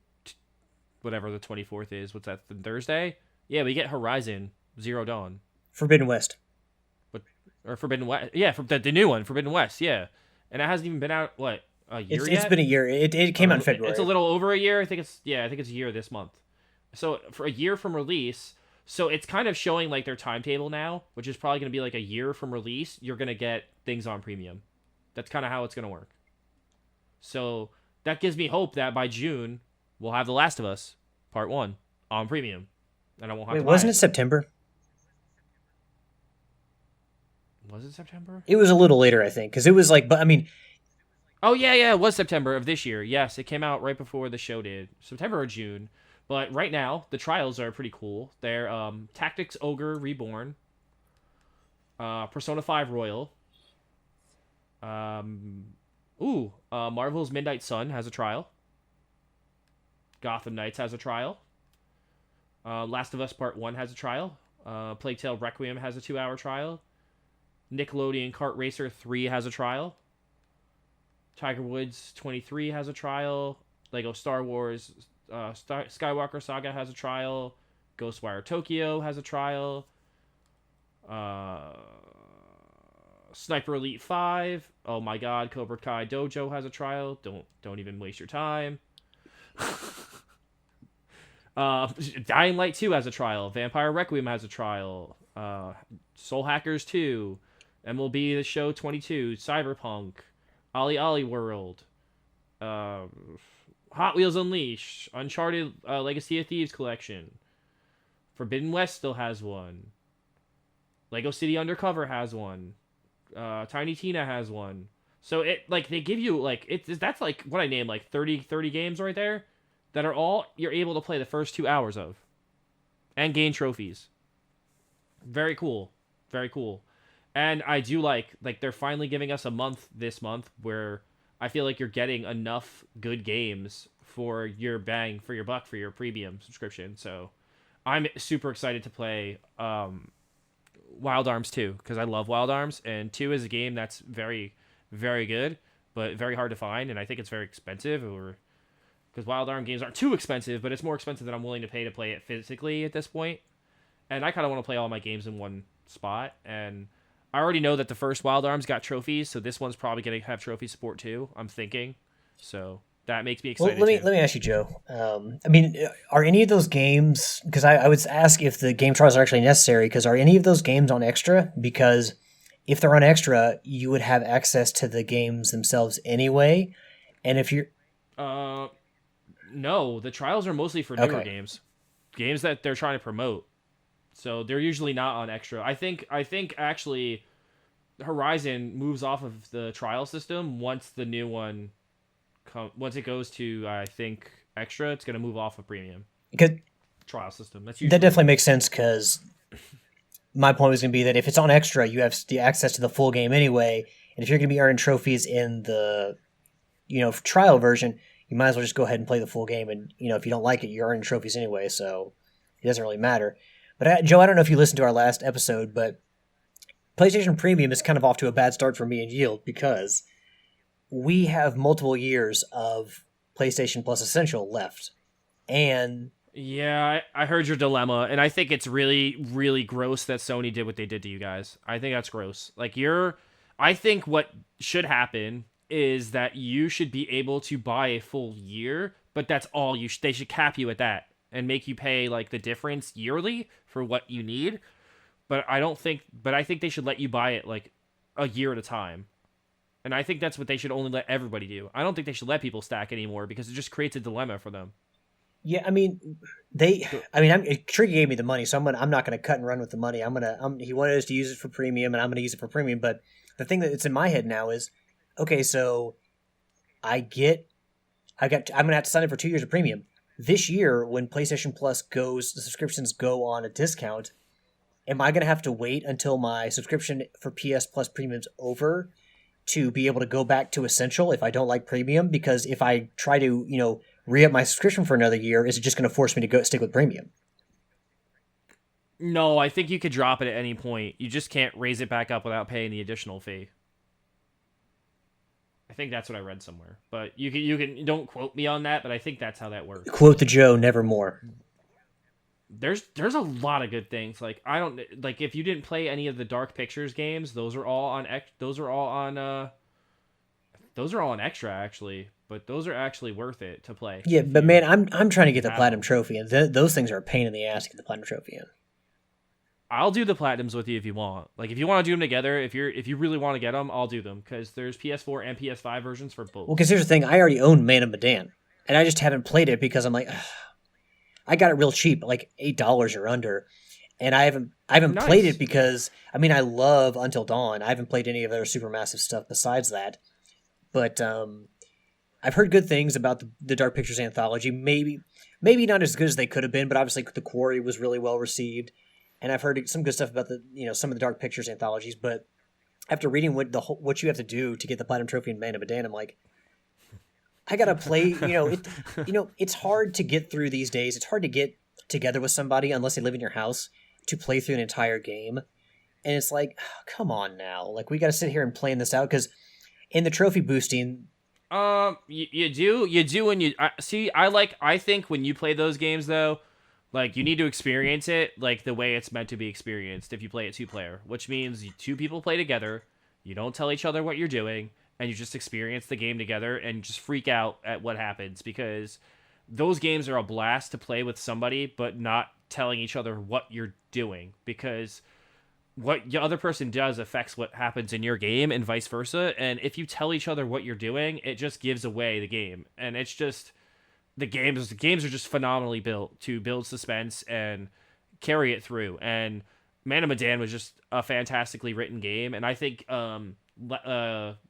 whatever the 24th is. What's that? Thursday? Yeah, we get Horizon Zero Dawn. Forbidden West. Or Forbidden West. Yeah, the new one, Forbidden West. Yeah, and it hasn't even been out. What, a year yet? It's been a year. It came out in February. It's a little over a year. I think it's a year this month. So for a year from release. So it's kind of showing like their timetable now, which is probably going to be like a year from release. You're going to get things on premium. That's kind of how it's going to work. So that gives me hope that by June we'll have The Last of Us Part 1 on premium, and I won't have to buy wasn't it September? Was it September? It was a little later, I think, because it was like, but I mean, oh yeah, it was September of this year. Yes, it came out right before the show did, September or June. But right now, the trials are pretty cool. They're Tactics Ogre Reborn, Persona 5 Royal. Marvel's Midnight Sun has a trial. Gotham Knights has a trial. Last of Us Part 1 has a trial. Plague Tale Requiem has a 2-hour trial. Nickelodeon Kart Racer 3 has a trial. Tiger Woods 23 has a trial. Lego Star Wars Skywalker Saga has a trial. Ghostwire Tokyo has a trial. Sniper Elite 5. Oh my god, Cobra Kai Dojo has a trial. Don't even waste your time. Dying Light 2 has a trial. Vampire Requiem has a trial. Soul Hackers 2. MLB The Show 22, Cyberpunk, Ollie Ollie World, Hot Wheels Unleashed, Uncharted Legacy of Thieves Collection, Forbidden West still has one, Lego City Undercover has one, Tiny Tina has one. So they give you that's like what I named, like 30 games right there that are all you're able to play the first 2 hours of and gain trophies. Very cool. Very cool. And I do like they're finally giving us a month this month where I feel like you're getting enough good games for your bang for your buck for your premium subscription. So I'm super excited to play Wild Arms 2 because I love Wild Arms, and 2 is a game that's very, very good, but very hard to find, and I think it's very expensive, or because Wild Arm games aren't too expensive, but it's more expensive than I'm willing to play it physically at this point. And I kind of want to play all my games in one spot, and I already know that the first Wild Arms got trophies, so this one's probably going to have trophy support too, I'm thinking. So that makes me excited. Well, let me ask you, Joe. I mean, are any of those games? Because I would ask if the game trials are actually necessary. Because are any of those games on extra? Because if they're on extra, you would have access to the games themselves anyway. And if you're, no, the trials are mostly for newer games that they're trying to promote. So they're usually not on extra. I think actually, Horizon moves off of the trial system once the new one. Once it goes to, I think, extra, it's going to move off of premium. Because trial system. That definitely makes sense, because my point was going to be that if it's on extra, you have the access to the full game anyway, and if you're going to be earning trophies in the trial version, you might as well just go ahead and play the full game, and if you don't like it, you're earning trophies anyway, so it doesn't really matter. But Joe, I don't know if you listened to our last episode, but PlayStation Premium is kind of off to a bad start for me and Yield, because we have multiple years of PlayStation Plus Essential left. And yeah, I heard your dilemma, and I think it's really, really gross that Sony did what they did to you guys. I think that's gross. I think what should happen is that you should be able to buy a full year, but that's all they should cap you at that and make you pay the difference yearly for what you need. But I think they should let you buy it a year at a time. And I think that's what they should only let everybody do. I don't think they should let people stack anymore, because it just creates a dilemma for them. Yeah, I mean, Triggy gave me the money, so I'm not going to cut and run with the money. He wanted us to use it for premium, and I'm going to use it for premium. But the thing that's in my head now is, okay, so I'm going to have to sign up for 2 years of premium this year. When PlayStation Plus the subscriptions go on a discount. Am I going to have to wait until my subscription for PS Plus Premium's over to be able to go back to Essential if I don't like Premium? Because if I try to, re-up my subscription for another year, is it just going to force me to stick with Premium? No, I think you could drop it at any point. You just can't raise it back up without paying the additional fee. I think that's what I read somewhere. But you can don't quote me on that, but I think that's how that works. Quote the Joe, nevermore. There's a lot of good things. If you didn't play any of the Dark Pictures games, those are all on extra actually, but those are actually worth it to play. Yeah, but man, I'm trying to get the Platinum Trophy, and those things are a pain in the ass to get the Platinum Trophy in. I'll do the Platinums with you if you want. If you want to do them together, if you really want to get them, I'll do them, because there's PS4 and PS5 versions for both. Well, because here's the thing, I already own Man of Medan, and I just haven't played it because I'm like, ugh. I got it real cheap, like $8 or under, and I haven't nice. Played it because I love Until Dawn. I haven't played any of their Supermassive stuff besides that, but I've heard good things about the Dark Pictures anthology. Maybe not as good as they could have been, but obviously The Quarry was really well received, and I've heard some good stuff about some of the Dark Pictures anthologies. But after reading what you have to do to get the Platinum Trophy in Man of Medan, I'm like, I gotta play, it's hard to get through these days. It's hard to get together with somebody unless they live in your house to play through an entire game. And it's like, oh, come on now. We gotta sit here and plan this out, because in the trophy boosting... You do when you... I think when you play those games, though, you need to experience it, the way it's meant to be experienced if you play it 2-player, which means 2 people play together, you don't tell each other what you're doing, and you just experience the game together and just freak out at what happens, because those games are a blast to play with somebody, but not telling each other what you're doing, because what the other person does affects what happens in your game and vice versa. And if you tell each other what you're doing, it just gives away the game. And it's just the games are just phenomenally built to build suspense and carry it through. And Man of Medan was just a fantastically written game. And I think what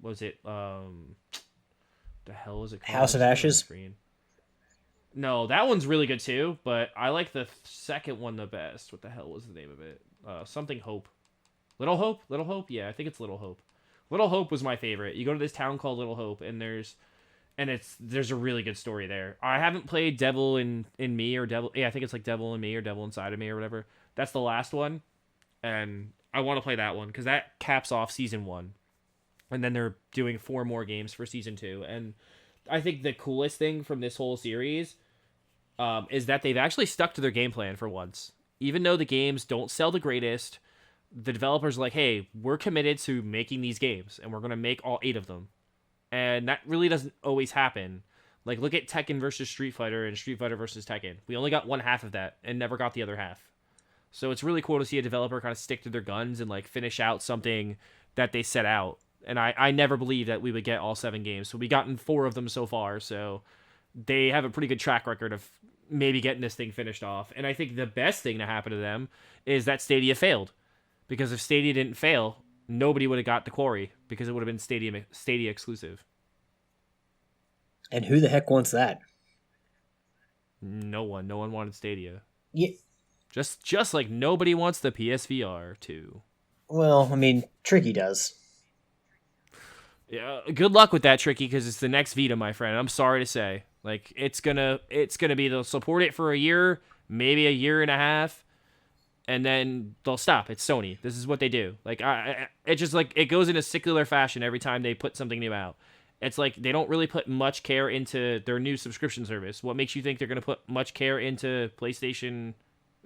was it the hell is it called? House of Ashes? No, that one's really good too, but I like the second one the best. What the hell was the name of it? Something Hope. Little Hope? Little Hope? Yeah, I think it's Little Hope. Little Hope was my favorite. You go to this town called Little Hope, and there's a really good story there. I haven't played Devil in Me or Devil. Yeah, I think it's like Devil in Me or Devil Inside of Me or whatever. That's the last one, and I want to play that one because that caps off season 1, and then they're doing 4 more games for season 2. And I think the coolest thing from this whole series is that they've actually stuck to their game plan for once. Even though the games don't sell the greatest, the developers are like, hey, we're committed to making these games, and we're going to make all 8 of them. And that really doesn't always happen. Like, look at Tekken versus Street Fighter and Street Fighter versus Tekken. We only got one half of that and never got the other half. So it's really cool to see a developer kind of stick to their guns and, like, finish out something that they set out. And I never believed that we would get all 7 games. So we've gotten 4 of them so far, so they have a pretty good track record of maybe getting this thing finished off. And I think the best thing to happen to them is that Stadia failed. Because if Stadia didn't fail, nobody would have got the Quarry, because it would have been Stadia exclusive. And who the heck wants that? No one wanted Stadia. Yeah. Just like nobody wants the PSVR 2. Well, I mean, Tricky does. Yeah, good luck with that, Tricky, because it's the next Vita, my friend. I'm sorry to say. Like, it's gonna be, they'll support it for a year, maybe a year and a half, and then they'll stop. It's Sony. This is what they do. Like, it just, like, it goes in a secular fashion every time they put something new out. It's like they don't really put much care into their new subscription service. What makes you think they're gonna put much care into PlayStation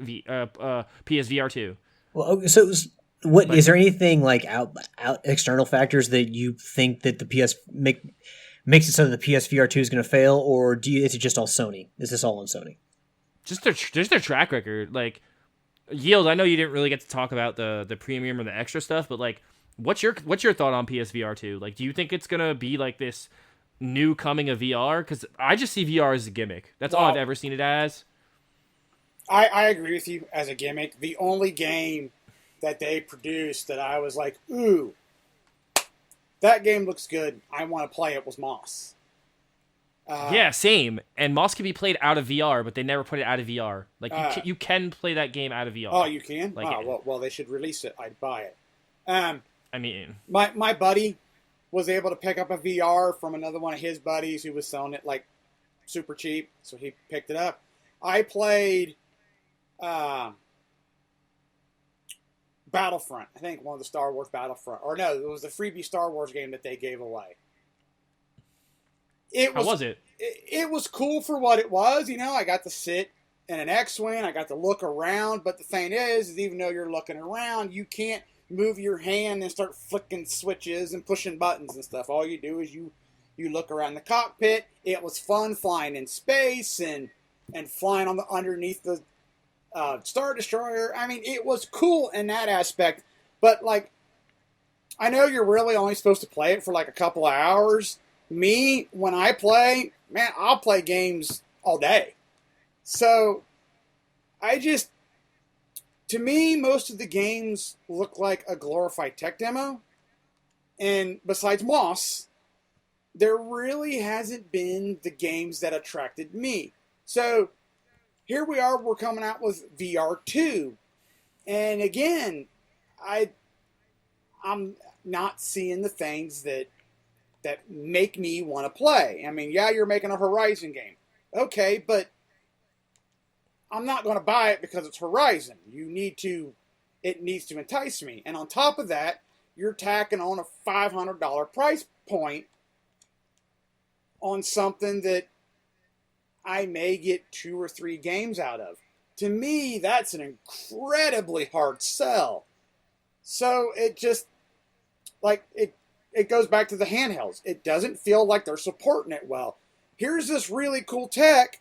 PSVR 2? Well, so is there anything like out external factors that you think that the makes it so that the PSVR 2 is going to fail, or is it just all Sony? Is this all on Sony? Just their track record. Like, Yield, I know you didn't really get to talk about the premium or the extra stuff, but like, what's your thought on PSVR 2? Like, do you think it's gonna be like this new coming of VR? Because I just see VR as a gimmick. That's all I've ever seen it as. I agree with you as a gimmick. The only game that they produced that I was like, ooh, that game looks good, I want to play it, was Moss. Yeah, same. And Moss can be played out of VR, but they never put it out of VR. Like, you can play that game out of VR. Oh, you can? Like, well, they should release it. I'd buy it. I mean, my buddy was able to pick up a VR from another one of his buddies who was selling it, like, super cheap, so he picked it up. I played Battlefront. I think one of the Star Wars Battlefront. Or no, it was the freebie Star Wars game that they gave away. How was it? It was cool for what it was. You know, I got to sit in an X-Wing. I got to look around. But the thing is even though you're looking around, you can't move your hand and start flicking switches and pushing buttons and stuff. All you do is you look around the cockpit. It was fun flying in space and flying on underneath the Star Destroyer. I mean, it was cool in that aspect. But, like, I know you're really only supposed to play it for, like, a couple of hours. Me, when I play, man, I'll play games all day. So, to me, most of the games look like a glorified tech demo. And besides Moss, there really hasn't been the games that attracted me. So, here we are, we're coming out with VR2. And again, I'm not seeing the things that make me want to play. I mean, yeah, you're making a Horizon game. Okay, but I'm not going to buy it because it's Horizon. It needs to entice me. And on top of that, you're tacking on a $500 price point on something that I may get 2 or 3 games out of. To me, that's an incredibly hard sell. So it just, like, it goes back to the handhelds. It doesn't feel like they're supporting it well. Here's this really cool tech,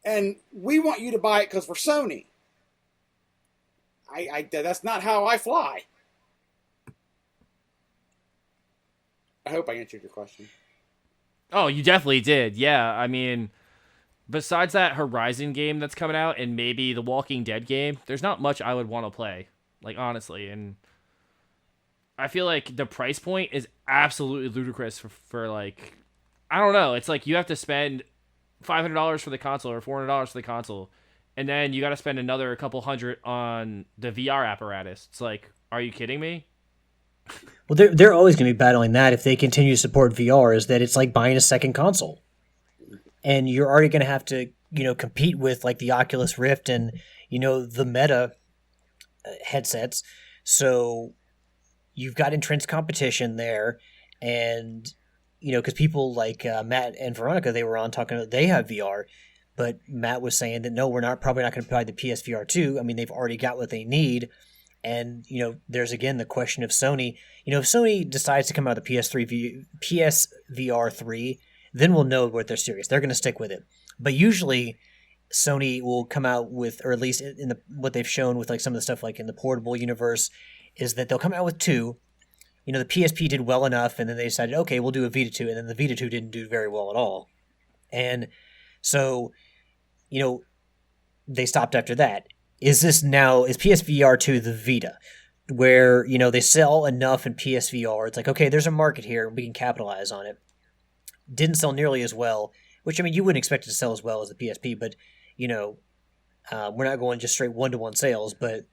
and we want you to buy it because we're Sony. that's not how I fly. I hope I answered your question. Oh, you definitely did. Yeah, I mean, besides that Horizon game that's coming out and maybe the Walking Dead game, there's not much I would want to play, like, honestly. And I feel like the price point is absolutely ludicrous for like, I don't know. It's like you have to spend $500 for the console or $400 for the console, and then you got to spend another couple hundred on the VR apparatus. It's like, are you kidding me? Well, they're always going to be battling that if they continue to support VR, is that it's like buying a second console. And you're already going to have to, compete with like the Oculus Rift and, the Meta headsets. So you've got entrenched competition there. And, because people like Matt and Veronica, they were on talking about they have VR. But Matt was saying that, no, probably not going to buy the PSVR 2. I mean, they've already got what they need. And, there's again the question of Sony. If Sony decides to come out with the PSVR 3, then we'll know what they're serious. They're going to stick with it. But usually Sony will come out with, or at least in what they've shown with like some of the stuff like in the portable universe, is that they'll come out with 2. The PSP did well enough, and then they decided, okay, we'll do a Vita 2, and then the Vita 2 didn't do very well at all. And so, they stopped after that. Is PSVR 2 the Vita, where, they sell enough in PSVR, it's like, okay, there's a market here, we can capitalize on it. Didn't sell nearly as well, which, I mean, you wouldn't expect it to sell as well as the PSP, but, we're not going just straight one-to-one sales, but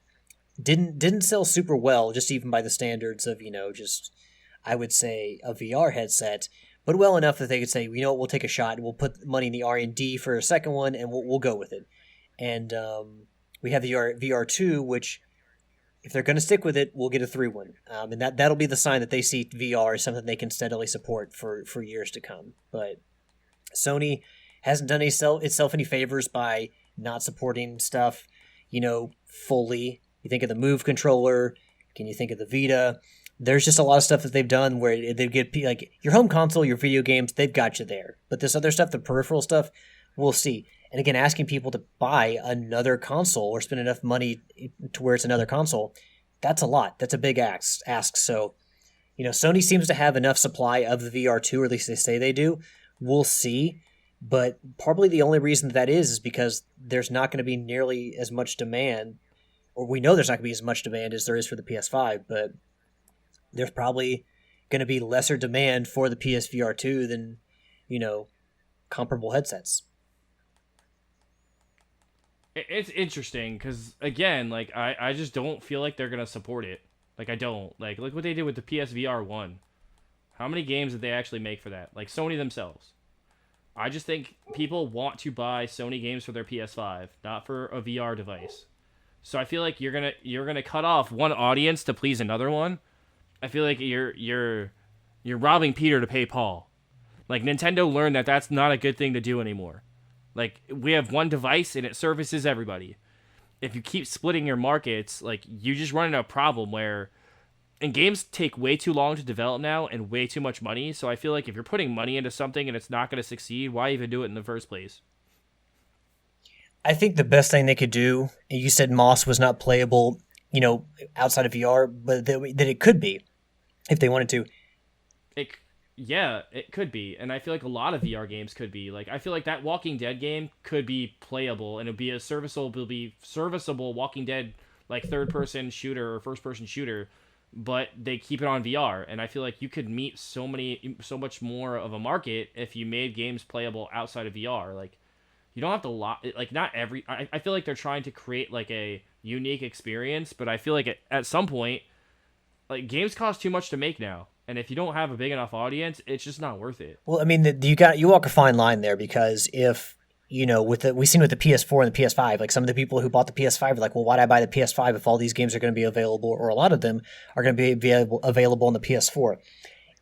didn't sell super well, just even by the standards of, just, I would say, a VR headset, but well enough that they could say, we'll take a shot, we'll put money in the R&D for a second one, and we'll go with it. And, we have the VR 2, which, if they're going to stick with it, we'll get a 3-1. And that'll be the sign that they see VR as something they can steadily support for years to come. But Sony hasn't done itself any favors by not supporting stuff, fully. You think of the Move controller. Can you think of the Vita? There's just a lot of stuff that they've done where they get, like, your home console, your video games, they've got you there. But this other stuff, the peripheral stuff, we'll see. And again, asking people to buy another console or spend enough money to where it's another console, that's a lot. That's a big ask. So, Sony seems to have enough supply of the VR2, or at least they say they do. We'll see. But probably the only reason that is because there's not going to be nearly as much demand, or we know there's not going to be as much demand as there is for the PS5, but there's probably going to be lesser demand for the PSVR 2 than, comparable headsets. It's interesting because, again, like, I just don't feel like they're going to support it. Like, I don't. Like, look what they did with the PSVR 1. How many games did they actually make for that? Like, Sony themselves. I just think people want to buy Sony games for their PS5, not for a VR device. So I feel like you're gonna cut off one audience to please another one. I feel like you're robbing Peter to pay Paul. Like, Nintendo learned that that's not a good thing to do anymore. Like, we have one device and it services everybody. If you keep splitting your markets, like, you just run into a problem where, and games take way too long to develop now and way too much money. So I feel like if you're putting money into something and it's not going to succeed, why even do it in the first place? I think the best thing they could do, you said Moss was not playable, outside of VR, but that it could be if they wanted to. Yeah, it could be. And I feel like a lot of VR games could be. Like, I feel like that Walking Dead game could be playable, and it'll be a serviceable Walking Dead, like, third-person shooter or first-person shooter, but they keep it on VR. And I feel like you could meet so much more of a market if you made games playable outside of VR. Like, you don't have to not every. I feel like they're trying to create, like, a unique experience, but I feel like at some point, like, games cost too much to make now. And if you don't have a big enough audience, it's just not worth it. Well, I mean, you walk a fine line there, because if, we've seen with the PS4 and the PS5, like, some of the people who bought the PS5 are like, well, why'd I buy the PS5 if all these games are going to be available, or a lot of them are going to be available on the PS4?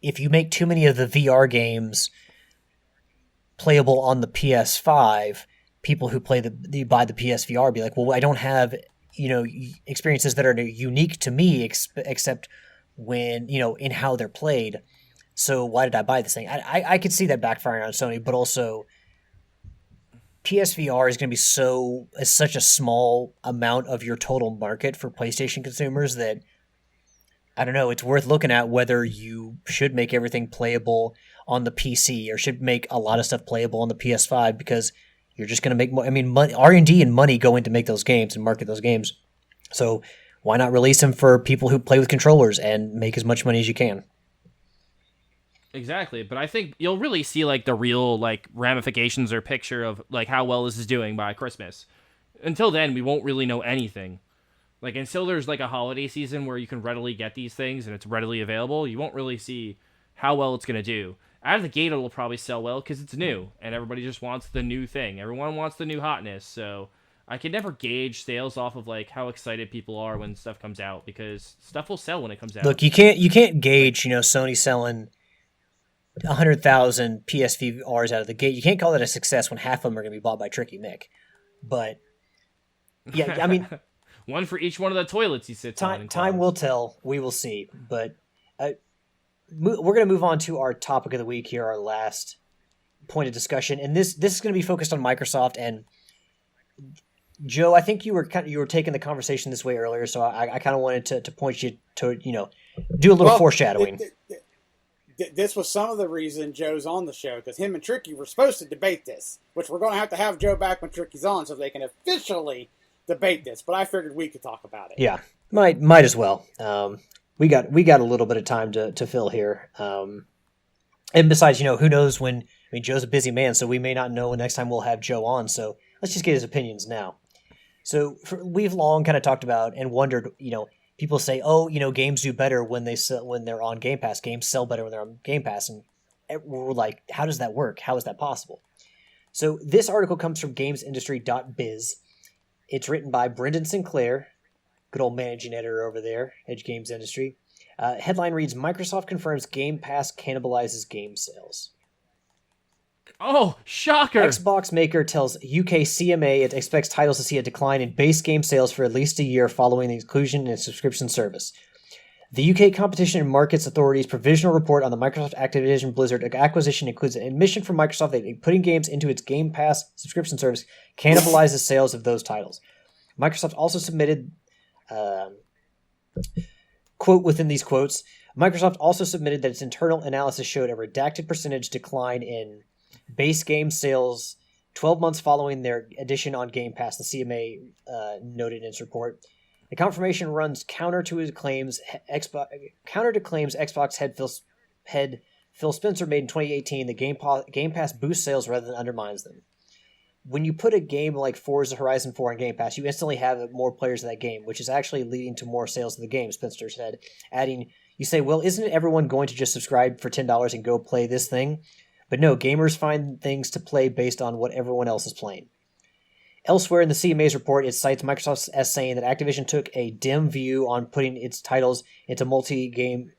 If you make too many of the VR games playable on the PS5, people who buy the PSVR be like, well, I don't have, experiences that are unique to me except when, in how they're played. So why did I buy this thing? I could see that backfiring on Sony, but also PSVR is going to be such a small amount of your total market for PlayStation consumers that I don't know. It's worth looking at whether you should make everything playable on the PC or should make a lot of stuff playable on the PS5 because you're just going to make more. I mean, R&D and money go into make those games and market those games. So why not release them for people who play with controllers and make as much money as you can? Exactly, but I think you'll really see like the real like ramifications or picture of like how well this is doing by Christmas. Until then, we won't really know anything. Like until there's like a holiday season where you can readily get these things and it's readily available, you won't really see how well it's gonna do. Out of the gate, it'll probably sell well because it's new and everybody just wants the new thing. Everyone wants the new hotness, so I can never gauge sales off of like how excited people are when stuff comes out because stuff will sell when it comes out. Look, you can't gauge, Sony selling 100,000 PSVRs out of the gate. You can't call that a success when half of them are going to be bought by Tricky Mick. But yeah, I mean, one for each one of the toilets he sits on. Time will tell. We will see. But we're going to move on to our topic of the week here, our last point of discussion, and this is going to be focused on Microsoft. And Joe, I think you were taking the conversation this way earlier, so I kind of wanted to point you to do a little foreshadowing. This was some of the reason Joe's on the show, because him and Tricky were supposed to debate this, which we're going to have Joe back when Tricky's on so they can officially debate this. But I figured we could talk about it. Yeah, might as well. We got a little bit of time to fill here. And besides, who knows when? I mean, Joe's a busy man, so we may not know when next time we'll have Joe on. So let's just get his opinions now. So we've long kind of talked about and wondered, people say, games do better when they're on Game Pass. Games sell better when they're on Game Pass. And we're like, how does that work? How is that possible? So this article comes from gamesindustry.biz. It's written by Brendan Sinclair, good old managing editor over there, Edge Games Industry. Headline reads, Microsoft confirms Game Pass cannibalizes game sales. Oh, shocker! Xbox maker tells UK CMA it expects titles to see a decline in base game sales for at least a year following the inclusion in a subscription service. The UK Competition and Markets Authority's provisional report on the Microsoft Activision Blizzard acquisition includes an admission from Microsoft that putting games into its Game Pass subscription service cannibalizes sales of those titles. Microsoft also submitted, quote within these quotes, Microsoft also submitted that its internal analysis showed a redacted percentage decline in base game sales 12 months following their addition on Game Pass, the CMA noted in its report. The confirmation runs counter to claims Xbox head Phil Spencer made in 2018 that Game Pass boosts sales rather than undermines them. When you put a game like Forza Horizon 4 on Game Pass, you instantly have more players of that game, which is actually leading to more sales of the game, Spencer said, adding, you say, well, isn't everyone going to just subscribe for $10 and go play this thing? But no, gamers find things to play based on what everyone else is playing. Elsewhere in the CMA's report, it cites Microsoft as saying that Activision took a dim view on putting its titles into multi-game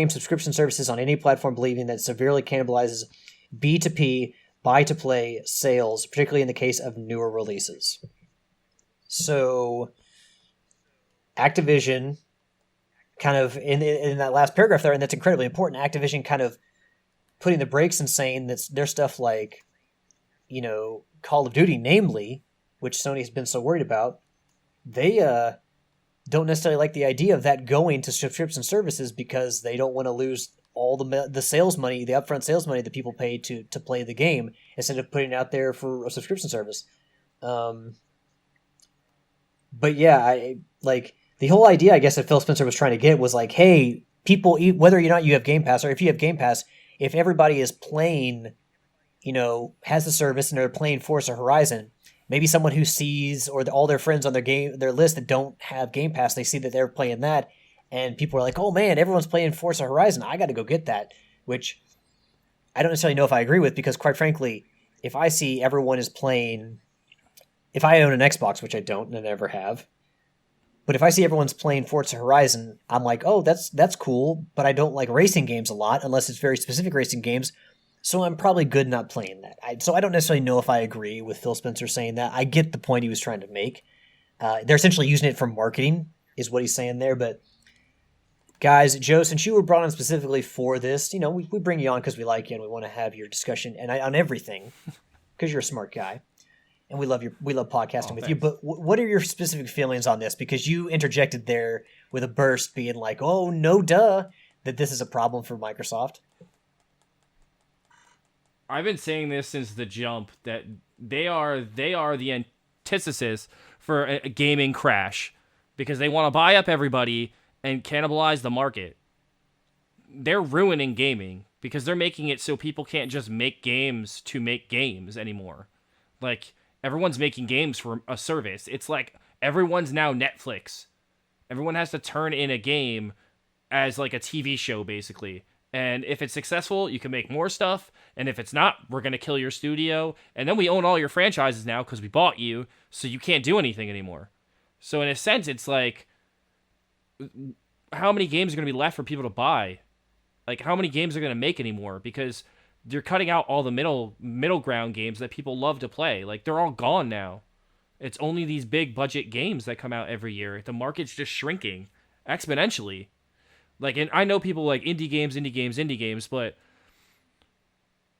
subscription services on any platform, believing that it severely cannibalizes B2P, buy-to-play sales, particularly in the case of newer releases. So, Activision, kind of, in that last paragraph there, and that's incredibly important, Activision kind of putting the brakes and saying that their stuff like, Call of Duty, namely, which Sony has been so worried about, they don't necessarily like the idea of that going to subscription services because they don't want to lose all the sales money, the upfront sales money that people pay to play the game instead of putting it out there for a subscription service. But yeah, the whole idea, I guess, that Phil Spencer was trying to get was like, hey, people, whether or not you have Game Pass or if you have Game Pass, if everybody is playing, has the service and they're playing Forza Horizon, maybe someone who sees or all their friends on their list that don't have Game Pass, they see that they're playing that, and people are like, oh man, everyone's playing Forza Horizon, I got to go get that, which I don't necessarily know if I agree with, because quite frankly, if I see everyone is playing, if I own an Xbox, which I don't and I never have, but if I see everyone's playing Forza Horizon, I'm like, oh, that's cool, but I don't like racing games a lot unless it's very specific racing games, so I'm probably good not playing that. So I don't necessarily know if I agree with Phil Spencer saying that. I get the point he was trying to make. They're essentially using it for marketing, is what he's saying there. But guys, Joe, since you were brought on specifically for this, we bring you on because we like you and we want to have your discussion on everything because you're a smart guy. and we love podcasting with you. Thanks. But what are your specific feelings on this? Because you interjected there with a burst, being like, "Oh no, duh, that this is a problem for Microsoft." I've been saying this since the jump that they are the antithesis for a gaming crash because they want to buy up everybody and cannibalize the market. They're ruining gaming because they're making it so people can't just make games to make games anymore. Like, everyone's making games for a service. It's like everyone's now Netflix. Everyone has to turn in a game as like a TV show, basically. And if it's successful, you can make more stuff. And if it's not, we're going to kill your studio. And then we own all your franchises now because we bought you, so you can't do anything anymore. So in a sense, it's like, how many games are going to be left for people to buy? Like, how many games are going to make anymore? Because you're cutting out all the middle ground games that people love to play. Like, they're all gone now. It's only these big budget games that come out every year. The market's just shrinking exponentially. Like, and I know people like indie games, but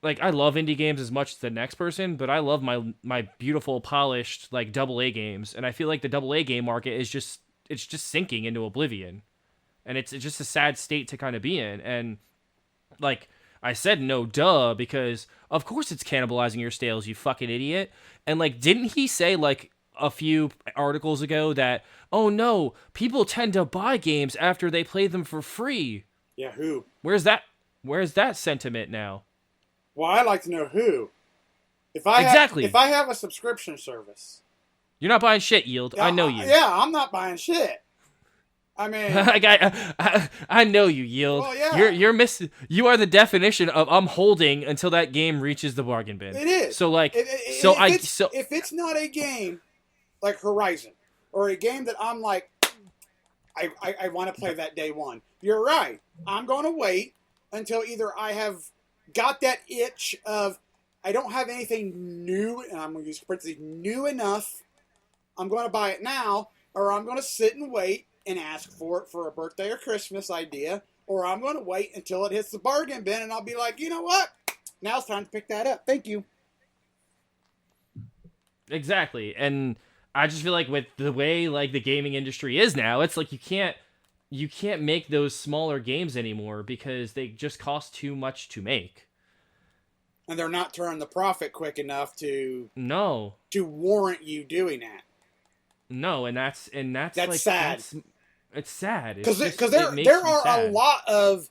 like, I love indie games as much as the next person, but I love my beautiful, polished, like, AA games. And I feel like the AA game market is just sinking into oblivion. And it's just a sad state to kind of be in. And like I said, no duh, because of course it's cannibalizing your sales, you fucking idiot. And like, didn't he say like a few articles ago that, oh no, people tend to buy games after they play them for free? Yeah, who? Where's that sentiment now? Well, I'd like to know who. If Exactly. I have a subscription service, You're not buying shit, Yield. I know you. Yeah, I'm not buying shit. I mean, I know you, Yield. Well, yeah. You are the definition of I'm holding until that game reaches the bargain bin. It is. So like, if it's not a game like Horizon or a game that I'm like, I want to play that day one. You're right. I'm going to wait until either I have got that itch of I don't have anything new, and I'm going to use parentheses, new enough. I'm going to buy it now, or I'm going to sit and wait and ask for it for a birthday or Christmas idea, or I'm going to wait until it hits the bargain bin, and I'll be like, you know what? Now it's time to pick that up. Thank you. Exactly. And I just feel like with the way like the gaming industry is now, it's like you can't make those smaller games anymore because they just cost too much to make. And they're not turning the profit quick enough to warrant you doing that. No, and that's like, sad. It's sad because there are a lot of,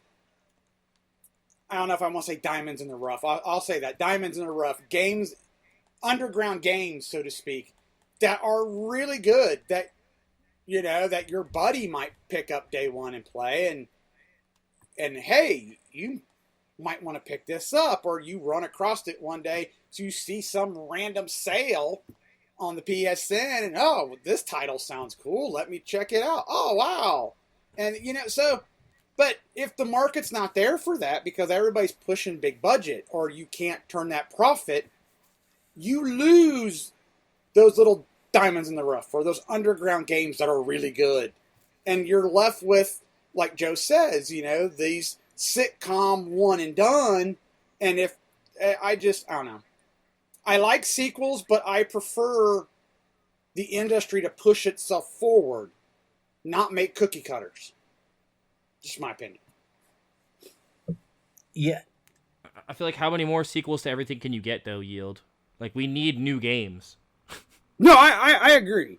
I don't know if I want to say diamonds in the rough. I'll say that diamonds in the rough games, underground games, so to speak, that are really good. That that your buddy might pick up day one and play, and hey, you might want to pick this up, or you run across it one day, so you see some random sale on the PSN, and oh, this title sounds cool. Let me check it out. Oh, wow. And, but if the market's not there for that because everybody's pushing big budget or you can't turn that profit, you lose those little diamonds in the rough or those underground games that are really good. And you're left with, like Joe says, these sitcom one and done. And if I don't know. I like sequels, but I prefer the industry to push itself forward, not make cookie cutters. Just my opinion. Yeah. I feel like how many more sequels to everything can you get, though, Yield? Like, we need new games. No, I agree.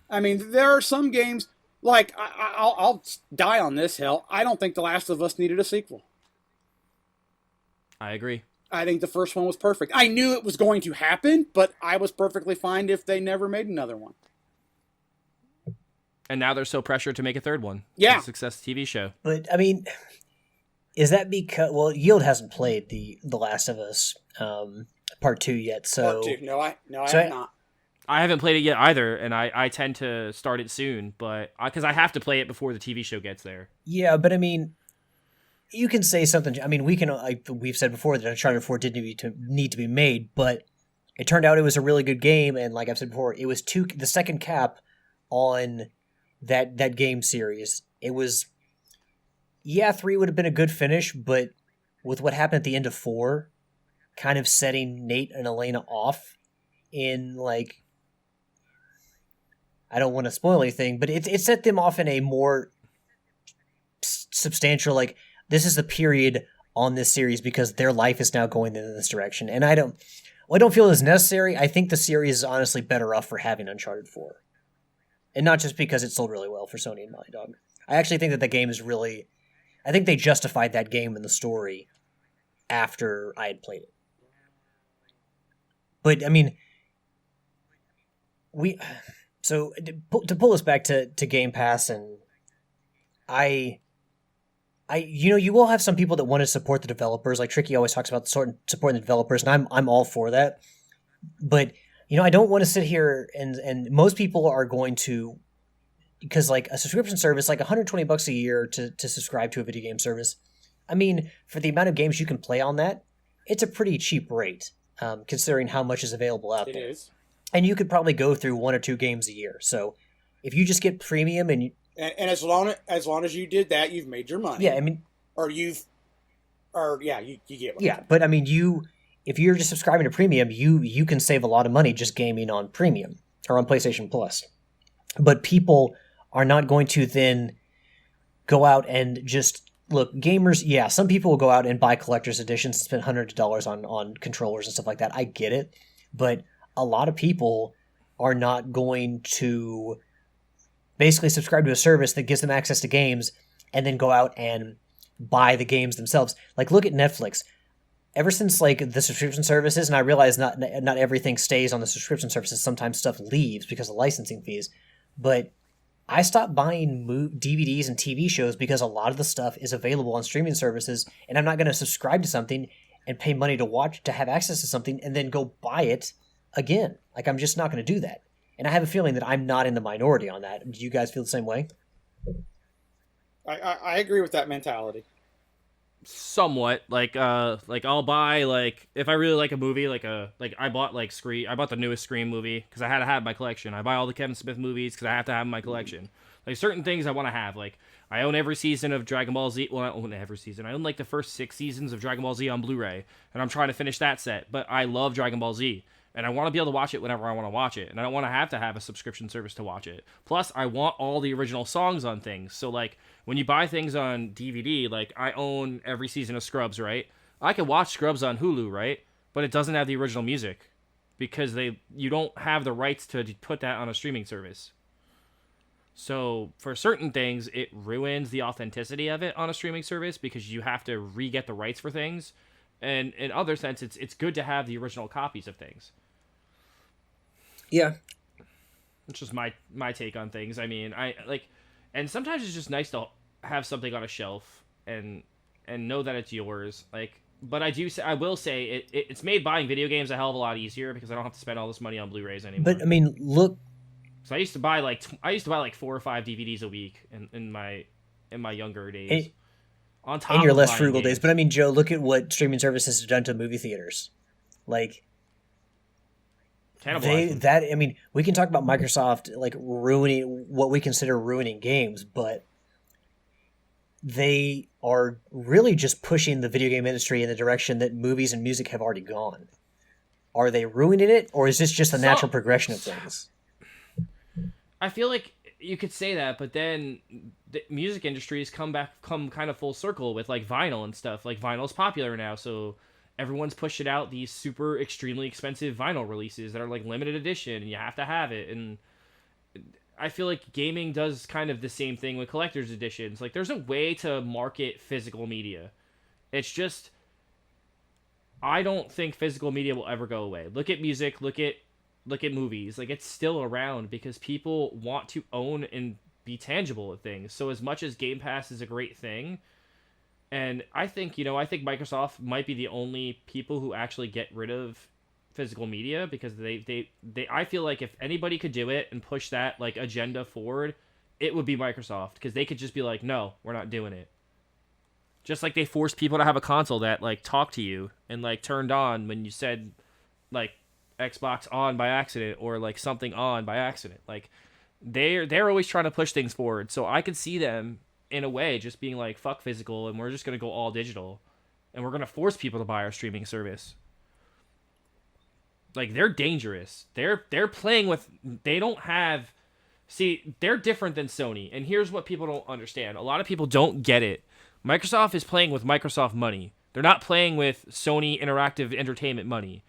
I mean, there are some games, like, I'll die on this hill. I don't think The Last of Us needed a sequel. I agree. I think the first one was perfect. I knew it was going to happen, but I was perfectly fine if they never made another one. And now they're so pressured to make a third one. Yeah. A success TV show. But, I mean, is that because... Well, Yield hasn't played The Last of Us Part 2 yet, so... Part 2. No, I have not. I haven't played it yet either, and I tend to start it soon, but... Because I have to play it before the TV show gets there. Yeah, but I mean... You can say something. I mean, we've said before that Uncharted 4 didn't need to be made, but it turned out it was a really good game, and like I've said before, it was the second cap on that game series. It was, 3 would have been a good finish, but with what happened at the end of 4, kind of setting Nate and Elena off, in like, I don't want to spoil anything, but it set them off in a more substantial, like, this is the period on this series because their life is now going in this direction. And I don't feel as necessary. I think the series is honestly better off for having Uncharted 4. And not just because it sold really well for Sony and Naughty Dog. I actually think that the game is really... I think they justified that game in the story after I had played it. But, I mean... So, to pull us back to Game Pass, and you will have some people that want to support the developers. Like Tricky always talks about supporting the developers, and I'm all for that. But I don't want to sit here and most people are going to, because like a subscription service, like $120 a year to subscribe to a video game service. I mean, for the amount of games you can play on that, it's a pretty cheap rate, considering how much is available out there. It is, and you could probably go through 1 or 2 games a year. So if you just get premium and as long as you did that, you've made your money. Yeah, I mean, you get one. Yeah, but I mean, if you're just subscribing to premium, you can save a lot of money just gaming on premium or on PlayStation Plus. But people are not going to then go out and just look, gamers. Yeah, some people will go out and buy collector's editions and spend hundreds of dollars on controllers and stuff like that. I get it, but a lot of people are not going to basically subscribe to a service that gives them access to games and then go out and buy the games themselves. Like, look at Netflix. Ever since like the subscription services, and I realize not everything stays on the subscription services. Sometimes stuff leaves because of licensing fees. But I stopped buying DVDs and TV shows because a lot of the stuff is available on streaming services, and I'm not going to subscribe to something and pay money to have access to something and then go buy it again. Like, I'm just not going to do that. And I have a feeling that I'm not in the minority on that. Do you guys feel the same way? I agree with that mentality. Somewhat. Like I'll buy, like, if I really like a movie, I bought the newest Scream movie because I had to have my collection. I buy all the Kevin Smith movies because I have to have my collection. Like, certain things I want to have. Like, I own every season of Dragon Ball Z. Well, I own every season. I own like the first 6 seasons of Dragon Ball Z on Blu-ray, and I'm trying to finish that set. But I love Dragon Ball Z. And I want to be able to watch it whenever I want to watch it. And I don't want to have a subscription service to watch it. Plus, I want all the original songs on things. So, like, when you buy things on DVD, like, I own every season of Scrubs, right? I can watch Scrubs on Hulu, right? But it doesn't have the original music. Because you don't have the rights to put that on a streaming service. So, for certain things, it ruins the authenticity of it on a streaming service because you have to re-get the rights for things. And in other sense, it's good to have the original copies of things. Yeah. It's just my take on things. I mean, and sometimes it's just nice to have something on a shelf and know that it's yours. Like, but I will say it's made buying video games a hell of a lot easier because I don't have to spend all this money on Blu-rays anymore. But I mean, look. So I used to buy like 4 or 5 DVDs a week in my younger days. On top in your of less buying frugal games. days. But I mean, Joe, look at what streaming services have done to movie theaters. Like, we can talk about Microsoft like ruining what we consider ruining games, but they are really just pushing the video game industry in the direction that movies and music have already gone. Are they ruining it, or is this just a natural progression of things? I feel like you could say that, but then the music industries come kind of full circle with like vinyl and stuff. Like, vinyl's popular now, so everyone's pushing out these super extremely expensive vinyl releases that are like limited edition and you have to have it. And I feel like gaming does kind of the same thing with collector's editions. Like, there's a way to market physical media. It's just, I don't think physical media will ever go away. Look at music, look at movies. Like, it's still around because people want to own and be tangible with things. So as much as Game Pass is a great thing, and I think Microsoft might be the only people who actually get rid of physical media because they I feel like if anybody could do it and push that like agenda forward, it would be Microsoft, because they could just be like, no, we're not doing it. Just like they forced people to have a console that like talked to you and like turned on when you said like Xbox on by accident or like something on by accident. Like, they're always trying to push things forward. So I could see them in a way just being like, fuck physical, and we're just going to go all digital, and we're going to force people to buy our streaming service. Like, they're dangerous. They're playing with. They don't have. See, they're different than Sony, and here's what people don't understand. A lot of people don't get it. Microsoft is playing with Microsoft money. They're not playing with Sony Interactive Entertainment money.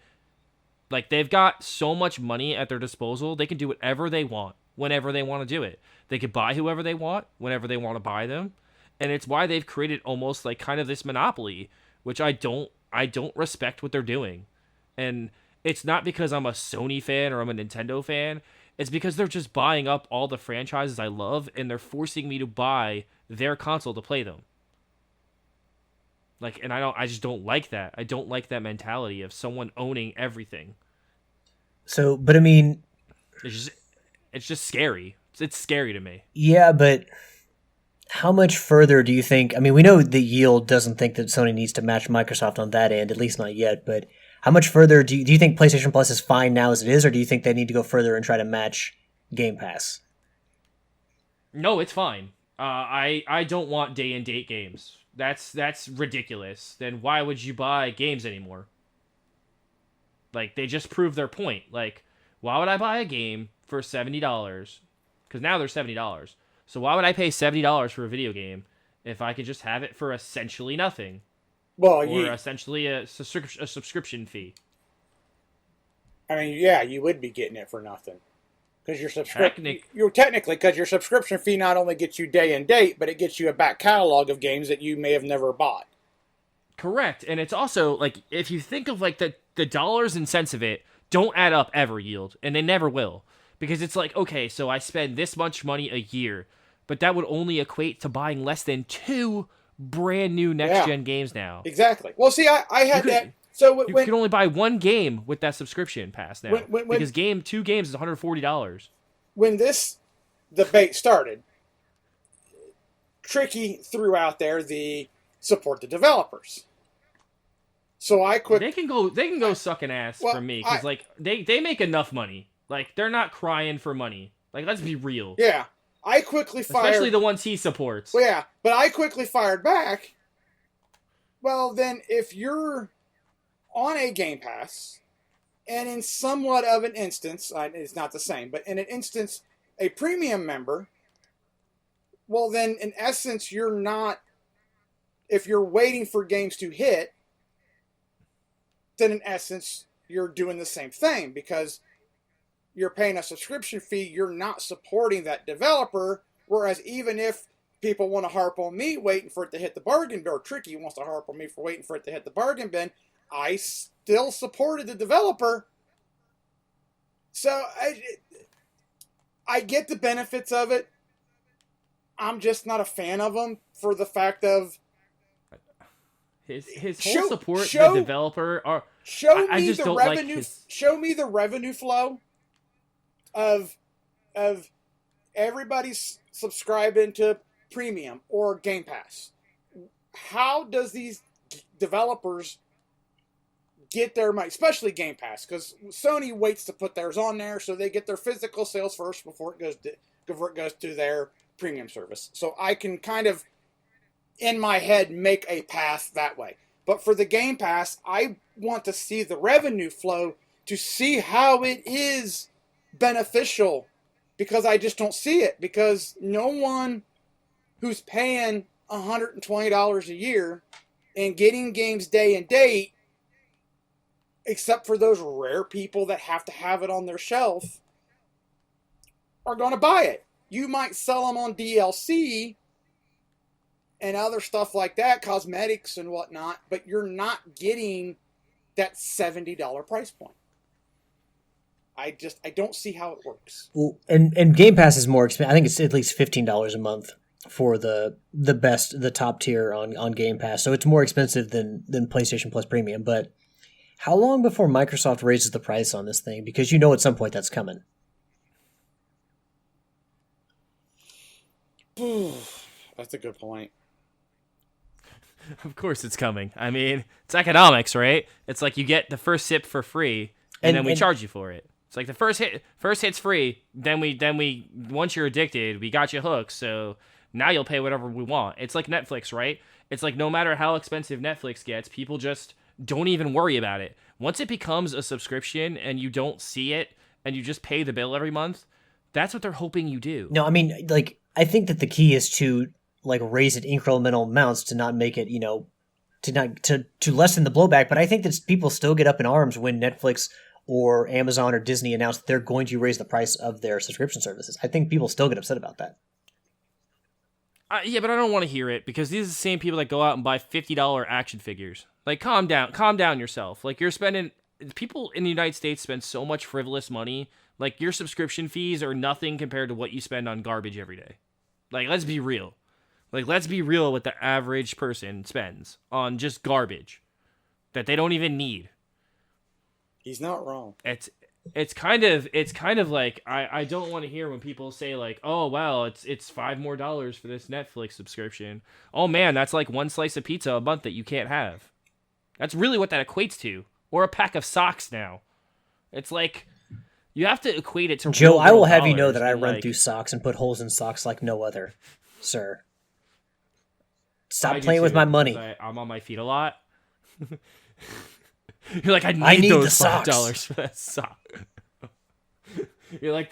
Like, they've got so much money at their disposal, they can do whatever they want, whenever they want to do it. They can buy whoever they want, whenever they want to buy them. And it's why they've created almost like kind of this monopoly, which I don't respect what they're doing. And it's not because I'm a Sony fan or I'm a Nintendo fan. It's because they're just buying up all the franchises I love, and they're forcing me to buy their console to play them. Like, and I just don't like that. I don't like that mentality of someone owning everything. So, but I mean, it's just scary. It's scary to me. yeah, but how much further do you think? I mean, we know the Yield doesn't think that Sony needs to match Microsoft on that end, at least not yet. But how much further do you think PlayStation Plus is fine now as it is, or do you think they need to go further and try to match Game Pass? No, it's fine. I don't want day and date games. That's ridiculous. Then why would you buy games anymore? Like, they just proved their point. Like, why would I buy a game for $70? Because now they're $70. So why would I pay $70 for a video game if I could just have it for essentially nothing? Well, or essentially a subscription fee. I mean, yeah, you would be getting it for nothing. Because your your subscription fee not only gets you day and date, but it gets you a back catalog of games that you may have never bought. Correct. And it's also, like, if you think of, like, the dollars and cents of it don't add up ever, Yield, and they never will. Because it's like, okay, so I spend this much money a year, but that would only equate to buying less than 2 brand new next-gen games now. Exactly. Well, see, I had that. So you can only buy one game with that subscription pass now. Because 2 games is $140. When this debate started, Tricky threw out there the support the developers. So I quickly... They can go suck an ass from me. Because, like, they make enough money. Like, they're not crying for money. Like, let's be real. Yeah. I quickly fired... Especially the ones he supports. Well, yeah. But I quickly fired back. Well, then, if you're on a Game Pass, and in somewhat of an instance, it's not the same, but in an instance, a premium member, well, then, in essence, you're not... If you're waiting for games to hit, then in essence, you're doing the same thing, because you're paying a subscription fee, you're not supporting that developer, whereas even if people want to harp on me waiting for it to hit the bargain bin, or Tricky wants to harp on me for waiting for it to hit the bargain bin, I still supported the developer. So I get the benefits of it. I'm just not a fan of them for the fact of his whole support the developer. Show me the revenue flow of everybody's subscribing to Premium or Game Pass. How does these developers get their money, especially Game Pass? Because Sony waits to put theirs on there, so they get their physical sales first before it goes to their premium service. So I can kind of, in my head, make a path that way. But for the Game Pass, I want to see the revenue flow to see how it is beneficial, because I just don't see it. Because no one who's paying $120 a year and getting games day and date, except for those rare people that have to have it on their shelf, are going to buy it. You might sell them on DLC and other stuff like that, cosmetics and whatnot, but you're not getting that $70 price point. I don't see how it works. Well, and Game Pass is more expensive. I think it's at least $15 a month for the top tier on Game Pass. So it's more expensive than PlayStation Plus Premium. But how long before Microsoft raises the price on this thing? Because you know at some point that's coming. That's a good point. Of course it's coming. I mean, it's economics, right? It's like you get the first sip for free, and then we charge you for it. It's like the first hit's free, then we once you're addicted, we got you hooked, so now you'll pay whatever we want. It's like Netflix, right? It's like no matter how expensive Netflix gets, people just don't even worry about it. Once it becomes a subscription and you don't see it and you just pay the bill every month, that's what they're hoping you do. No, I mean, like, I think that the key is to like raise it incremental amounts to not make it, to lessen the blowback. But I think that people still get up in arms when Netflix or Amazon or Disney announce that they're going to raise the price of their subscription services. I think people still get upset about that. Yeah, but I don't want to hear it because these are the same people that go out and buy $50 action figures. Like, calm down yourself. Like, people in the United States spend so much frivolous money. Like, your subscription fees are nothing compared to what you spend on garbage every day. Like, let's be real. Like, let's be real what the average person spends on just garbage that they don't even need. He's not wrong. It's kind of like I don't want to hear when people say like, oh wow, it's $5 more for this Netflix subscription. Oh man, that's like one slice of pizza a month that you can't have. That's really what that equates to. Or a pack of socks now. It's like you have to equate it to Joe, I will have you know dollars, that I run like, through socks and put holes in socks like no other, sir. I Stop do playing with too, my because money. I'm on my feet a lot. You're like, I need the those socks. $5 for that sock. You're like,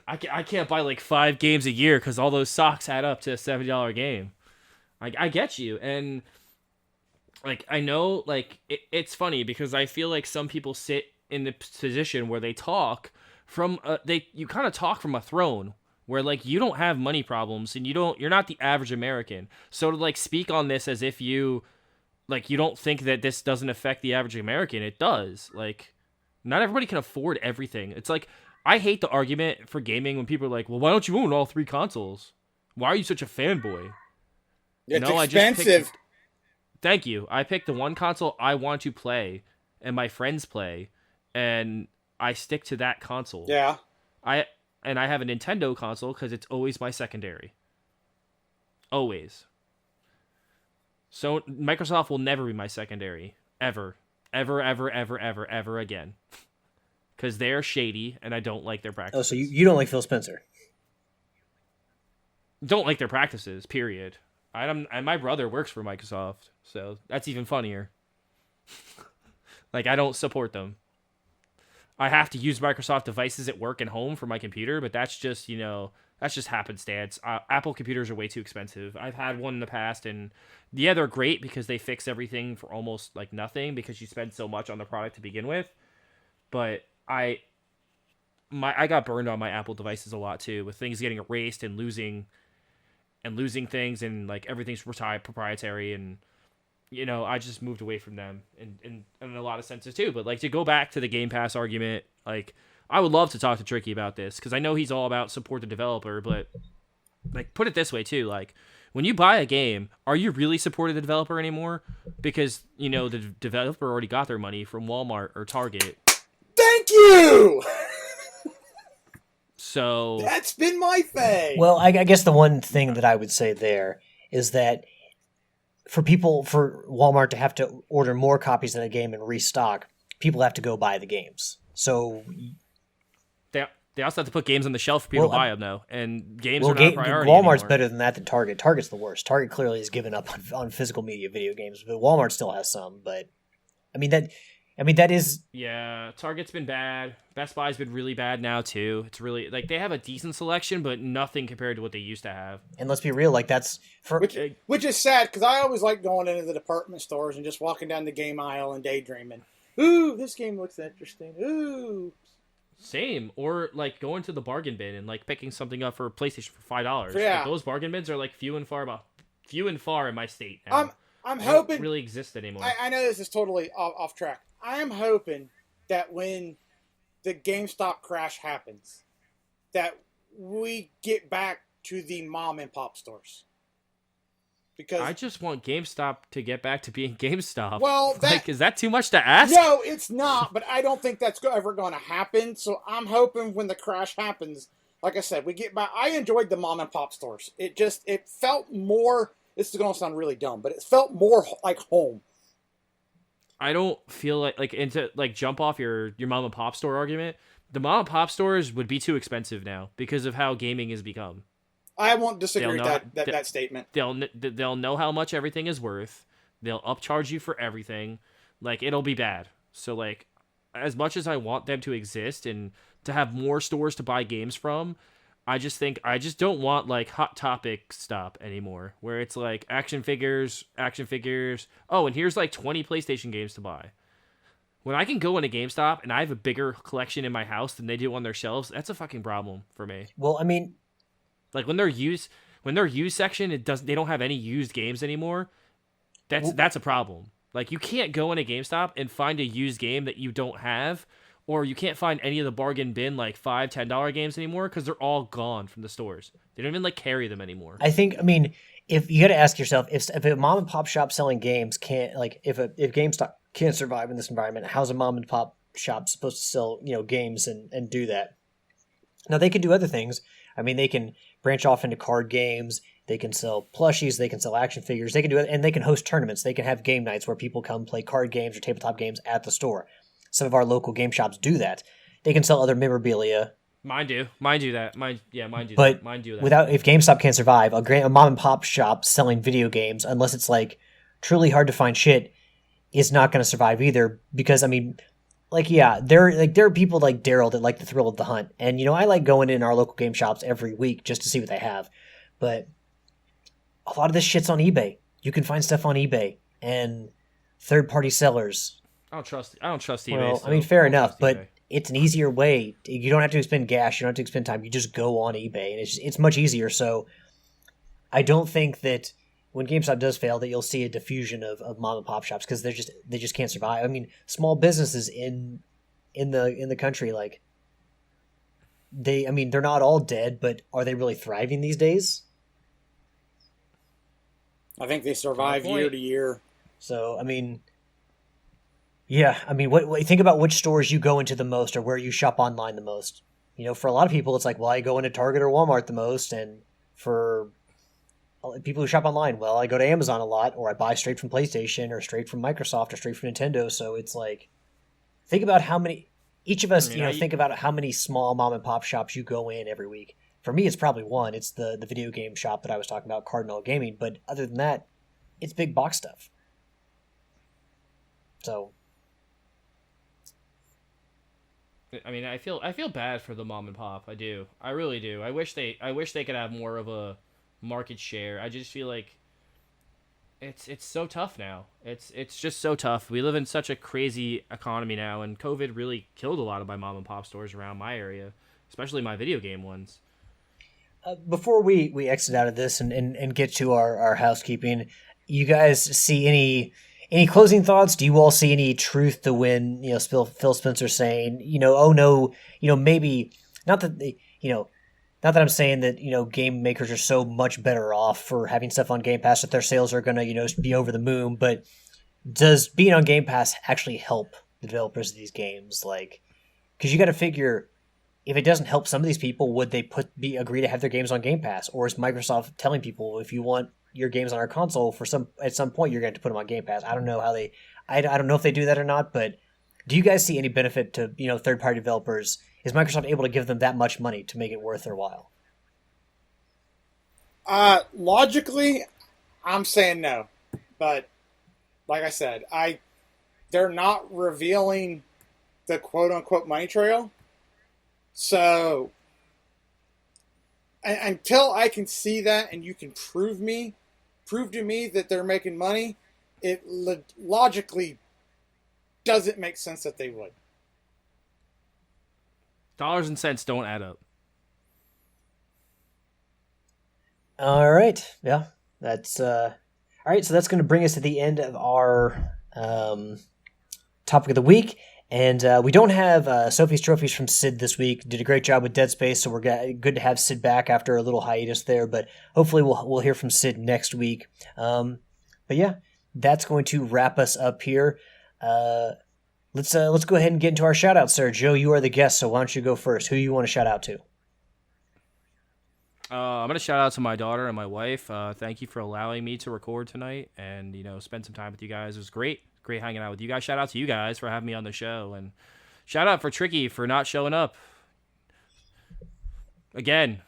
I can't buy like 5 games a year because all those socks add up to a $70 game. I get you, and like I know, like it's funny because I feel like some people sit in the position where they talk from you kind of talk from a throne where like you don't have money problems and you're not the average American. So to like speak on this as if you don't think that this doesn't affect the average American, it does. Like, not everybody can afford everything. It's like, I hate the argument for gaming when people are like, well, why don't you own all 3 consoles? Why are you such a fanboy? It's expensive. Thank you. I picked the one console I want to play and my friends play, and I stick to that console. Yeah. I have a Nintendo console because it's always my secondary. Always. So Microsoft will never be my secondary. Ever. Ever, ever, ever, ever, ever again. Because they're shady, and I don't like their practices. Oh, so you don't like Phil Spencer? Don't like their practices, period. And my brother works for Microsoft, so that's even funnier. Like, I don't support them. I have to use Microsoft devices at work and home for my computer, but that's just, that's just happenstance. Apple computers are way too expensive. I've had one in the past, and yeah, they're great because they fix everything for almost like nothing because you spend so much on the product to begin with. But I got burned on my Apple devices a lot too, with things getting erased and losing things, and like everything's proprietary, and I just moved away from them in a lot of senses too. But like, to go back to the Game Pass argument, like, I would love to talk to Tricky about this because I know he's all about support the developer, but like, put it this way too, like, when you buy a game, are you really supporting the developer anymore? Because the developer already got their money from Walmart or Target. Thank you. So that's been my thing. Well, I guess the one thing that I would say there is that for Walmart to have to order more copies of the game and restock, people have to go buy the games. So they also have to put games on the shelf for people to buy them, though. And games are not a priority Walmart's anymore. better than that than Target. Target's the worst. Target clearly has given up on physical media video games, but Walmart still has some. But that is... Yeah, Target's been bad. Best Buy's been really bad now, too. It's really... Like, they have a decent selection, but nothing compared to what they used to have. And let's be real, like, that's... Which is sad, because I always like going into the department stores and just walking down the game aisle and daydreaming. Ooh, this game looks interesting. Ooh. Same. Or, like, going to the bargain bin and, like, picking something up for PlayStation for $5. Yeah. Like, those bargain bins are, like, few and far in my state now. I'm they hoping... don't really exist anymore. I know this is totally off track. I am hoping that when the GameStop crash happens, that we get back to the mom and pop stores. Because I just want GameStop to get back to being GameStop. Well, is that too much to ask? No, it's not, but I don't think that's ever going to happen. So I'm hoping when the crash happens, like I said, we get back. I enjoyed the mom and pop stores. It felt more, this is going to sound really dumb, but it felt more like home. I don't feel like and to like jump off your mom and pop store argument, the mom and pop stores would be too expensive now because of how gaming has become. I won't disagree with that statement. They'll know how much everything is worth. They'll upcharge you for everything. Like, it'll be bad. So, like, as much as I want them to exist and to have more stores to buy games from, I just don't want, like, Hot Topic stop anymore, where it's like action figures. Oh, and here's like 20 PlayStation games to buy. When I can go into GameStop and I have a bigger collection in my house than they do on their shelves, that's a fucking problem for me. Well, I mean, like when their used section, they don't have any used games anymore. That's a problem. Like, you can't go into GameStop and find a used game that you don't have, or you can't find any of the bargain bin like $5, $10 games anymore because they're all gone from the stores. They don't even like carry them anymore. I mean, if you got to ask yourself, if a mom and pop shop selling games can't, like, if GameStop can't survive in this environment, how's a mom and pop shop supposed to sell, games and do that? Now, they can do other things. I mean, they can branch off into card games. They can sell plushies. They can sell action figures. They can do it, and they can host tournaments. They can have game nights where people come play card games or tabletop games at the store. Some of our local game shops do that. They can sell other memorabilia. Mine do that. Mine do that. Without, if GameStop can't survive, a mom and pop shop selling video games, unless it's like truly hard to find shit, is not going to survive either. Because I mean, like, yeah, there are people like Daryl that like the thrill of the hunt, and I like going in our local game shops every week just to see what they have. But a lot of this shit's on eBay. You can find stuff on eBay and third-party sellers. I don't trust eBay. Well, so I mean, fair enough, but eBay. It's an easier way. You don't have to expend gas. You don't have to expend time. You just go on eBay, and it's much easier. So I don't think that when GameStop does fail, that you'll see a diffusion of mom and pop shops, because they just can't survive. I mean, small businesses in the country, like, they're not all dead, but are they really thriving these days? I think they survive year to year. So, I mean, yeah, I mean, what think about which stores you go into the most or where you shop online the most. For a lot of people, it's like, well, I go into Target or Walmart the most, and for people who shop online, well, I go to Amazon a lot, or I buy straight from PlayStation or straight from Microsoft or straight from Nintendo. So it's like, think about how many, each of us, think about how many small mom and pop shops you go in every week. For me, it's probably one. It's the video game shop that I was talking about, Cardinal Gaming. But other than that, it's big box stuff. So, I mean, I feel bad for the mom and pop. I do. I really do. I wish they could have more of a market share. I just feel like it's so tough now. It's just so tough. We live in such a crazy economy now, and COVID really killed a lot of my mom and pop stores around my area, especially my video game ones. Before we exit out of this and get to our housekeeping, you guys see any closing thoughts? Do you all see any truth to when Phil Spencer saying oh no, maybe not that not that I'm saying that game makers are so much better off for having stuff on Game Pass that their sales are gonna be over the moon, but does being on Game Pass actually help the developers of these games? Like, because you got to figure, if it doesn't help some of these people, would they agree to have their games on Game Pass? Or is Microsoft telling people, if you want your games on our console at some point, you're going to have to put them on Game Pass? I don't know I don't know if they do that or not, but do you guys see any benefit to, third-party developers? Is Microsoft able to give them that much money to make it worth their while? Logically, I'm saying no. But like I said, they're not revealing the quote-unquote money trail. So, until I can see that and you can prove to me that they're making money, it logically doesn't make sense that they would. Dollars and cents don't add up. All right. Yeah. That's all right. So that's going to bring us to the end of our topic of the week. And we don't have Sophie's Trophies from Sid this week. Did a great job with Dead Space, so we're good to have Sid back after a little hiatus there. But hopefully we'll hear from Sid next week. But yeah, that's going to wrap us up here. Let's go ahead and get into our shout-outs, sir. Joe, you are the guest, so why don't you go first? Who you want to shout out to? I'm going to shout out to my daughter and my wife. Thank you for allowing me to record tonight and, spend some time with you guys. It was great hanging out with you guys. Shout out to you guys for having me on the show. And shout out for Tricky for not showing up. Again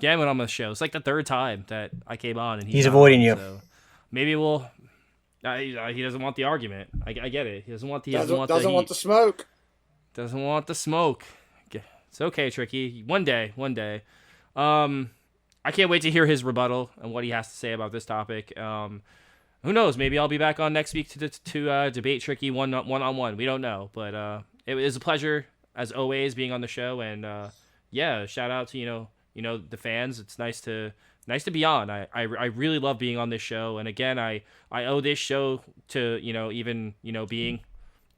when I'm on the show. It's like the third time that I came on. And he's avoiding you. So maybe we'll He doesn't want the argument. I get it. He doesn't want the Doesn't want the smoke. Doesn't want the smoke. It's okay, Tricky. One day. I can't wait to hear his rebuttal and what he has to say about this topic. Who knows? Maybe I'll be back on next week to debate Tricky one-on-one. We don't know, but it was a pleasure as always being on the show. And shout out to the fans. It's nice to be on. I really love being on this show. And again, I owe this show to being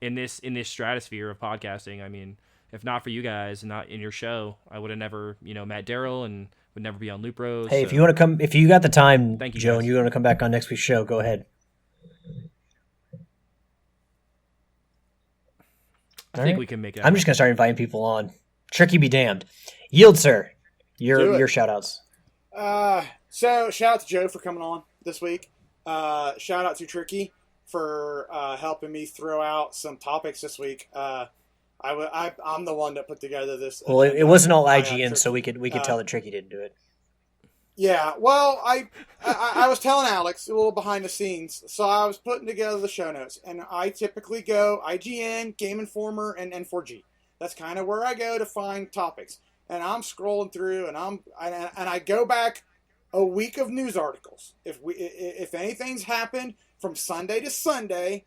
in this stratosphere of podcasting. I mean, if not for you guys and not in your show, I would have never met Daryl and would never be on Loop Bros. Hey, so, if you got the time, thank you, Joe, guys. and you want to come back on next week's show, go ahead. I think we can make it. I'm just gonna start inviting people on. Tricky be damned. Yield, sir. Your shout outs. So shout out to Joe for coming on this week. Shout out to Tricky for helping me throw out some topics this week. I'm the one that put together this. Well, it wasn't all IGN, so we could tell that Tricky didn't do it. Yeah, well, I was telling Alex a little behind the scenes, so I was putting together the show notes, and I typically go IGN, Game Informer, and N4G. That's kind of where I go to find topics. And I'm scrolling through, and I go back a week of news articles. If anything's happened from Sunday to Sunday,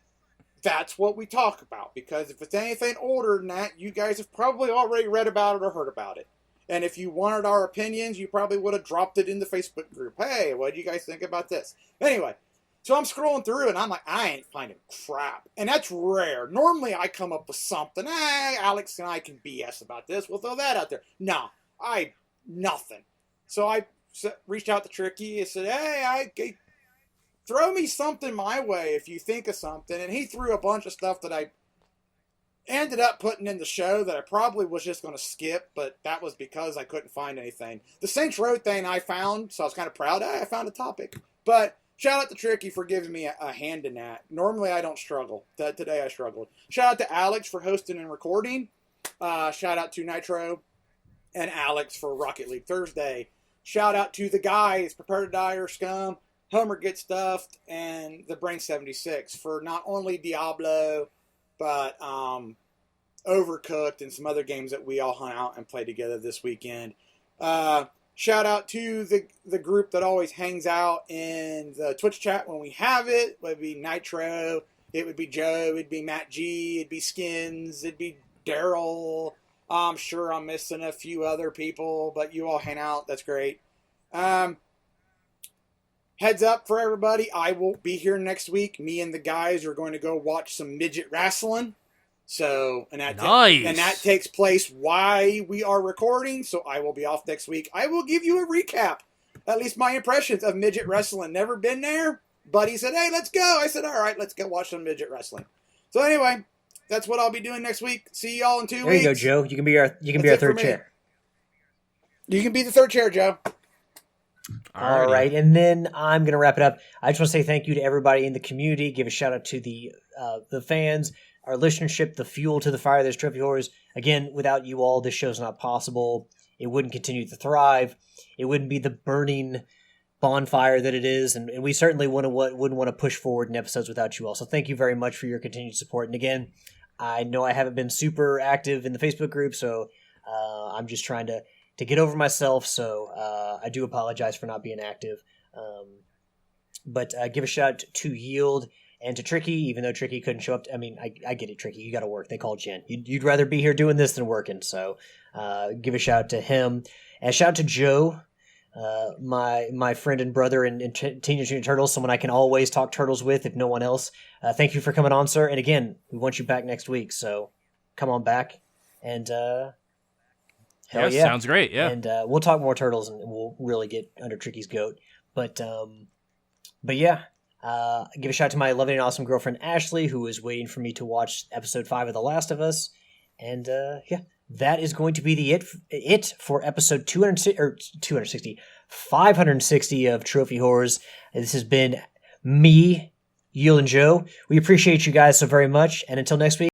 that's what we talk about. Because if it's anything older than that, you guys have probably already read about it or heard about it. And if you wanted our opinions, you probably would have dropped it in the Facebook group. Hey, what do you guys think about this? Anyway, so I'm scrolling through, and I'm like, I ain't finding crap. And that's rare. Normally, I come up with something. Hey, Alex and I can BS about this. We'll throw that out there. No, nothing. So I reached out to Tricky and said, hey, throw me something my way if you think of something. And he threw a bunch of stuff that I ended up putting in the show that I probably was just going to skip, but that was because I couldn't find anything. The Saints Row thing I found, so I was kind of proud. I found a topic. But shout out to Tricky for giving me a hand in that. Normally I don't struggle. Today I struggled. Shout out to Alex for hosting and recording. Shout out to Nitro and Alex for Rocket League Thursday. Shout out to the guys, Prepare to Die or Scum, Homer Gets Stuffed, and the Brain 76 for not only Diablo, but Overcooked and some other games that we all hung out and played together this weekend. Shout out to the group that always hangs out in the Twitch chat when we have it. It would be Nitro, it would be Joe, it'd be Matt G, it'd be Skins, it'd be Daryl. I'm sure I'm missing a few other people, but you all hang out. That's great. Heads up for everybody, I won't be here next week. Me and the guys are going to go watch some midget wrestling. So, and that takes place while we are recording, so I will be off next week. I will give you a recap, at least my impressions of midget wrestling. Never been there. Buddy said, hey, let's go. I said, all right, let's go watch some midget wrestling. So anyway, that's what I'll be doing next week. See y'all in 2 weeks. There you go, Joe. You can be our third chair. You can be the third chair, Joe. All right, and then I'm going to wrap it up. I just want to say thank you to everybody in the community. Give a shout out to the fans, our listenership, the fuel to the fire. There's Trophy Horrors. Again, without you all, this show's not possible. It wouldn't continue to thrive. It wouldn't be the burning bonfire that it is, and we certainly wouldn't want to push forward in episodes without you all. So thank you very much for your continued support. And again, I know I haven't been super active in the Facebook group, so I'm just trying to get over myself, so I do apologize for not being active. But give a shout to Yield and to Tricky, even though Tricky couldn't show up. I mean, I get it, Tricky. You got to work. They called you in. You'd rather be here doing this than working, so give a shout to him. And shout out to Joe, my friend and brother in Teenage Mutant Turtles, someone I can always talk Turtles with if no one else. Thank you for coming on, sir. And again, we want you back next week, so come on back. And hell yeah. Sounds great, yeah. And we'll talk more Turtles, and we'll really get under Tricky's goat. But yeah, give a shout out to my loving and awesome girlfriend, Ashley, who is waiting for me to watch episode 5 of The Last of Us. And yeah, that is going to be it for episode 560 of Trophy Horrors. This has been me, Yield, and Joe. We appreciate you guys so very much. And until next week,